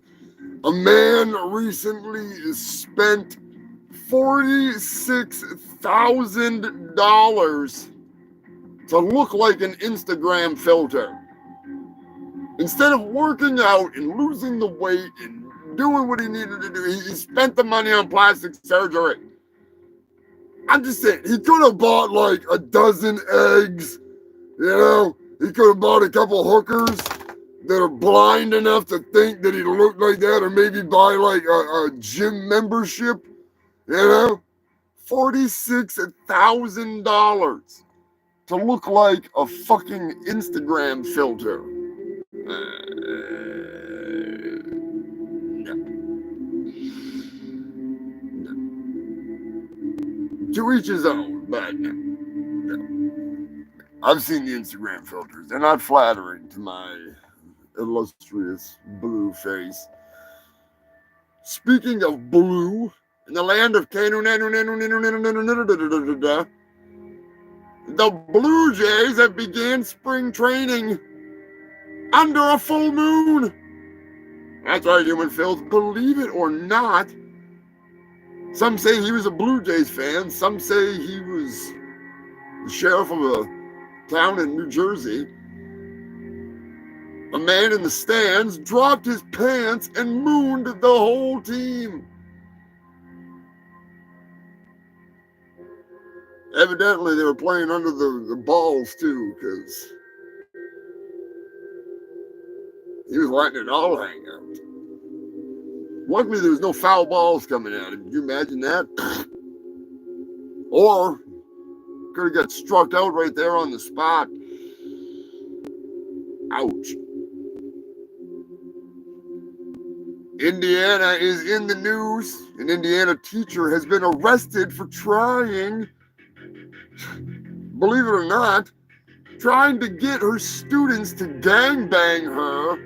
A man recently spent $46,000 to look like an Instagram filter. Instead of working out and losing the weight and doing what he needed to do, he spent the money on plastic surgery. I'm just saying, he could have bought like a dozen eggs, you know? He could have bought a couple hookers that are blind enough to think that he looked like that, or maybe buy like a gym membership, you know? $46,000 to look like a fucking Instagram filter. No. To each his own, but no. I've seen the Instagram filters. They're not flattering to my illustrious blue face. Speaking of blue, in the land of Kanu, the Blue Jays have began spring training under a full moon. That's right, human filth. Believe it or not, some say he was a Blue Jays fan. Some say he was the sheriff of a town in New Jersey. A man in the stands dropped his pants and mooned the whole team. Evidently, they were playing under the balls, too, because he was letting it all hang out. Luckily, there was no foul balls coming at him. Can you imagine that? Or could have got struck out right there on the spot. Ouch. Indiana is in the news. An Indiana teacher has been arrested for trying, believe it or not, trying to get her students to gangbang her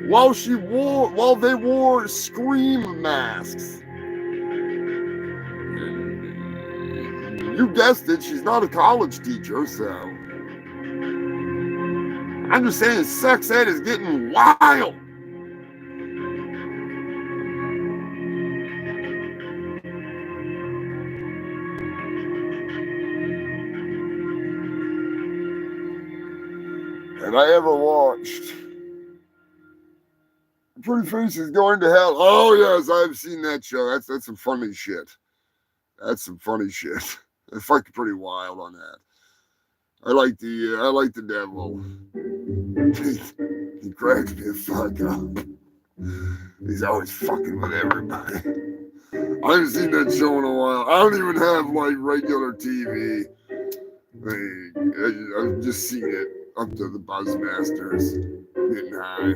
while they wore scream masks. You guessed it, she's not a college teacher, so I'm just saying sex ed is getting wild. Have I ever watched Pretty Faces Going to Hell? Oh yes, I've seen that show. That's some funny shit. That's some funny shit. It's fucking pretty wild on that. I like the devil. He cracks me the fuck up. He's always fucking with everybody. I haven't seen that show in a while. I don't even have like regular TV. I've just seen it up to the Buzzmasters getting high.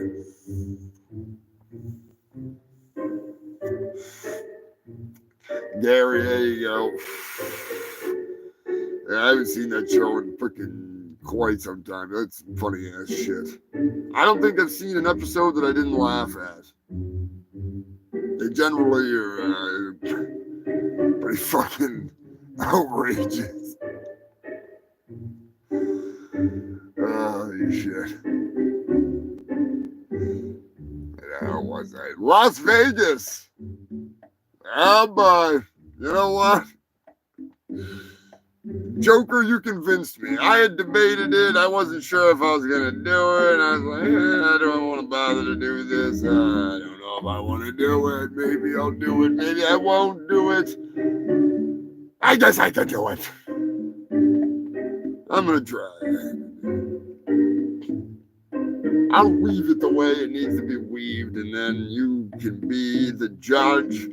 Gary, there you go. Yeah, I haven't seen that show in freaking quite some time. That's funny ass shit. I don't think I've seen an episode that I didn't laugh at. They generally are pretty fucking outrageous. Oh, shit. How was I? Las Vegas. Oh, boy. You know what? Joker, you convinced me. I had debated it. I wasn't sure if I was going to do it. I was like, I don't want to bother to do this. I don't know if I want to do it. Maybe I'll do it. Maybe I won't do it. I guess I can do it. I'm going to try. I'll weave it the way it needs to be weaved, and then you can be the judge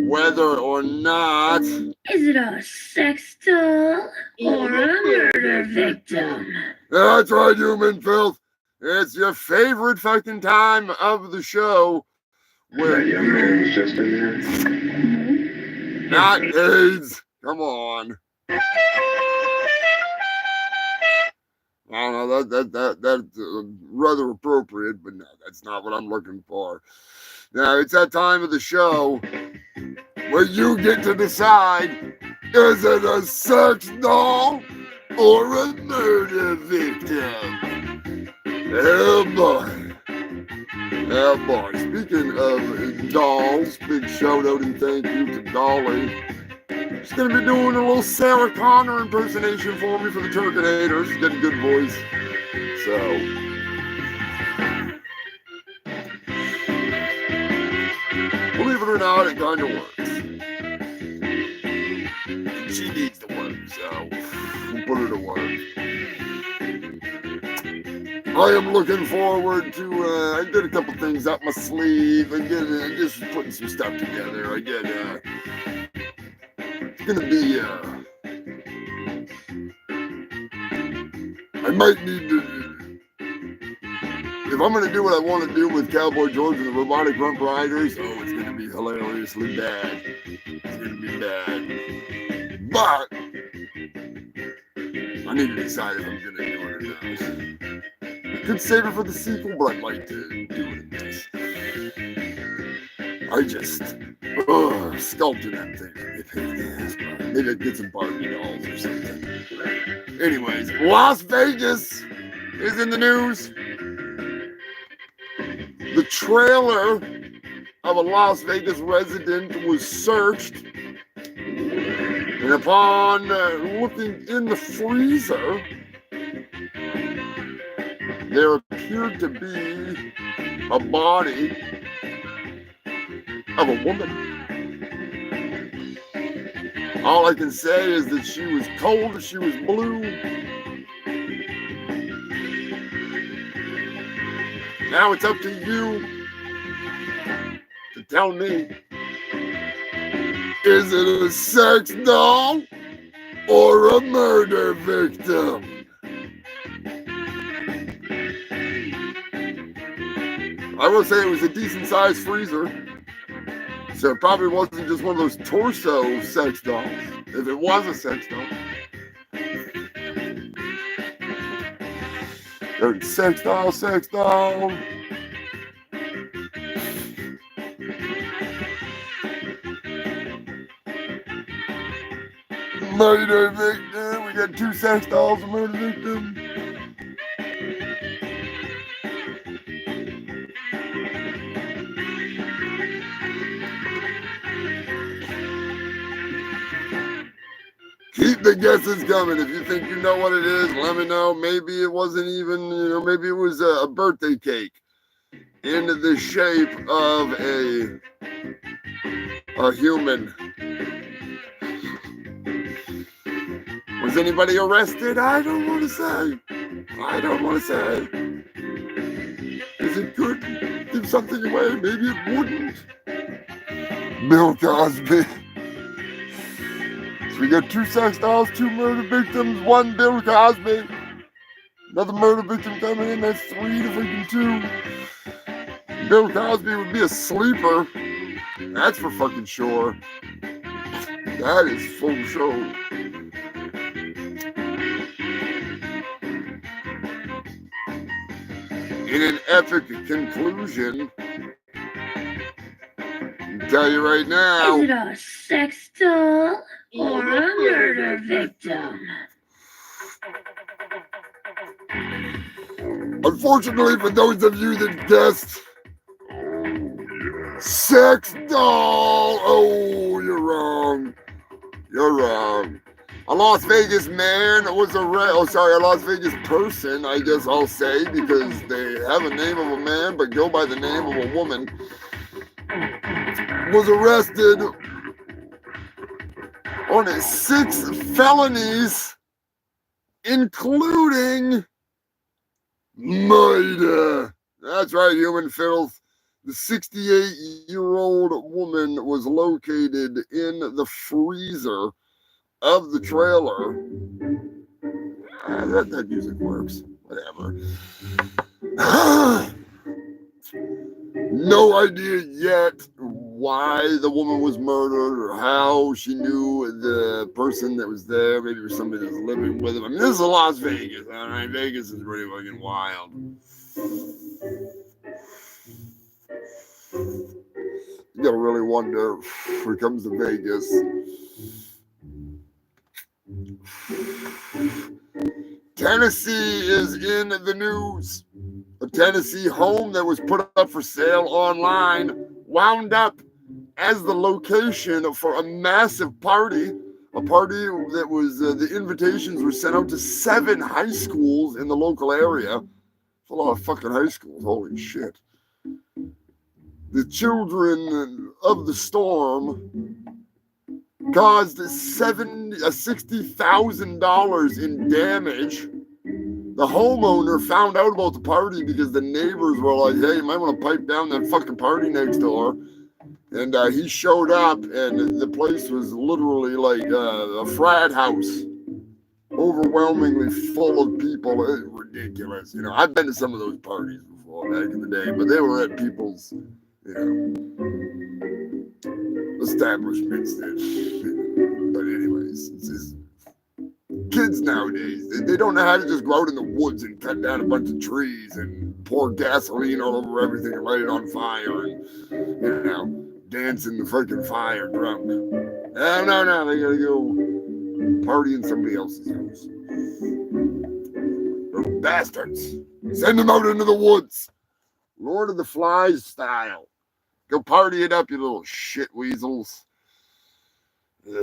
whether or not... Is it a sex doll or a murder victim? That's right, human filth. It's your favorite fucking time of the show where young man was just in there. Not AIDS. Come on. I don't know, that's rather appropriate, but no, that's not what I'm looking for. Now, it's that time of the show where you get to decide, is it a sex doll or a murder victim? Oh boy. Oh boy. Speaking of dolls, big shout out and thank you to Dolly. She's going to be doing a little Sarah Connor impersonation for me for the Turkinator. She's got a good voice. So, it or not, it kind of works. She needs to work, so we'll put her to work. I am looking forward to, I did a couple things up my sleeve. I get just putting some stuff together. It's gonna be, I might need to, if I'm gonna do what I want to do with Cowboy George and the Robotic Rump Riders, oh, it's gonna be hilariously bad. It's gonna be bad. But, I need to decide if I'm gonna do it or not. I could save it for the sequel, but I'd like to do it in this. I just, sculpting that thing. Maybe I'd get some Barbie dolls or something. Anyways, Las Vegas is in the news. The trailer of a Las Vegas resident was searched. And upon looking in the freezer, there appeared to be a body of a woman. All I can say is that she was cold, she was blue. Now it's up to you to tell me, is it a sex doll or a murder victim? I will say it was a decent sized freezer, so it probably wasn't just one of those torso sex dolls, if it was a sex doll. Sex doll, sex doll. Murder victim. We got 2 sex dolls, a murder victim. Keep the guesses coming. If you think you know what it is, let me know. Maybe it wasn't even, maybe it was a birthday cake in the shape of a human. Was anybody arrested? I don't want to say. Is it good to give something away? Maybe it wouldn't. Bill Cosby. So we got 2 sex dolls, 2 murder victims, 1 Bill Cosby. Another murder victim coming in, that's 3 to freaking 2. Bill Cosby would be a sleeper. That's for fucking sure. That is full show. In an epic conclusion, I'll tell you right now. Is it a sex doll or a murder victim? Unfortunately, for those of you that guessed, sex doll. Oh, you're wrong. You're wrong. A Las Vegas man was a Las Vegas person, I guess I'll say, because they have a name of a man but go by the name of a woman, was arrested on 6 felonies, including murder. That's right, human filth. The 68-year-old woman was located in the freezer of the trailer. That music works. Whatever. No idea yet why the woman was murdered or how she knew the person that was there. Maybe it was somebody that was living with him. I mean, this is Las Vegas, all right? Vegas is pretty fucking wild. You gotta really wonder when it comes to Vegas. Tennessee is in the news. A Tennessee home that was put up for sale online wound up as the location for a massive party. A party that was, the invitations were sent out to 7 high schools in the local area. It's a lot of fucking high schools, holy shit. the children of the storm caused $60,000 in damage. The homeowner found out about the party because the neighbors were like, hey, you might want to pipe down that fucking party next door. And he showed up, and the place was literally like a frat house, overwhelmingly full of people. It's ridiculous. You know, I've been to some of those parties before back in the day, but they were at people's, you know, establishments. But anyways, it's just, kids nowadays, they don't know how to just go out in the woods and cut down a bunch of trees and pour gasoline all over everything and light it on fire and, you know, dance in the freaking fire drunk. No, they gotta go party in somebody else's house. They're bastards. Send them out into the woods. Lord of the Flies style. Go party it up, you little shit weasels. Beat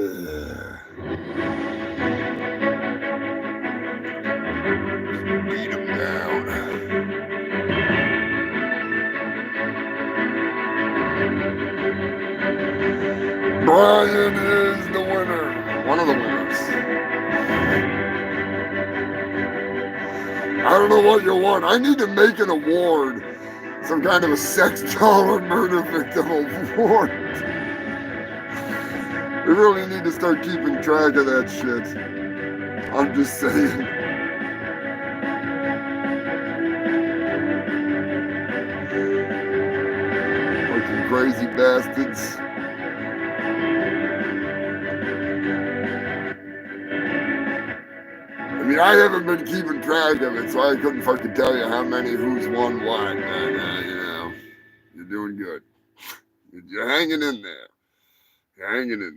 them down. Brian is the winner. One of the winners. I don't know what you want. I need to make an award. Some kind of a sex doll or murder victim award. We really need to start keeping track of that shit. I'm just saying. Fucking crazy bastards. I mean, I haven't been keeping track of it, so I couldn't fucking tell you how many, who's won what. And, you know, you're doing good. You're hanging in there. You're hanging in there.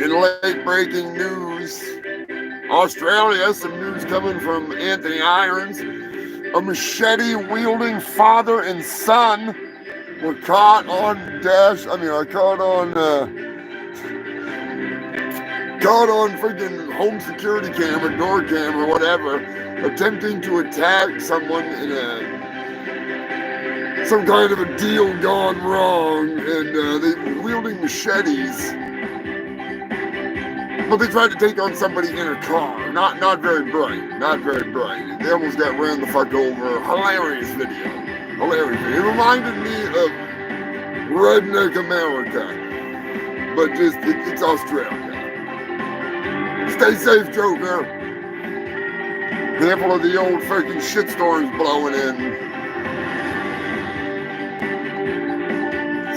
In late breaking news, Australia, some news coming from Anthony Irons. A machete-wielding father and son were caught on freaking home security camera, door camera, whatever, attempting to attack someone in some kind of a deal gone wrong, and they were wielding machetes. But they tried to take on somebody in a car. Not very bright. Not very bright. They almost got ran the fuck over. Hilarious video. Hilarious video. It reminded me of Redneck America. But just, it's Australia. Stay safe, Joker. Careful of the old freaking shitstorms blowing in.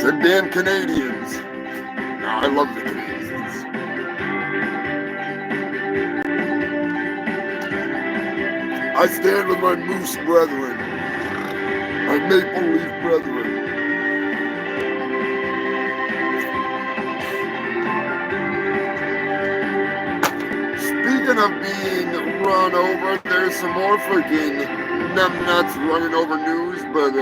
Some damn Canadians. I love the Canadians. I stand with my moose brethren, my maple leaf brethren. Speaking of being run over, there's some more freaking numbnuts running over news, but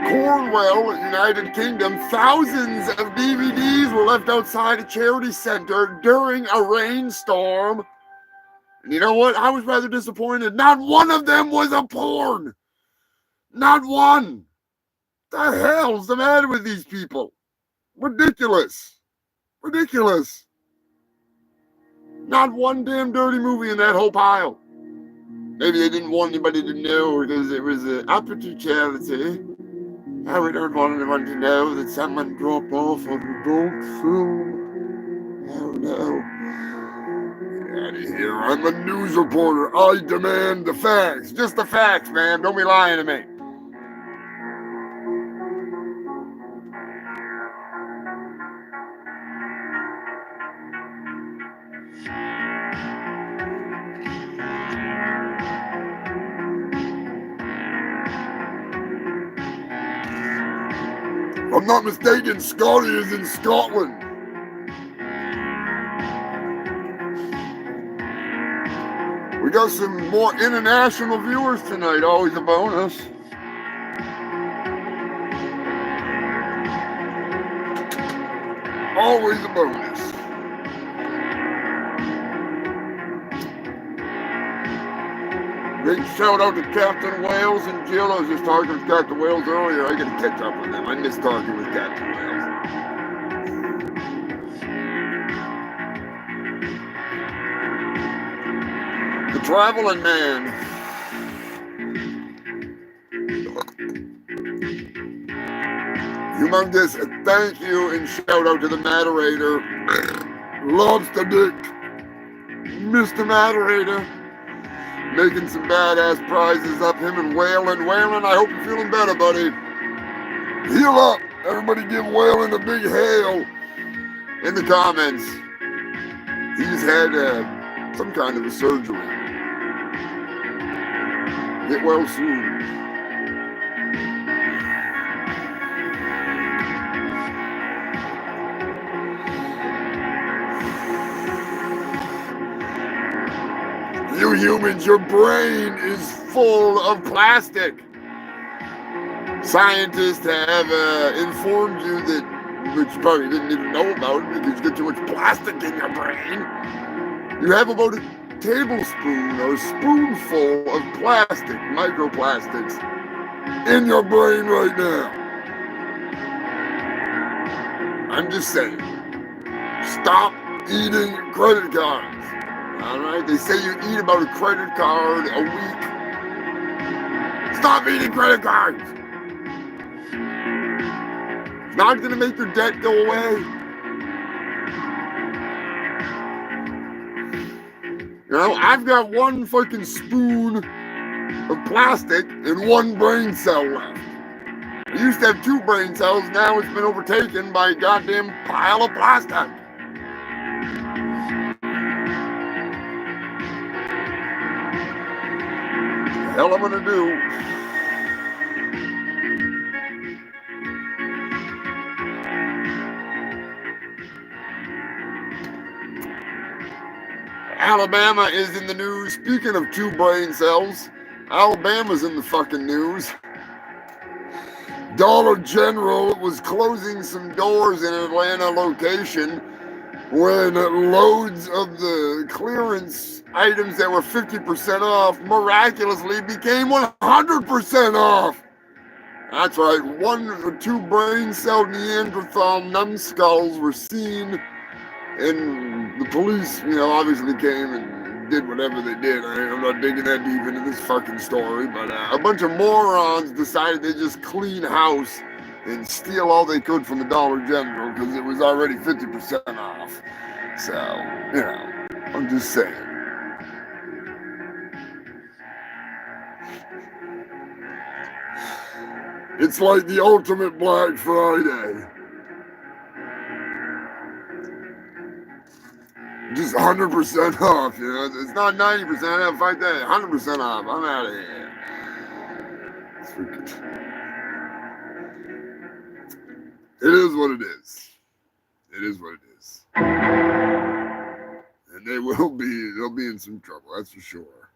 Cornwall, United Kingdom, thousands of DVDs were left outside a charity center during a rainstorm. And you know what? I was rather disappointed. Not one of them was a porn. Not one. What the hell's the matter with these people? Ridiculous. Ridiculous. Not one damn dirty movie in that whole pile. Maybe they didn't want anybody to know because it was an opportunity charity. We don't want anyone to know that someone dropped off on the dog film. Oh no. Get out of here. I'm a news reporter. I demand the facts. Just the facts, man. Don't be lying to me. If I'm not mistaken, Scotty is in Scotland. We got some more international viewers tonight, always a bonus. Always a bonus. Big shout out to Captain Wales and Jill. I was just talking with Captain Wales earlier. I gotta catch up with them. I miss talking with Captain Wales. The Traveling Man. Humongous thank you and shout out to the moderator. Loves the dick. Mr. Moderator. Making some badass prizes up, him and Waylon. Waylon, I hope you're feeling better, buddy. Heal up. Everybody give Waylon a big hail in the comments. He's had some kind of a surgery. Get well soon. You humans, your brain is full of plastic. Scientists have informed you that, which you probably didn't even know about because you get too much plastic in your brain. You have about a tablespoon or a spoonful of plastic, microplastics, in your brain right now. I'm just saying, stop eating credit cards. All right, they say you eat about a credit card a week. Stop eating credit cards. It's not going to make your debt go away. You know, I've got one fucking spoon of plastic and one brain cell left. I used to have 2 brain cells. Now it's been overtaken by a goddamn pile of plastic. The hell I'm gonna do? Alabama is in the news. Speaking of 2 brain cells, Alabama's in the fucking news. Dollar General was closing some doors in Atlanta location when loads of the clearance items that were 50% off miraculously became 100% off. That's right, 1 or 2 brain cell Neanderthal numbskulls were seen, and the police, you know, obviously came and did whatever they did. I'm not digging that deep into this fucking story, but a bunch of morons decided they just clean house and steal all they could from the Dollar General because it was already 50% off. So, you know, I'm just saying. It's like the ultimate Black Friday. Just 100% off, you know. It's not 90%, I have to fight that. 100% off. I'm out of here. It's freaking... It is what it is. It is what it is. And they'll be in some trouble, that's for sure.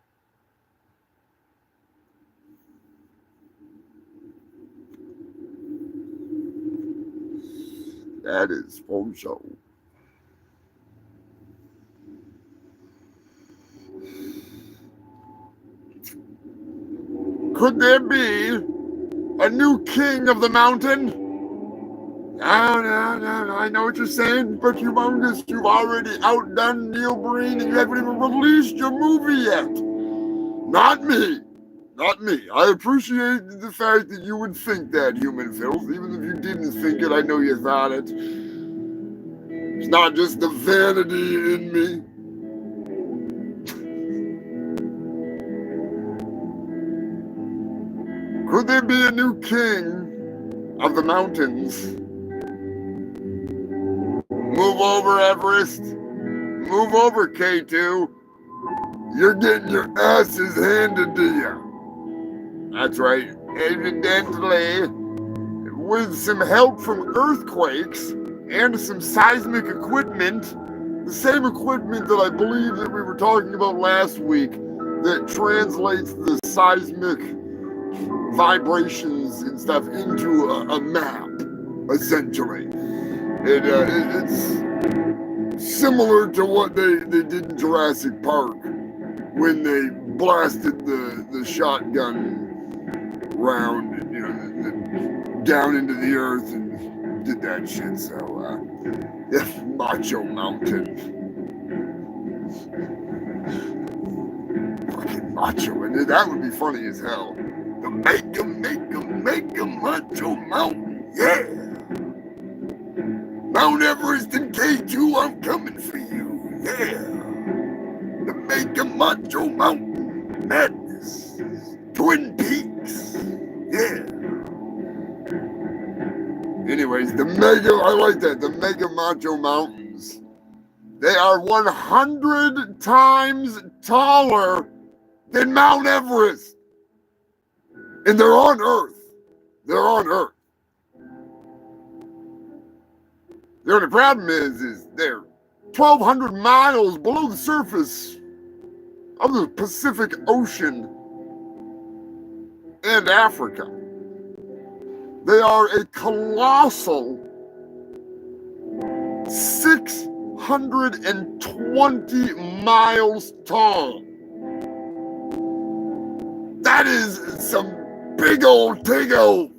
That is for sure. Could there be a new king of the mountain? No, I know what you're saying, but Humongous, you've already outdone Neil Breen and you haven't even released your movie yet. Not me. Not me. I appreciate the fact that you would think that, Human Filth. Even if you didn't think it, I know you thought it. It's not just the vanity in me. Could there be a new king of the mountains? Move over, Everest. Move over, K2. You're getting your asses handed to you. That's right. Evidently, with some help from earthquakes and some seismic equipment, the same equipment that I believe that we were talking about last week that translates the seismic vibrations and stuff into a map, essentially. It's similar to what they did in Jurassic Park. when they blasted the shotgun round, you know, down into the earth and did that shit. So, yeah, Macho Mountain. Fucking Macho, and that would be funny as hell. The make 'em Macho Mountain, yeah. Mount Everest and K2, I'm coming for you, yeah. The make 'em Macho Mountain Madness, Twin Peaks, yeah. Anyways, I like that, the Mega Macho Mountains. They are 100 times taller than Mount Everest. And they're on Earth. They're on Earth. The only problem is they're 1,200 miles below the surface of the Pacific Ocean and Africa. They are a colossal 620 miles tall. That is some big old tigos.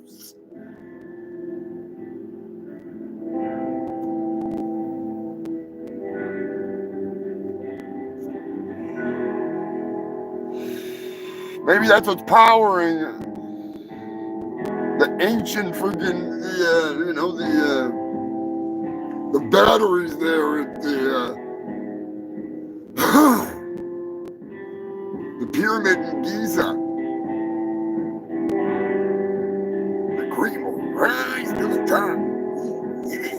Maybe that's what's powering the ancient friggin' the batteries there at the pyramid in Giza. The cream will rise to the top. Yeah.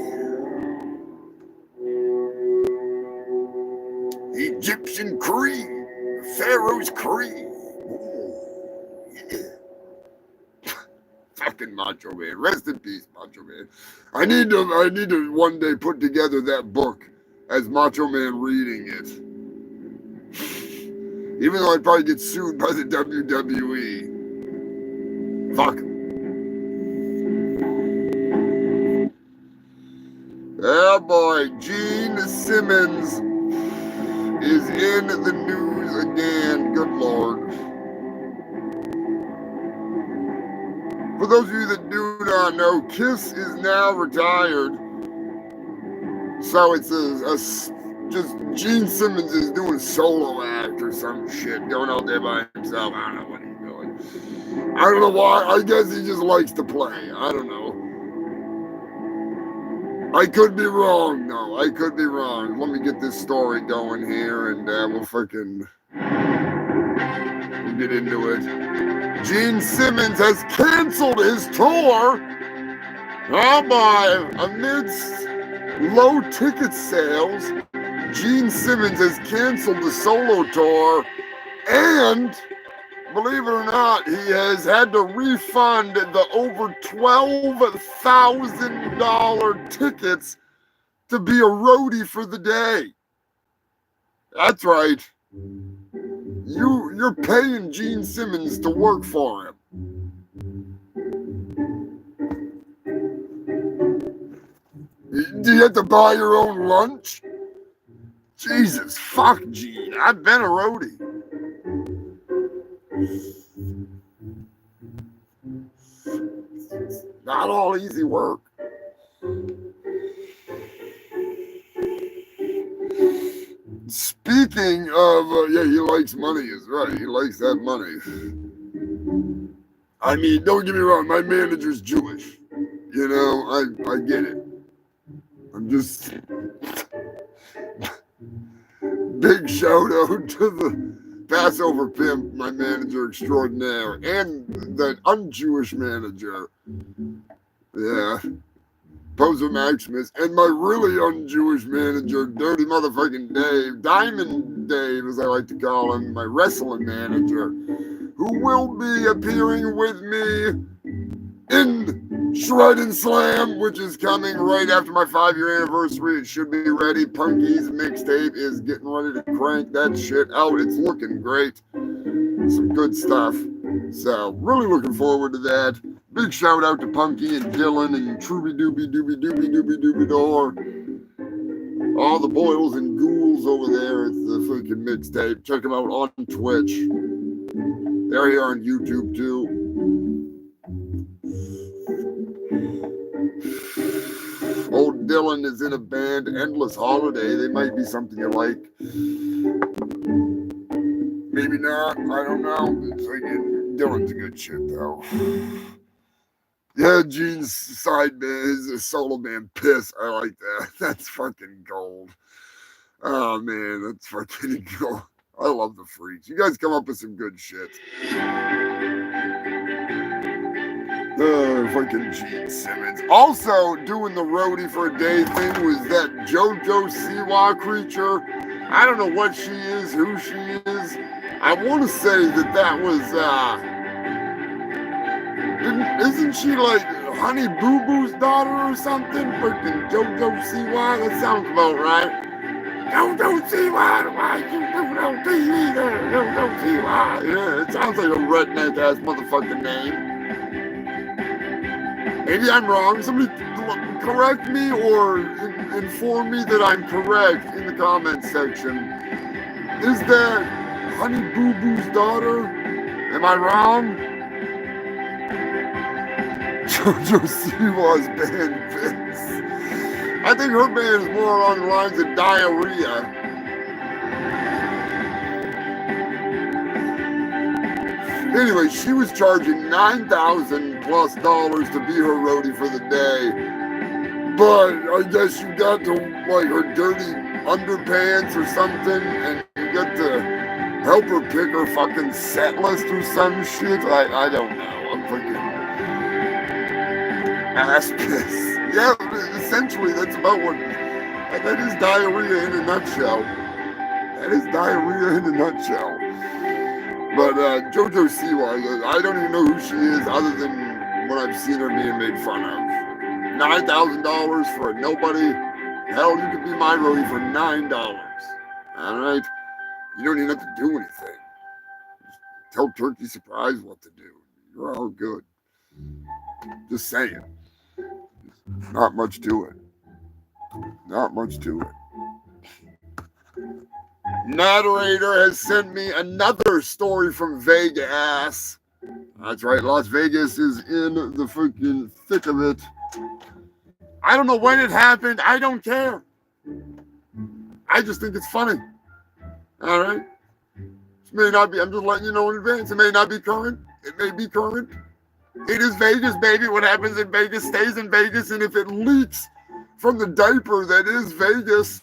The Egyptian cream, Pharaoh's cream. Yeah. Fucking Macho Man. Rest in peace, Macho Man. I need to one day put together that book as Macho Man reading it. Even though I'd probably get sued by the WWE. Fuck. Oh boy, Gene Simmons is in the news again. Good Lord. For those of you that do not know, Kiss is now retired. So it's just Gene Simmons is doing a solo act or some shit, going out there by himself. I don't know what he's doing. I don't know why. I guess he just likes to play. I don't know. I could be wrong, though. I could be wrong. Let me get this story going here, and we'll get into it. Gene Simmons has canceled his tour. Oh boy, amidst low ticket sales, Gene Simmons has canceled the solo tour, and believe it or not, he has had to refund the over $12,000 tickets to be a roadie for the day. That's right. You're paying Gene Simmons to work for him. Do you have to buy your own lunch? Jesus, fuck Gene. I've been a roadie. Not all easy work. Speaking of, he likes money, is right. He likes that money. I mean, don't get me wrong, my manager's Jewish. You know, I get it. I'm just... Big shout out to the Passover pimp, my manager extraordinaire, and the un-Jewish manager. Yeah. Poser Maximus, and my really un-Jewish manager, Dirty Motherfucking Dave, Diamond Dave, as I like to call him, my wrestling manager, who will be appearing with me in Shred and Slam, which is coming right after my 5-year anniversary. It should be ready. Punky's mixtape is getting ready to crank that shit out. It's looking great. Some good stuff. So, really looking forward to that. Big shout out to Punky and Dylan and Trooby Dooby Dooby Door. All the boils and ghouls over there at the the freaking mixtape. Check them out on Twitch. They're here on YouTube too. Old Dylan is in a band, Endless Holiday. They might be something you like. Maybe not. I don't know. It's like, Dylan's a good shit though. Yeah, Gene's side band, his solo band, Piss. I like that. That's fucking gold. Oh man, that's fucking gold. I love the Freaks. You guys come up with some good shit. Fucking Gene Simmons. Also, doing the roadie for a day thing was that JoJo Siwa creature. I don't know what she is, who she is. I want to say that was, isn't she like Honey Boo Boo's daughter or something? Freaking JoJo Siwa? That sounds about right. JoJo Siwa, why you do no TV there? JoJo Siwa. Yeah, it sounds like a redneck ass motherfucking name. Maybe I'm wrong. Somebody correct me or inform me that I'm correct in the comments section. Is that Honey Boo Boo's daughter? Am I wrong? JoJo Siwa's band Vince. I think her band is more along the lines of Diarrhea. Anyway, she was charging $9,000+ to be her roadie for the day. But I guess you got to like her dirty underpants or something, and you got to help her pick her fucking set list or some shit. I don't know. I'm freaking ass piss. Yeah, essentially that's about what that is. Diarrhea in a nutshell. That is diarrhea in a nutshell. But JoJo Siwa, I don't even know who she is other than when I've seen her being made fun of. $9,000 for a nobody. Hell, you could be my roadie for $9. All right? You don't even have to do anything. Just tell Turkey Surprise what to do. You're all good. Just saying. Not much to it. Not much to it. Narrator has sent me another story from Vegas. That's right, Las Vegas is in the freaking thick of it. I don't know when it happened. I don't care. I just think it's funny. All right? It may not be, I'm just letting you know in advance. It may not be current. It may be current. It is Vegas, baby. What happens in Vegas stays in Vegas. And if it leaks from the diaper that is Vegas,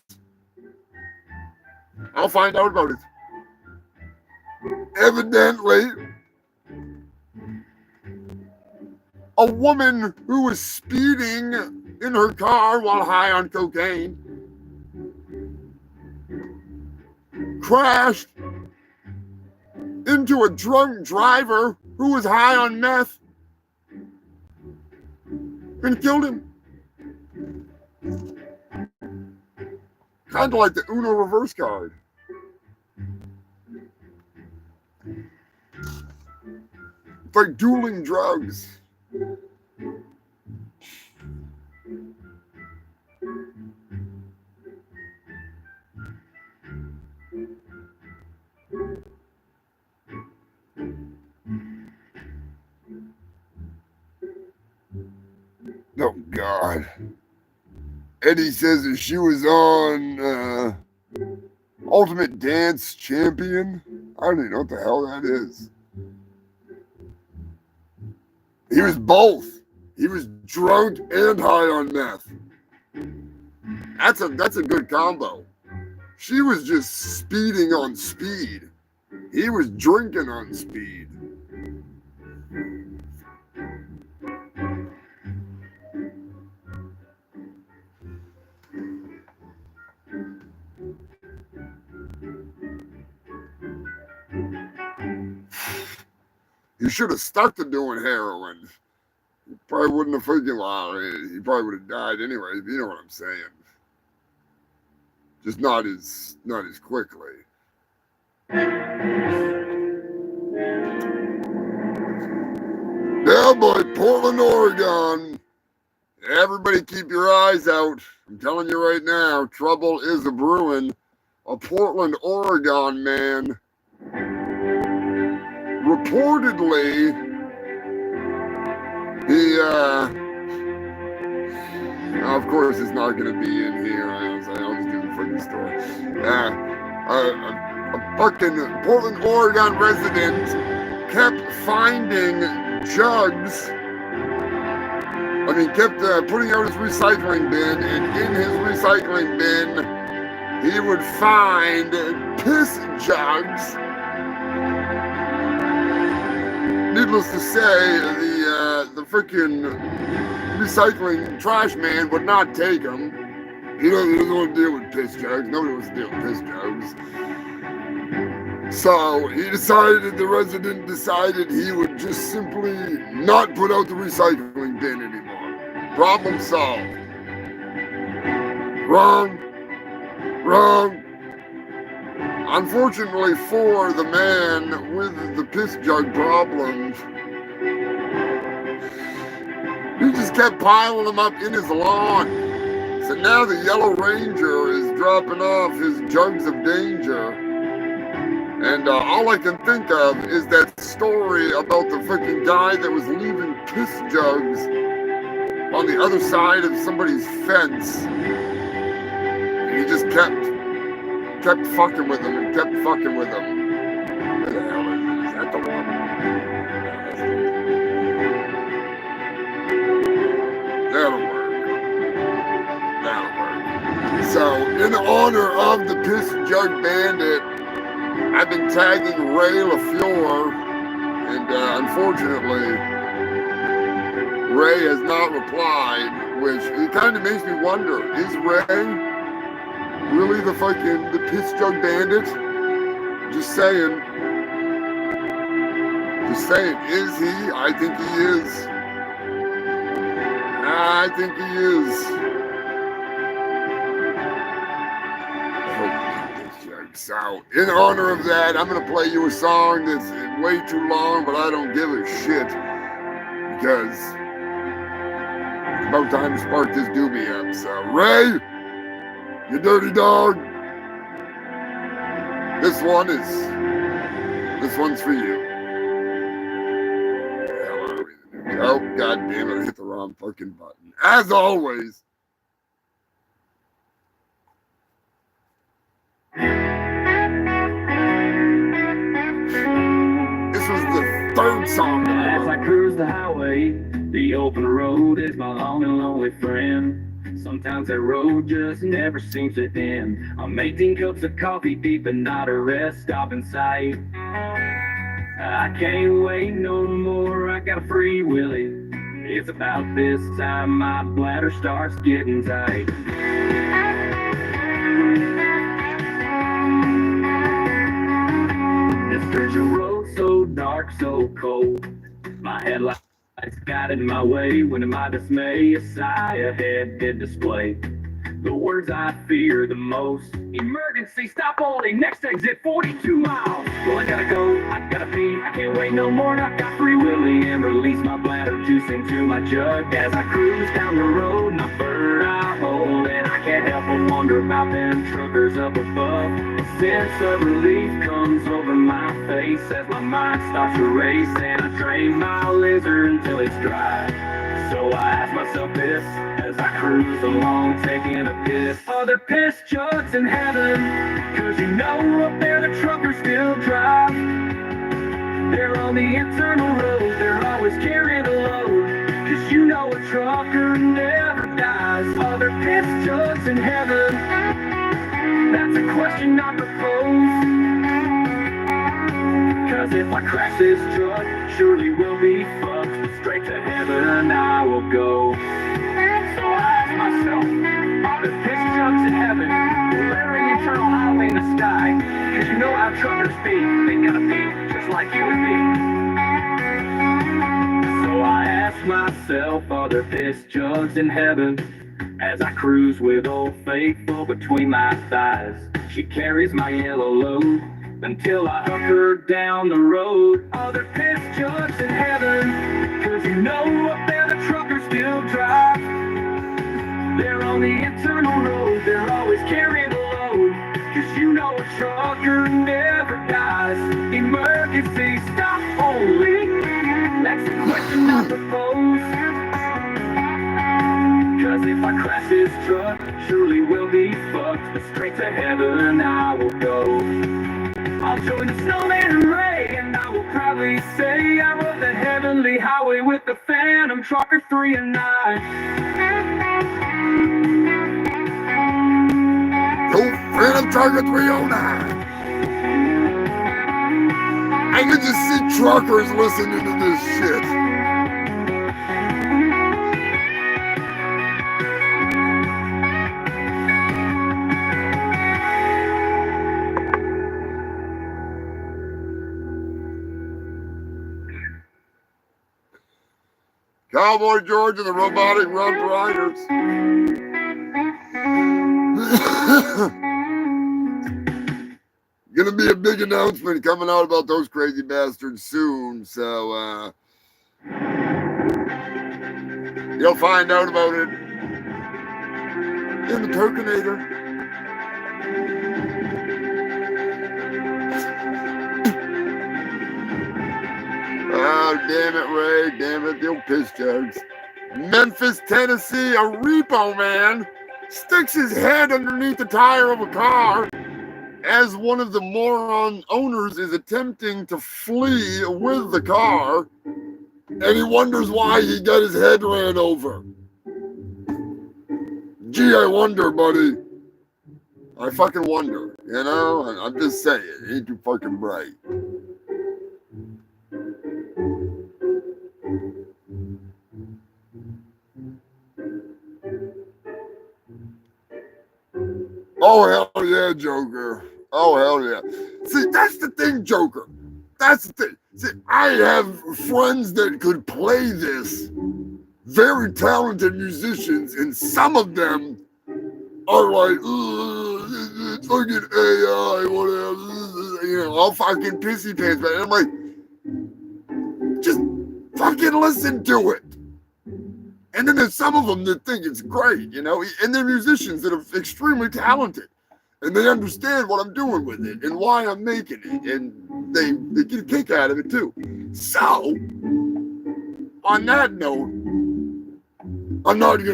I'll find out about it. Evidently, a woman who was speeding in her car while high on cocaine crashed into a drunk driver who was high on meth and killed him. Kind of like the Uno reverse card. It's like dueling drugs. Oh, God. Eddie says that she was on Ultimate Dance Champion. I don't even know what the hell that is. He was both. He was drunk and high on meth. That's a good combo. She was just speeding on speed. He was drinking on speed. You should have stuck to doing heroin. He probably wouldn't have freaking lied. He probably would have died anyway. You know what I'm saying? Just not as quickly. Yeah, boy, Portland, Oregon. Everybody keep your eyes out. I'm telling you right now, trouble is a brewing. a Portland, Oregon man reportedly he of course it's not going to be in here. I'll just do the freaking story. A fucking Portland, Oregon resident kept finding jugs. Kept putting out his recycling bin, and in his recycling bin, he would find piss jugs. Needless to say, the freaking recycling trash man would not take them. He doesn't want to deal with piss jugs. Nobody wants to deal with piss jugs. So the resident decided he would just simply not put out the recycling bin anymore. Problem solved. Wrong. Unfortunately for the man with the piss jug problems, he just kept piling them up in his lawn. So now the Yellow Ranger is dropping off his jugs of danger. And all I can think of is that story about the freaking guy that was leaving piss jugs on the other side of somebody's fence. And he just kept fucking with them and kept fucking with them. Where the hell is it? Is that the one? That'll work. So, in honor of the piss jug bandit, I've been tagging Ray LaFleur, and unfortunately, Ray has not replied, which it kind of makes me wonder, is Ray really the piss jug bandit? Just saying, is he? I think he is. So, in honor of that, I'm going to play you a song that's way too long, but I don't give a shit. Because it's about time to spark this doobie up. So, Ray, you dirty dog. This one's for you. Oh, god damn it, I hit the wrong fucking button. As always. Third song. As I cruise the highway, the open road is my long and lonely friend. Sometimes that road just never seems to end. I'm 18 cups of coffee deep and not a rest stop in sight. I can't wait no more, I got a free willy. It's about this time my bladder starts getting tight. This stretch of road so dark, so cold. My headlights guided my way when in my dismay a sigh ahead did display the words I fear the most. Emergency, stop only, next exit 42 miles. Well, I gotta go, I gotta pee, I can't wait no more. I got free willy and release my bladder juice into my jug as I cruise down the road and I bird eye hole. And I can't help but wonder about them truckers up above. A sense of relief comes over my face as my mind starts to race and I drain my lizard until it's dry. So I ask myself this as I cruise along taking a piss. Are there piss jugs in heaven? Cause you know up there the truckers still drive. They're on the internal road, they're always carrying a load. Cause you know a trucker never dies. Are there piss jugs in heaven? That's a question I propose. Cause if I crash this truck, surely we'll be fucked. Straight to heaven I will go. So I ask myself, are there piss jugs in heaven? Is there an eternal highway in the sky? Cause you know how truckers be, they gotta be just like you and me. So I ask myself, are there piss jugs in heaven? As I cruise with Old Faithful between my thighs, she carries my yellow load until I hook her down the road. Are there piss jugs in heaven? Cause you know up there the truckers still drive. They're on the internal road, they're always carrying a load. Cause you know a trucker never dies. Emergency stop only. That's the question I propose. Cause if I crash this truck, surely we'll be fucked. But straight to heaven I will go. I'll join the snowman and Ray, and I will proudly say I rode the heavenly highway with the Phantom Trucker 3 and 9. Yo, Phantom Trucker 309. I can just see truckers listening to this shit. Cowboy George and the Robotic Rough Riders. Gonna be a big announcement coming out about those crazy bastards soon, so you'll find out about it in the Turkinator. Oh, damn it, Ray. Damn it, the old piss jugs. Memphis, Tennessee, a repo man sticks his head underneath the tire of a car as one of the moron owners is attempting to flee with the car, and he wonders why he got his head ran over. Gee, I wonder, buddy. I fucking wonder, you know? I'm just saying, it ain't too fucking bright. Oh, hell yeah, Joker. Oh, hell yeah. See, that's the thing, Joker. That's the thing. See, I have friends that could play this. Very talented musicians, and some of them are like, it's fucking AI, whatever. You know, all fucking pissy pants, man. I'm like, just fucking listen to it. And then there's some of them that think it's great, you know, and they're musicians that are extremely talented, and they understand what I'm doing with it and why I'm making it, and they get a kick out of it too. So, on that note,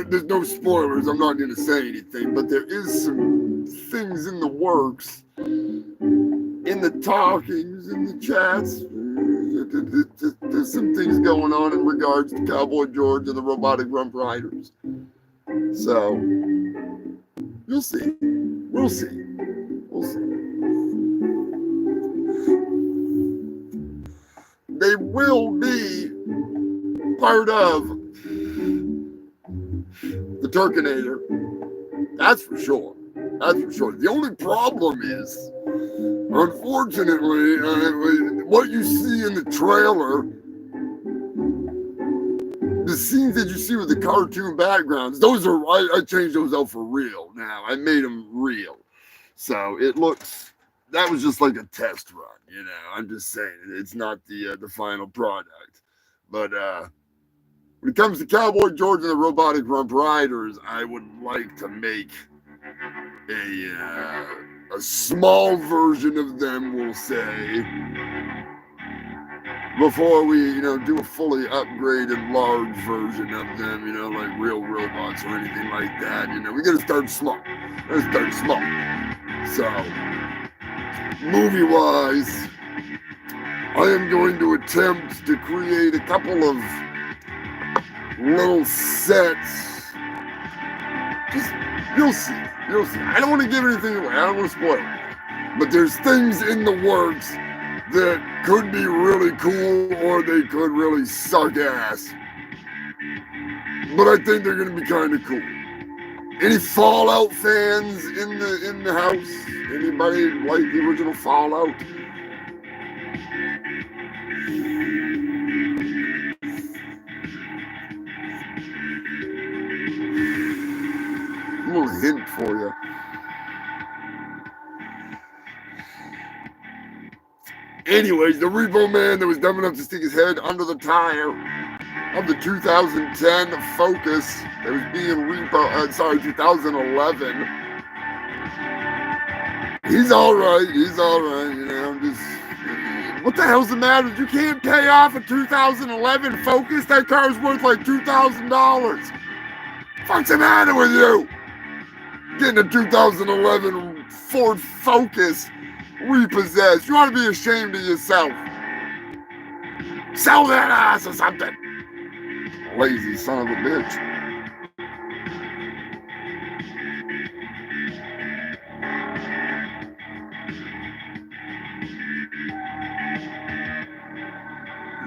there's no spoilers, I'm not gonna say anything, but there is some things in the works, in the talkings, in the chats. There's some things going on in regards to Cowboy George and the Robotic Rump Riders. So, you'll see. We'll see. We'll see. They will be part of the Turkinator. That's for sure. That's for sure. The only problem is, unfortunately, what you see in the trailer, the scenes that you see with the cartoon backgrounds, those are, I changed those out for real now. I made them real. So it looks, that was just like a test run, you know. I'm just saying, it's not the final product. But when it comes to Cowboy George and the Robotic Rump Riders, I would like to make a small version of them, we'll say, before we, you know, do a fully upgraded large version of them, you know, like real robots or anything like that. You know, we gotta start small. So, movie-wise, I am going to attempt to create a couple of little sets. Just, you'll see. I don't want to give anything away. I don't want to spoil it. But there's things in the works that could be really cool, or they could really suck ass. But I think they're gonna be kind of cool. Any Fallout fans in the house? Anybody like the original Fallout? A little hint for you. Anyways, the repo man that was dumb enough to stick his head under the tire of the 2010 Focus that was being 2011. He's all right. He's all right. You know, I'm just. What the hell's the matter? You can't pay off a 2011 Focus. That car's worth like $2,000. What's the matter with you? Getting a 2011 Ford Focus repossessed. You ought to be ashamed of yourself. Sell that ass or something. Lazy son of a bitch.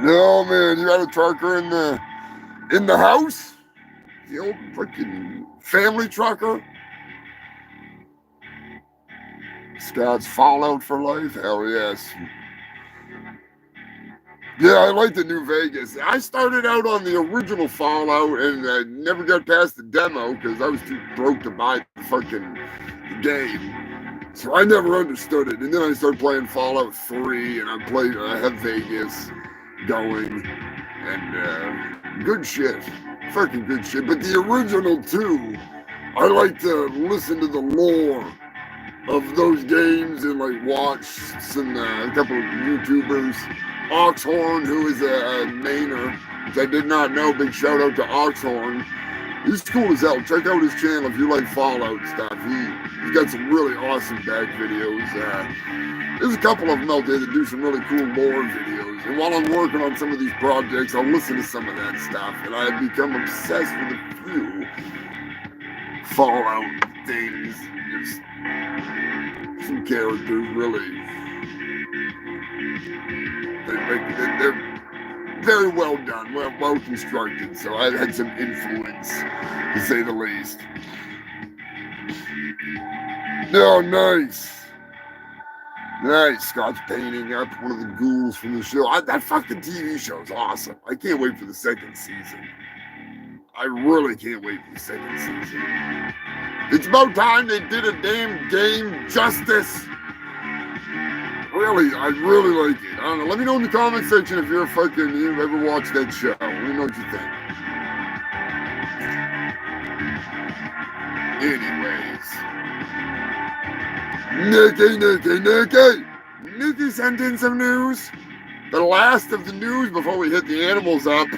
No, man, you got a trucker in the house? The old freaking family trucker? Scott's Fallout for life? Hell yes. Yeah, I like the new Vegas. I started out on the original Fallout and I never got past the demo because I was too broke to buy the fucking game. So I never understood it. And then I started playing Fallout 3 and I have Vegas going. And good shit. Fucking good shit. But the original 2, I like to listen to the lore of those games and like watch some a couple of YouTubers. Oxhorn, who is a mainer, which I did not know. Big shout out to Oxhorn. He's cool as hell. Check out his channel if you like Fallout stuff. He's got some really awesome back videos. There's a couple of them out there that do some really cool lore videos. And while I'm working on some of these projects, I'll listen to some of that stuff. And I've become obsessed with a few Fallout things. Just some characters really. They're very well done, well constructed, so I've had some influence, to say the least. No, nice. Nice. Scott's painting up one of the ghouls from the show. That fucking TV show is awesome. I can't wait for the second season. I really can't wait for the second season. It's about time they did a damn game justice. Really, I really like it. I don't know. Let me know in the comment section if you've ever watched that show. Let me know what you think. Anyways. Nikki sent in some news. The last of the news before we hit the animals up.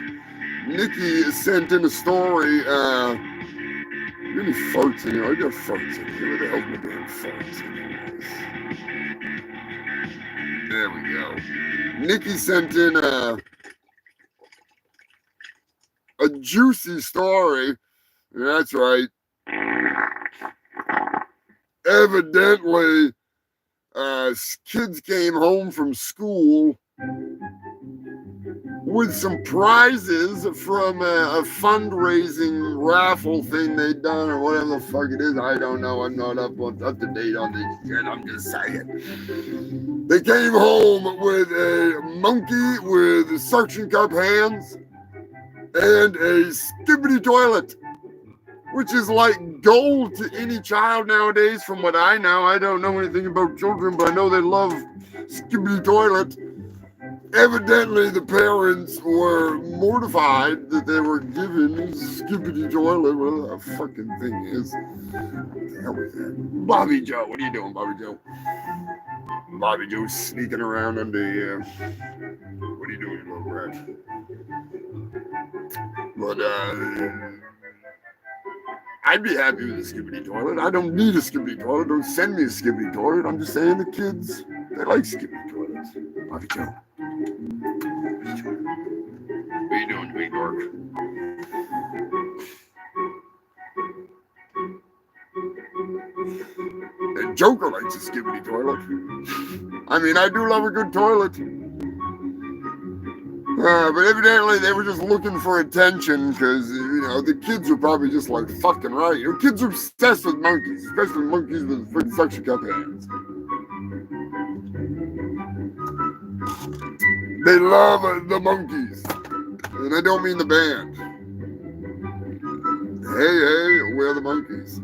Nikki sent in a story. Any farts in here? I got farts in here. Where the hell's my damn farts anyways? There we go. Nikki sent in a juicy story. That's right. Evidently, kids came home from school with some prizes from a fundraising raffle thing they'd done or whatever the fuck it is. I don't know. I'm not up to date on this shit. I'm just saying. They came home with a monkey with suction cup hands and a skibbity toilet, which is like gold to any child nowadays from what I know. I don't know anything about children, but I know they love skibbity toilet. Evidently, the parents were mortified that they were given skibbity toilet, whatever that fucking thing is. What the hell is that? Bobby Joe, what are you doing, Bobby Joe? Bobby Joe's sneaking around under what are you doing, little rat? But, I'd be happy with a skibbity toilet. I don't need a skibbity toilet. Don't send me a skibbity toilet. I'm just saying the kids, they like skibbity toilets. Bobby Joe. What are you doing, big dork? And Joker likes a skibbity toilet. I mean, I do love a good toilet. But evidently they were just looking for attention because, the kids are probably just like fucking right. Kids are obsessed with monkeys, especially monkeys with freaking suction cup hands. They love the monkeys. And I don't mean the band. Hey, we're the monkeys.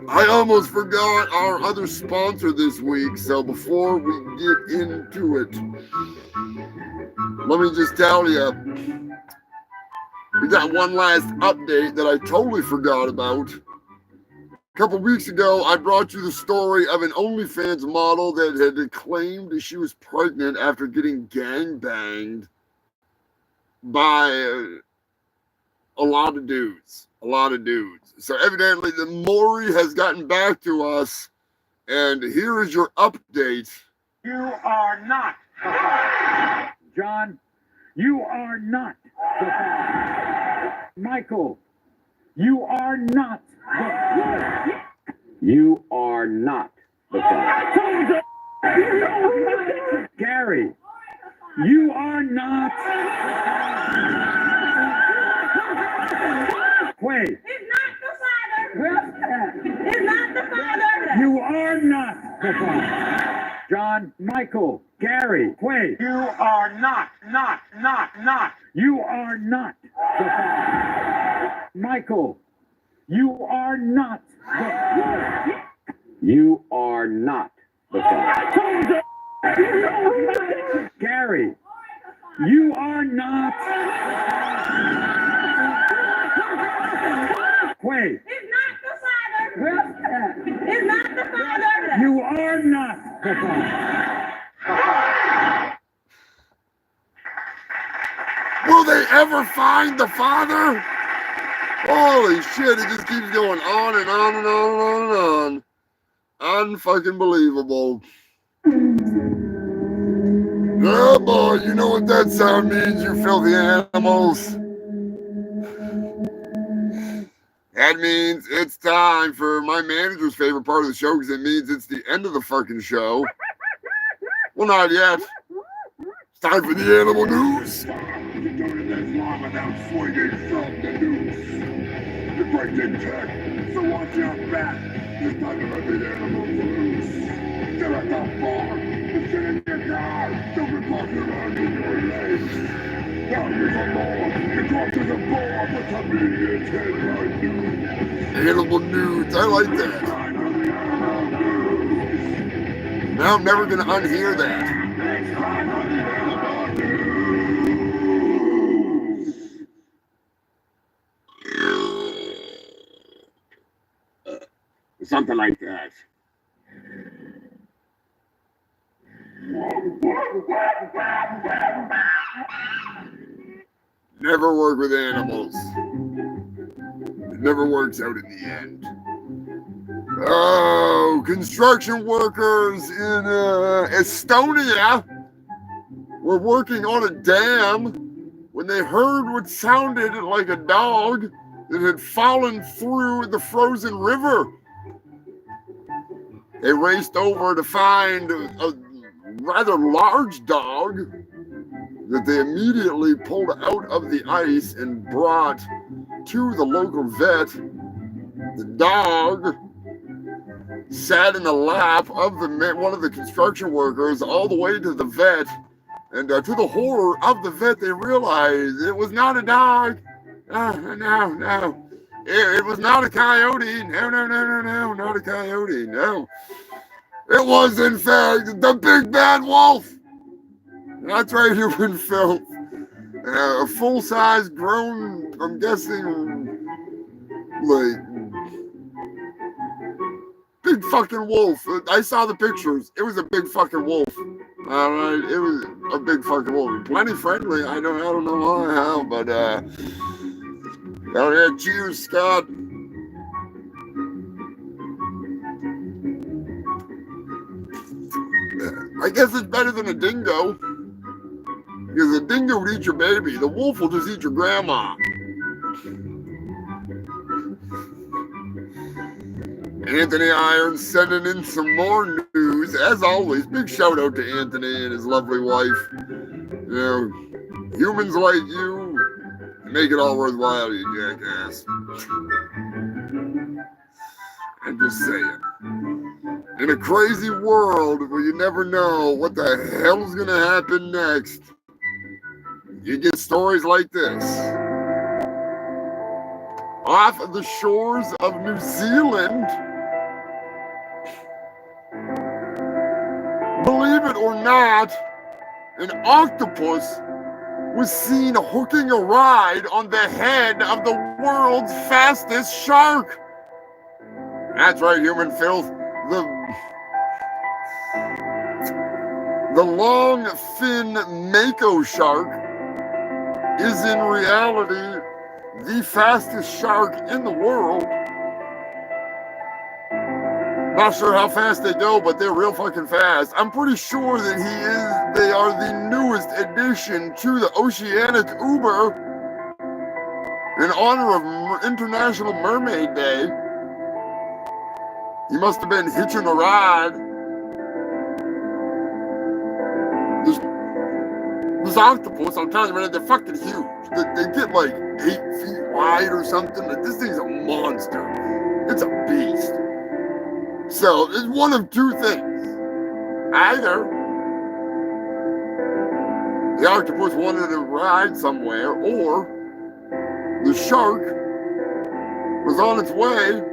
I almost forgot our other sponsor this week, so before we get into it, let me just tell you, we got one last update that I totally forgot about couple weeks ago, I brought you the story of an OnlyFans model that had claimed she was pregnant after getting gangbanged by a lot of dudes. So evidently, the Maury has gotten back to us, and here is your update. You are not the father. John, you are not the father. Michael, you are not the father. You are not the father. Gary, you are not. Quay. He's not the father. He's not the father. You are not the father. John, Michael, Gary, Quay. You are not. You are not the father. Michael, you are not the father. You are not the father. Gary, you are not. Quay. He's not the father. He's not the father. You are not the father. Will they ever find the father? Holy shit, it just keeps going on and on and on and on and on. Unfucking believable. Oh boy, you know what that sound means, you filthy animals. That means it's time for my manager's favorite part of the show, because it means it's the end of the fucking show. Well, not yet. It's time for the animal news. You're breaking tech, so watch your back. It's time to let the animals loose. They're at the bar, the shit in your car. Don't be blocking around in your legs. Now here's a more. The corpse is a bore, but the media's headline news. Animal news, I like that. Now I'm never going to unhear that. It's time for the animal news. Something like that. Never work with animals. It never works out in the end. Oh, construction workers in Estonia were working on a dam when they heard what sounded like a dog that had fallen through the frozen river. They raced over to find a rather large dog that they immediately pulled out of the ice and brought to the local vet. The dog sat in the lap of one of the construction workers all the way to the vet. And to the horror of the vet, they realized it was not a dog. No. It was not a coyote. No, not a coyote. No. It was, in fact, the big bad wolf. That's right, human filth. A full-size, grown, I'm guessing, like, big fucking wolf. I saw the pictures. It was a big fucking wolf. All right, it was a big fucking wolf. Plenty friendly. I don't know why, how, but oh yeah, cheers, Scott. I guess it's better than a dingo. Because a dingo would eat your baby. The wolf will just eat your grandma. Anthony Irons sending in some more news. As always, big shout out to Anthony and his lovely wife. You know, humans like you make it all worthwhile, you jackass. I'm just saying. In a crazy world where you never know what the hell is going to happen next, you get stories like this. Off of the shores of New Zealand, believe it or not, an octopus was seen hooking a ride on the head of the world's fastest shark. That's right, human filth. The long fin mako shark is in reality the fastest shark in the world. Not sure how fast they go, but they're real fucking fast. I'm pretty sure that they are the newest addition to the Oceanic Uber in honor of International Mermaid Day. He must have been hitching a ride. This octopus, I'm telling you, man, they're fucking huge. They get like 8 feet wide or something. Like, this thing's a monster. It's a beast. So it's one of two things. Either the octopus wanted to ride somewhere, or the shark was on its way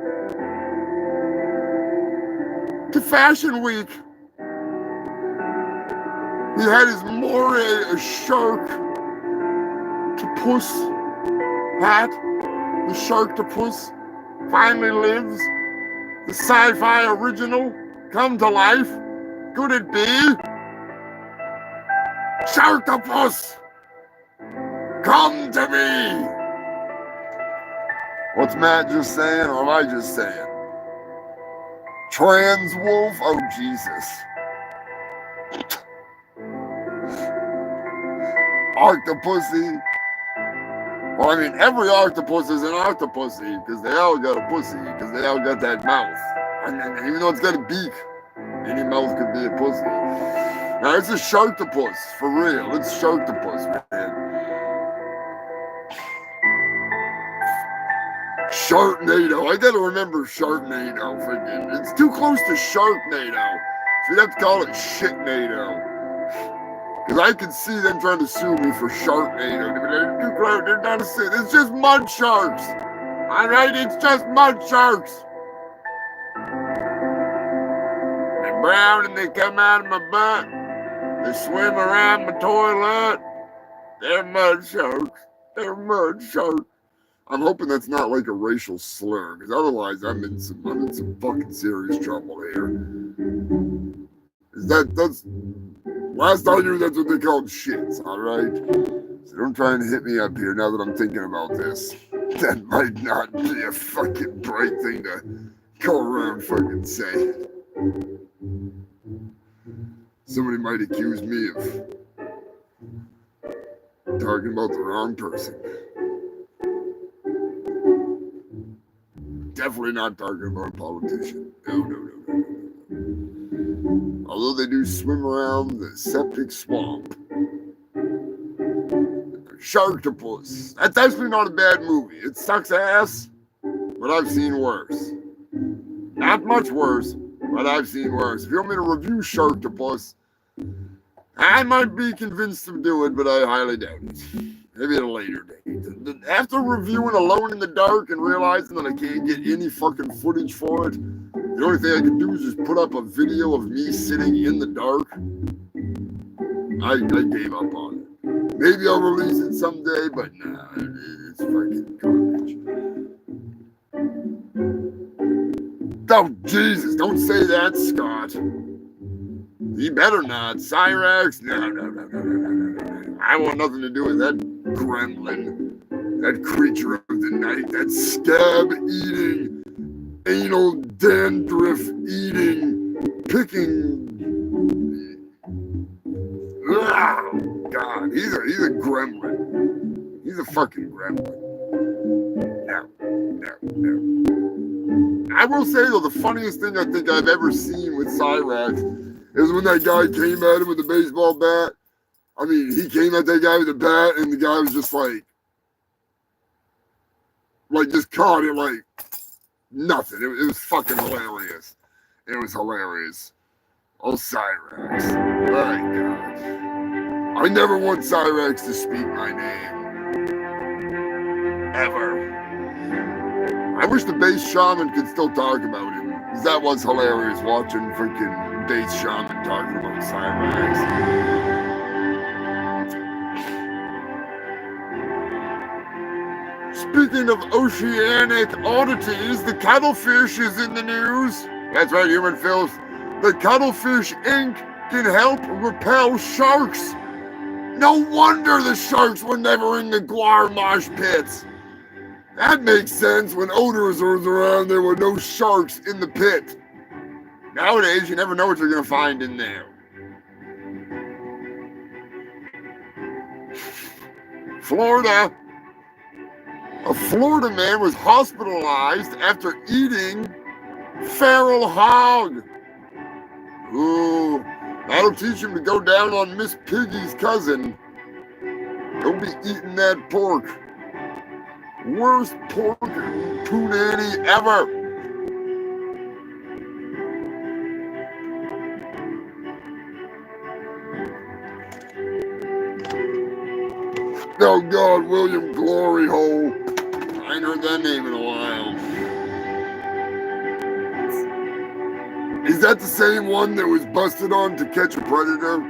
to Fashion Week. He had his moire a shark to puss hat. The shark to puss finally lives. The sci-fi original come to life. Could it be Sharktopus? Come to me! What's Matt just saying, or am I just saying? Trans wolf? Oh, Jesus. Octopussy. Well, I mean, every octopus is an octopussy, because they all got a pussy, because they all got that mouth. And even though it's got a beak, any mouth could be a pussy. Now, it's a sharktopus, for real. It's sharktopus, man. Sharknado. I gotta remember Sharknado. Freaking. It's too close to Sharknado. So you'd have to call it Shitnado. Because I can see them trying to sue me for Sharknado. They're too close. They're not a sin. It's just mud sharks. All right? It's just mud sharks. They're brown and they come out of my butt. They swim around my toilet. They're mud sharks. They're mud sharks. I'm hoping that's not like a racial slur, because otherwise I'm in some fucking serious trouble here. That's last I knew, that's what they called shits, alright? So don't try and hit me up here now that I'm thinking about this. That might not be a fucking bright thing to go around fucking saying. Somebody might accuse me of talking about the wrong person. Definitely not talking about a politician. No. Although they do swim around the septic swamp. Sharktopus. That's actually not a bad movie. It sucks ass, but I've seen worse. Not much worse, but I've seen worse. If you want me to review Sharktopus, I might be convinced to do it, but I highly doubt it. Maybe at a later date. After reviewing Alone in the Dark and realizing that I can't get any fucking footage for it, the only thing I can do is just put up a video of me sitting in the dark. I gave up on it. Maybe I'll release it someday, but nah, it's fucking garbage. Oh, Jesus, don't say that, Scott. You better not. Cyrax? No. I want nothing to do with that gremlin. That creature of the night. That scab-eating, anal dandruff-eating, picking... Oh, God. He's a gremlin. He's a fucking gremlin. No. I will say, though, the funniest thing I think I've ever seen with Cyrax is when that guy came at him with a baseball bat. I mean, he came at that guy with a bat, and the guy was just like just caught it like nothing. It was fucking hilarious. It was hilarious. Oh, Cyrax. My God. I never want Cyrax to speak my name. Ever. I wish the bass shaman could still talk about him, because that was hilarious, watching freaking bass shaman talking about Cyrax. speaking of oceanic oddities, the cuttlefish is in the news. That's right, human filth. The cuttlefish ink can help repel sharks. No wonder the sharks were never in the Guar mosh pits. That makes sense. When odors was around, there were no sharks in the pit. Nowadays, you never know what you're going to find in there. Florida. A Florida man was hospitalized after eating feral hog. Ooh, that'll teach him to go down on Miss Piggy's cousin. Don't be eating that pork. Worst pork punani ever. Oh God, William Glory Hole. I ain't heard that name in a while. Is that the same one that was busted on To Catch a Predator?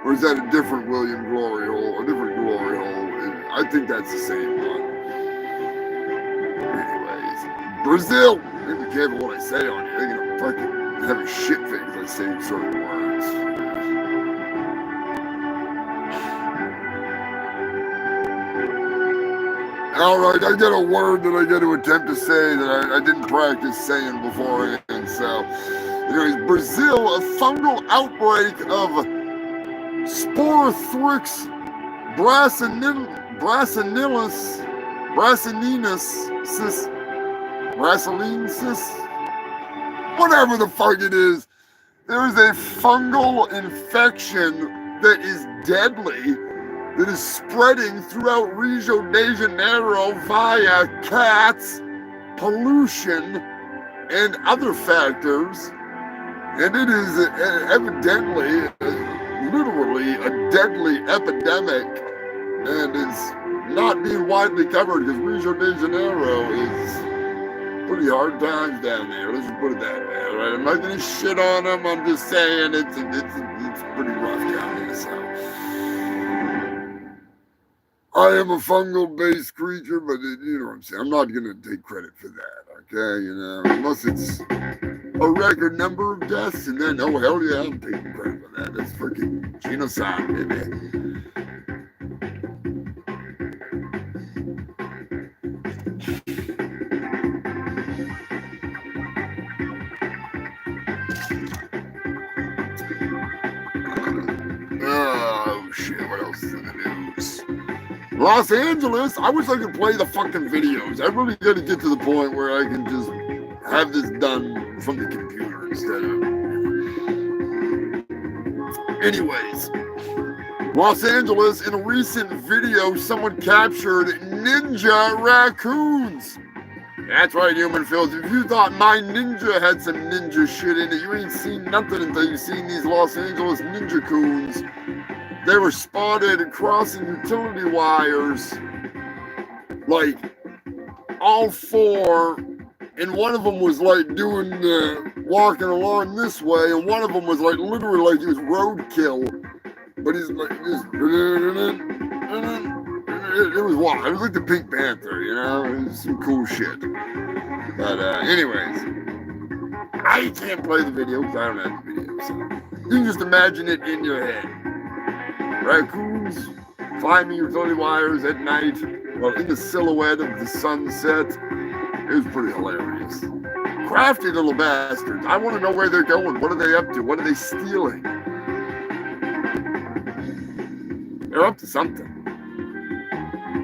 Or is that a different William Glory Hole? A different Glory Hole? I think that's the same one. Anyways, Brazil. Be careful what I say on here. They're gonna fucking have a shit fit if I say certain words. Alright, I got a word that I got to attempt to say that I didn't practice saying beforehand. So, anyways, Brazil, a fungal outbreak of Sporothrix brasilensis, whatever the fuck it is. There is a fungal infection that is deadly, that is spreading throughout Rio de Janeiro via cats, pollution, and other factors. And it is evidently, literally, a deadly epidemic, and is not being widely covered because Rio de Janeiro is pretty hard times down there. Let's just put it that way. All right, I'm not gonna shit on them. I'm just saying it's pretty rough down there. So I am a fungal-based creature, but you know what I'm saying. I'm not gonna take credit for that. Okay, you know, unless it's a record number of deaths, and then oh hell yeah, I'm taking credit for that. That's freaking genocide, baby. Oh shit, what else is in the news? Los Angeles, I wish I could play the fucking videos. I really gotta get to the point where I can just have this done from the computer instead of... Anyways, Los Angeles, in a recent video, someone captured ninja raccoons. That's right, human filth. If you thought my ninja had some ninja shit in it, you ain't seen nothing until you've seen these Los Angeles ninja coons. They were spotted crossing utility wires, like, all four, and one of them was like doing walking along this way, and one of them was like literally like he was roadkill, but he's like just it was wild. It was like the Pink Panther, you know. It was some cool shit. But anyways, I can't play the video because I don't have the video, so you can just imagine it in your head. Raccoons climbing utility wires at night while in the silhouette of the sunset. It was pretty hilarious. Crafty little bastards. I want to know where they're going. What are they up to? What are they stealing? They're up to something.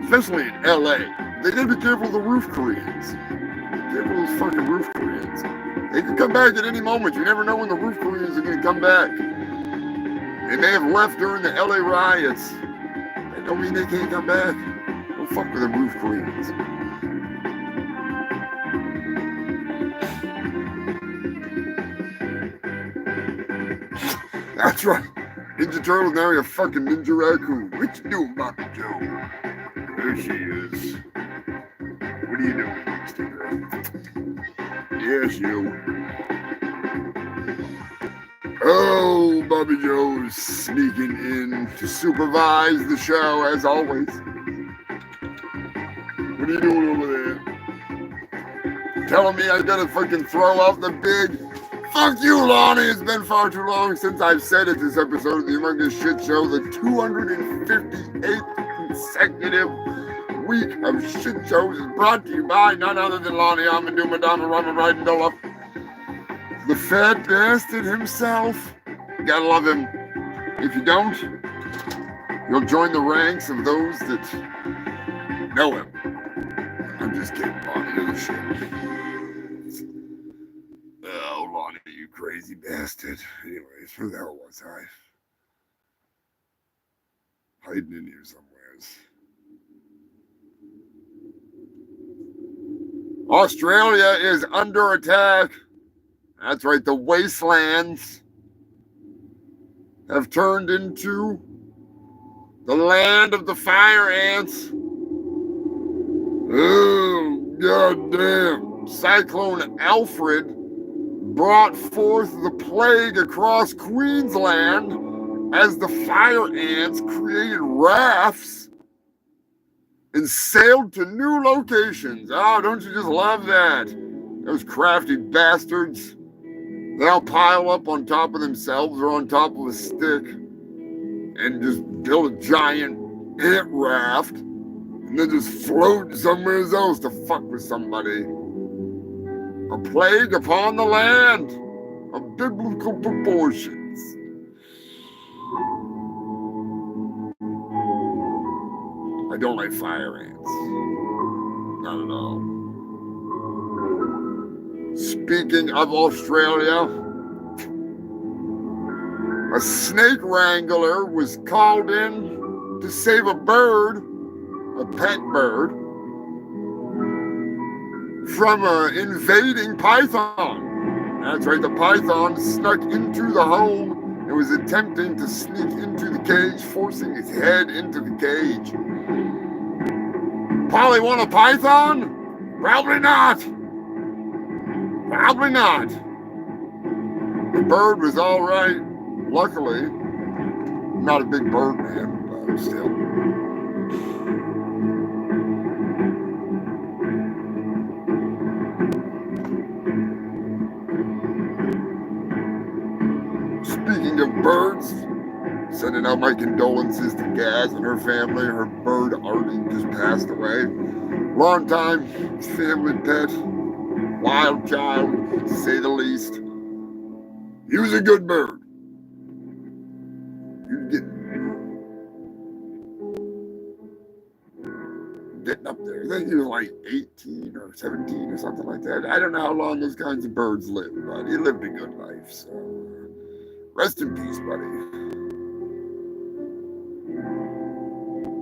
Especially in LA. They gotta be careful of the roof Koreans. Careful of those fucking roof Koreans. They can come back at any moment. You never know when the roof Koreans are gonna come back. They may have left during the LA riots. That don't mean they can't come back. Don't fuck with the roof Koreans. That's right. Ninja Turtles now you're a fucking Ninja Raccoon. What you doing, Bobby Joe? There she is. What are you doing, Mr. Girl? Yes, you. Oh, Bobby Joe's sneaking in to supervise the show, as always. What What are you doing over there? Telling me I gotta fucking throw out the big. Fuck you, Lonnie. It's been far too long since I've said it. This episode of the Humongous Shit Show, the 258th consecutive week of shit shows, is brought to you by none other than Lonnie Amadou Madonna Rama Ridendola. The fat bastard himself. You gotta love him. If you don't, you'll join the ranks of those that know him. I'm just kidding, Lonnie. You're the shit. Oh, Lonnie, you crazy bastard. Anyways, where the hell was I? Hiding in here somewheres. Australia is under attack. That's right, the wastelands have turned into the land of the fire ants. Oh, goddamn. Cyclone Alfred brought forth the plague across Queensland as the fire ants created rafts and sailed to new locations. Oh, don't you just love that? Those crafty bastards. They'll pile up on top of themselves or on top of a stick and just build a giant ant raft and then just float somewhere else to fuck with somebody. A plague upon the land of biblical proportions. I don't like fire ants. Not at all. Speaking of Australia, a snake wrangler was called in to save a bird, a pet bird, from an invading python. That's right, the python snuck into the home and was attempting to sneak into the cage, forcing its head into the cage. Polly want a python? Probably not. Probably not. The bird was all right, luckily. I'm not a big bird man, but still. Speaking of birds, sending out my condolences to Gaz and her family. Her bird Artie just passed away. Long time family pet, wild child, to say the least. He was a good bird. He was getting up there. I think he was like 18 or 17 or something like that. I don't know how long those kinds of birds live, but he lived a good life, so rest in peace, buddy.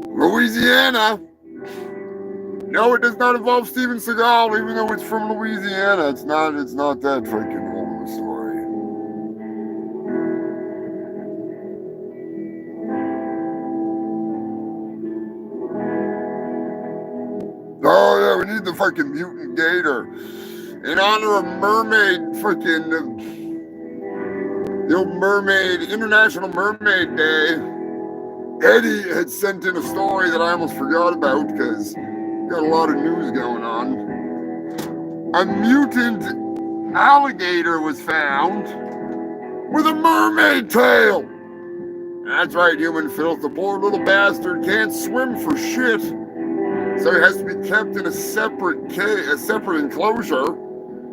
Louisiana. No, it does not involve Steven Seagal, even though it's from Louisiana. It's not that freaking whole of a story. Oh yeah, we need the fucking mutant gator. In honor of mermaid freaking the old mermaid, International Mermaid Day, Eddie had sent in a story that I almost forgot about because got a lot of news going on. A mutant alligator was found with a mermaid tail. That's right, human filth. The poor little bastard can't swim for shit, so he has to be kept in a separate enclosure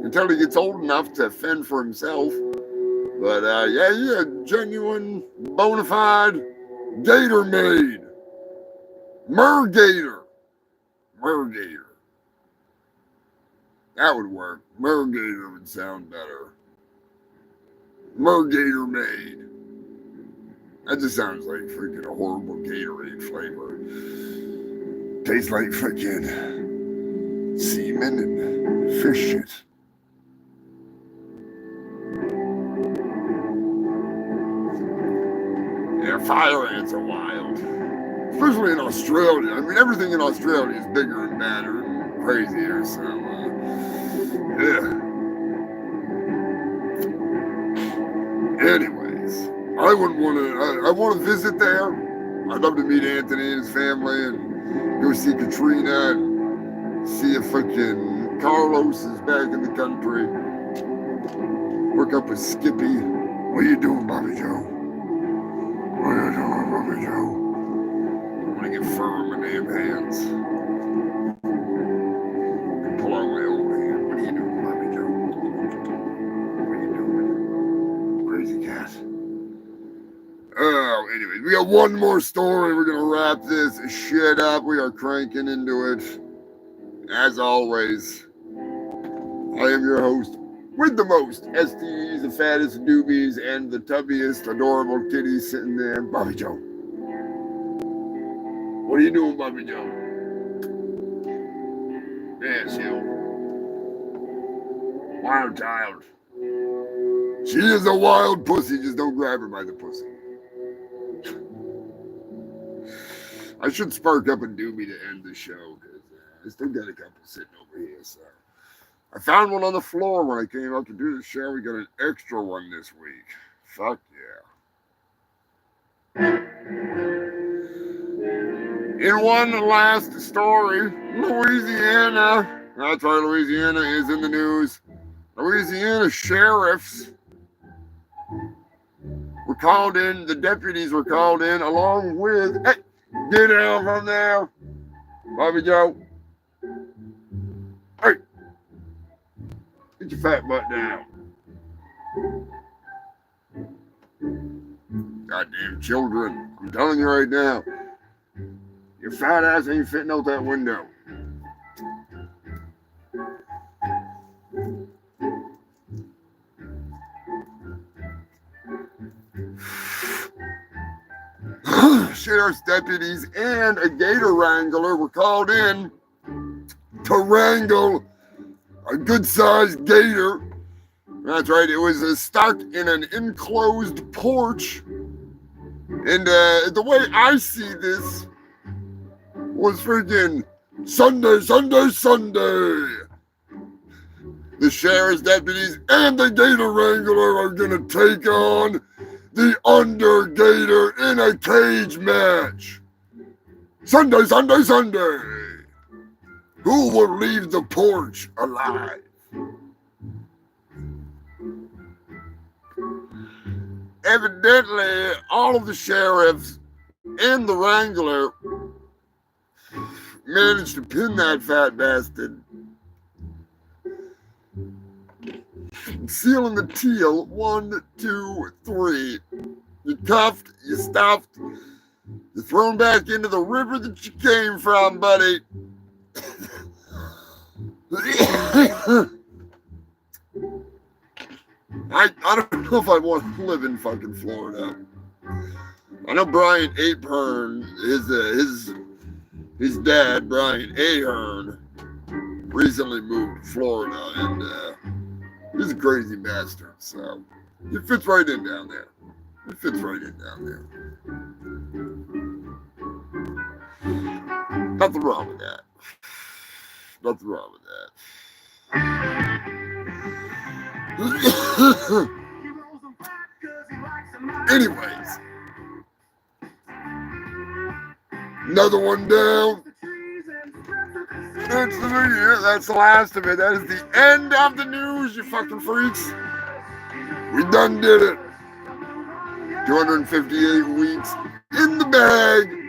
until he gets old enough to fend for himself. But yeah, he's a genuine, bona fide gator maid. Mergator. Mergator. That would work. Mergator would sound better. Mergator maid. That just sounds like freaking a horrible Gatorade flavor. Tastes like freaking semen and fish shit. Yeah, fire ants are wild. Especially in Australia. I mean, everything in Australia is bigger and badder and crazier, so, yeah. Anyways, I want to visit there. I'd love to meet Anthony and his family and go see Katrina and See if freaking Carlos is back in the country. Work up with Skippy. What are you doing, Bobby Joe? What are you doing, Bobby Joe? I want to get fur in my damn hands. Pull out my own hand. What are you doing, Bobby Joe? What are you doing? Crazy cat. Oh, anyways, we got one more story. We're gonna wrap this shit up. We are cranking into it. As always, I am your host with the most STDs, the fattest doobies, and the tubbiest adorable kitty sitting there, Bobby Joe. What are you doing, Bobby Joe? Yes, you. Wild child. She is a wild pussy, just don't grab her by the pussy. I should spark up a doobie to end the show, because I still got a couple sitting over here, so. I found one on the floor when I came up to do the show. We got an extra one this week. Fuck yeah. In one last story, Louisiana. That's right, Louisiana is in the news. Louisiana sheriffs were called in. The deputies were called in along with... Hey, get out from there. Bobby Joe. Hey. Get your fat butt down. Goddamn children. I'm telling you right now. Your fat ass ain't fitting out that window. Sheriff's deputies and a gator wrangler were called in to wrangle a good-sized gator. That's right, it was stuck in an enclosed porch. And the way I see this was freaking Sunday. The sheriff's deputies and the gator wrangler are gonna take on the under gator in a cage match. Sunday. Who will leave the porch alive? Evidently, all of the sheriffs and the wrangler managed to pin that fat bastard. Sealing the teal. 1, 2, 3. You cuffed, you stuffed, you're thrown back into the river that you came from, buddy. I don't know if I want to live in fucking Florida. I know Brian Ahern, his dad, Brian Ahern, recently moved to Florida, and he's a crazy bastard, so it fits right in down there. Nothing wrong with that. Anyways, another one down. That's the last of it. That is the end of the news, you fucking freaks. We done did it. 258 weeks in the bag.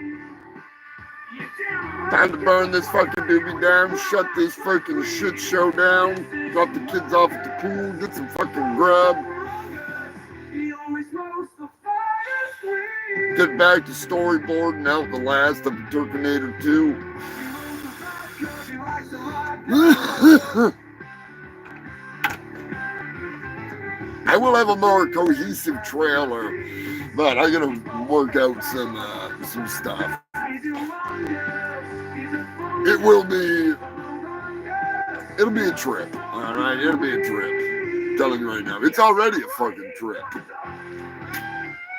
Time to burn this fucking doobie down, shut this fucking shit show down, drop the kids off at the pool, get some fucking grub, get back to storyboarding out the last of Terminator 2. I will have a more cohesive trailer, but I gotta work out some stuff. It'll be a trip, all right? It'll be a trip. I'm telling you right now, it's already a fucking trip.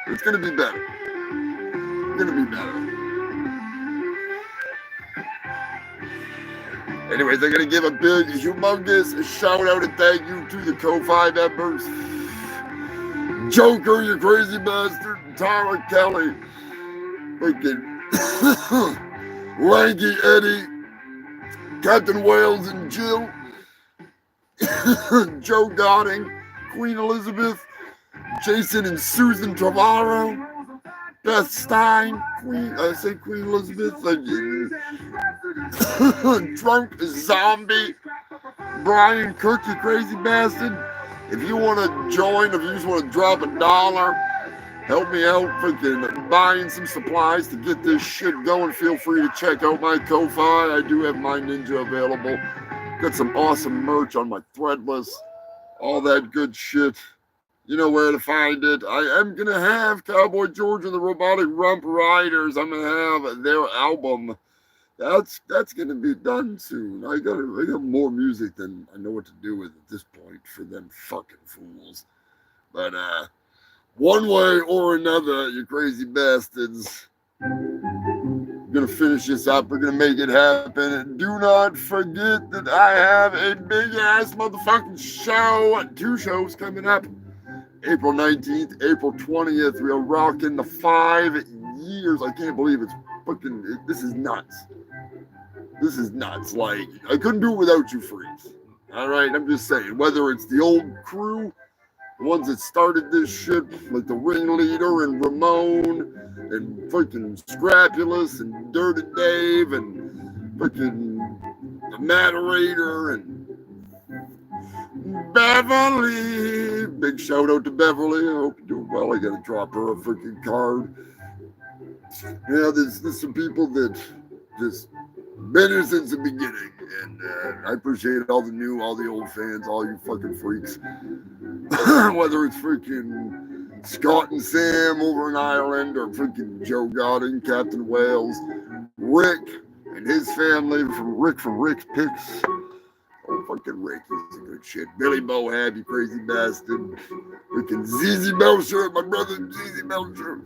It's gonna be better. Anyways, I'm gonna give a big, humongous shout out and thank you to the Ko-Fi members. Joker, you crazy bastard, and Tyler Kelly, freaking Lanky Eddie, Captain Wales and Jill, Joe Godding, Queen Elizabeth, Jason and Susan Travaro, Beth Stein, Queen Elizabeth, Drunk Zombie, Brian Cook, you crazy bastard. If you want to join, if you just want to drop $1, help me out freaking buying some supplies to get this shit going, feel free to check out my Ko-Fi. I do have my Ninja available. Got some awesome merch on my Threadless, all that good shit. You know where to find it. I am going to have Cowboy George and the Robotic Rump Riders. I'm going to have their album. That's going to be done soon. I got more music than I know what to do with at this point for them fucking fools. But one way or another, you crazy bastards, we're going to finish this up. We're going to make it happen. And do not forget that I have a big-ass motherfucking show. 2 shows coming up. April 19th, April 20th. We are rocking the 5 years. I can't believe it's fucking, this is nuts. This is nuts. Like, I couldn't do it without you freaks. All right, I'm just saying, whether it's the old crew, the ones that started this shit, like the Ringleader and Ramon and fucking Scrapulous and Dirty Dave and fucking the Maderator and Beverly. Big shout out to Beverly. I hope you're doing well. I gotta drop her a freaking card. Yeah, there's some people that just been here since the beginning, and I appreciate all the new, all the old fans, all you fucking freaks. Whether it's freaking Scott and Sam over in Ireland, or freaking Joe Godding, Captain Wales, Rick and his family from Rick's Picks. Oh, fucking Rick, he's a good shit. Billy Bohab, you crazy bastard. Freaking ZZ Belcher, my brother ZZ Belcher.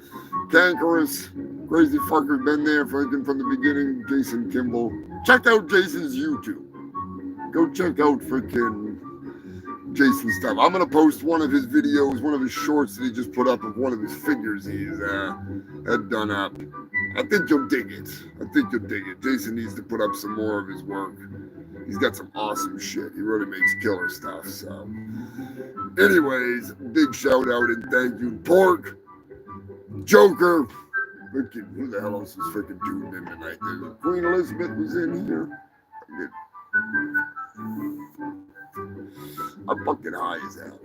Cankerous, crazy fucker, been there freaking from the beginning. Jason Kimball. Check out Jason's YouTube. Go check out freaking Jason's stuff. I'm going to post one of his videos, one of his shorts that he just put up of one of his figures he's had done up. I think you'll dig it. Jason needs to put up some more of his work. He's got some awesome shit. He really makes killer stuff. So, anyways, big shout out and thank you, Pork, Joker. Freaking, who the hell else was freaking tuned in tonight? Queen Elizabeth was in here. I'm fucking high as hell.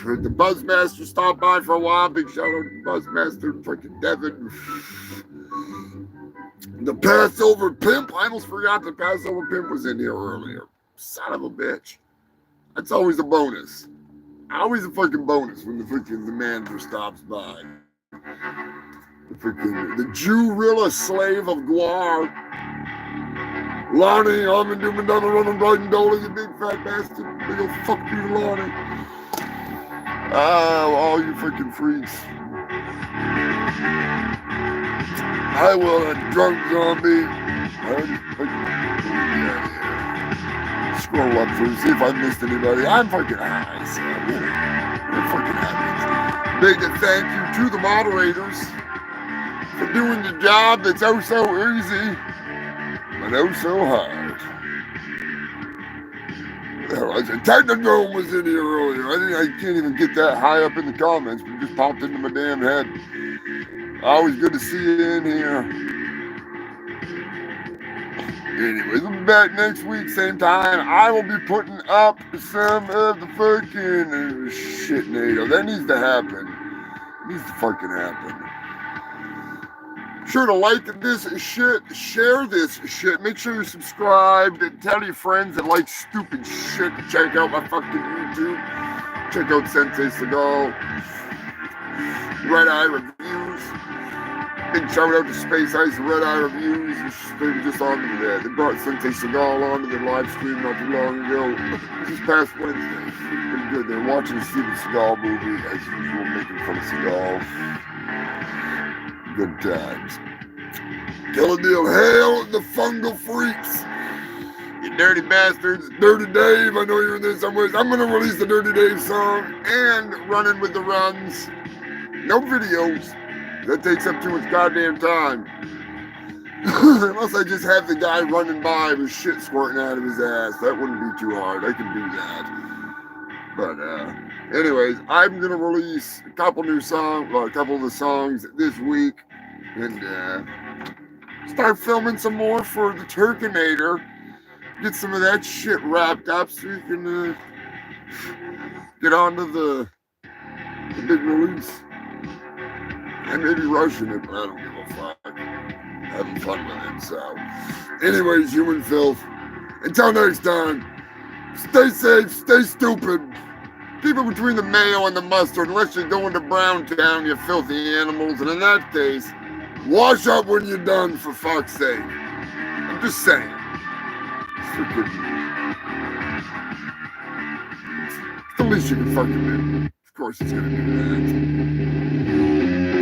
Heard the Buzzmaster stopped by for a while. Big shout out to Buzzmaster, freaking Devin. The Passover Pimp. I almost forgot the Passover Pimp was in here earlier. Son of a bitch. That's always a bonus. Always a fucking bonus when the manager stops by. The Jew-Rilla slave of Guar. Lonnie, I'm in doing another run on Brighton Dolly, you big fat bastard. Big old fuck you, Lonnie. Oh, all you freaking freaks. I will, a drunk zombie. Scroll up through, see if I missed anybody. I'm fucking high, so I'm fucking happy. Big thank you to the moderators for doing the job that's oh so easy, but oh so hard. I said, Technodrome was in here earlier. I can't even get that high up in the comments, but it just popped into my damn head. Always good to see you in here. Anyways, we'll be back next week, same time. I will be putting up some of the fucking shit, NATO. That needs to happen. It needs to fucking happen. Sure to like this shit, share this shit, make sure you're subscribed, and tell your friends that like stupid shit to check out my fucking YouTube. Check out Sensei Seagal, Red Eye Reviews. Big shout out to Space Ice and Red Eye Reviews. They were just on there. They brought Sensei Seagal on to their live stream not too long ago. This past Wednesday. Pretty good. They're watching the Steven Seagal movie, as usual, making fun of Seagal. Good times. Kill a deal. Hail the fungal freaks. You dirty bastards. Dirty Dave, I know you're in there somewhere. I'm going to release the Dirty Dave song and Running with the Runs. No videos. That takes up too much goddamn time. Unless I just have the guy running by with shit squirting out of his ass. That wouldn't be too hard. I can do that. But anyways, I'm gonna release a couple new songs, well, a couple of the songs this week, and start filming some more for the Turkinator. Get some of that shit wrapped up so you can get on to the big release. I may be rushing it, but I don't give a fuck. Having fun with it, so. Anyways, human filth. Until next time, stay safe, stay stupid. Keep it between the mayo and the mustard, unless you're going to Brown Town, you filthy animals. And in that case, wash up when you're done, for fuck's sake. I'm just saying. It's for good. It's the least you can fucking do. Of course it's gonna do that.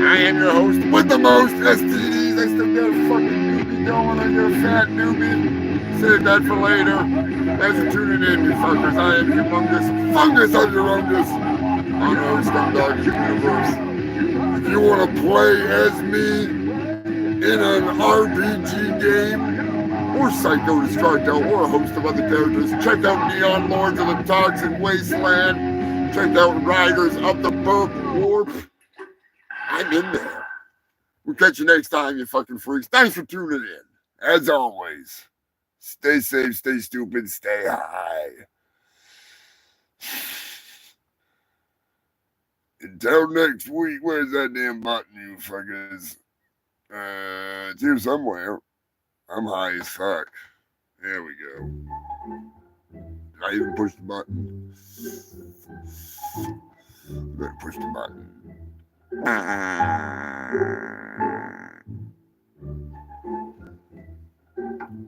I am your host with the most STDs. I still got a fucking newbie going on your fat newbie. Save that for later. As you're tuning in, you fuckers, I am humongous fungus of your fungus. I know Scumdog Universe. If you want to play as me in an RPG game, or Psycho Destructo, or a host of other characters, check out Neon Lords of the Toxic Wasteland. Check out Riders of the Burp Warp. I'm in there. We'll catch you next time, you fucking freaks. Thanks for tuning in. As always, stay safe, stay stupid, stay high. Until next week, where's that damn button, you fuckers? It's here somewhere. I'm high as fuck. There we go. I even pushed the button. I'm gonna push the button.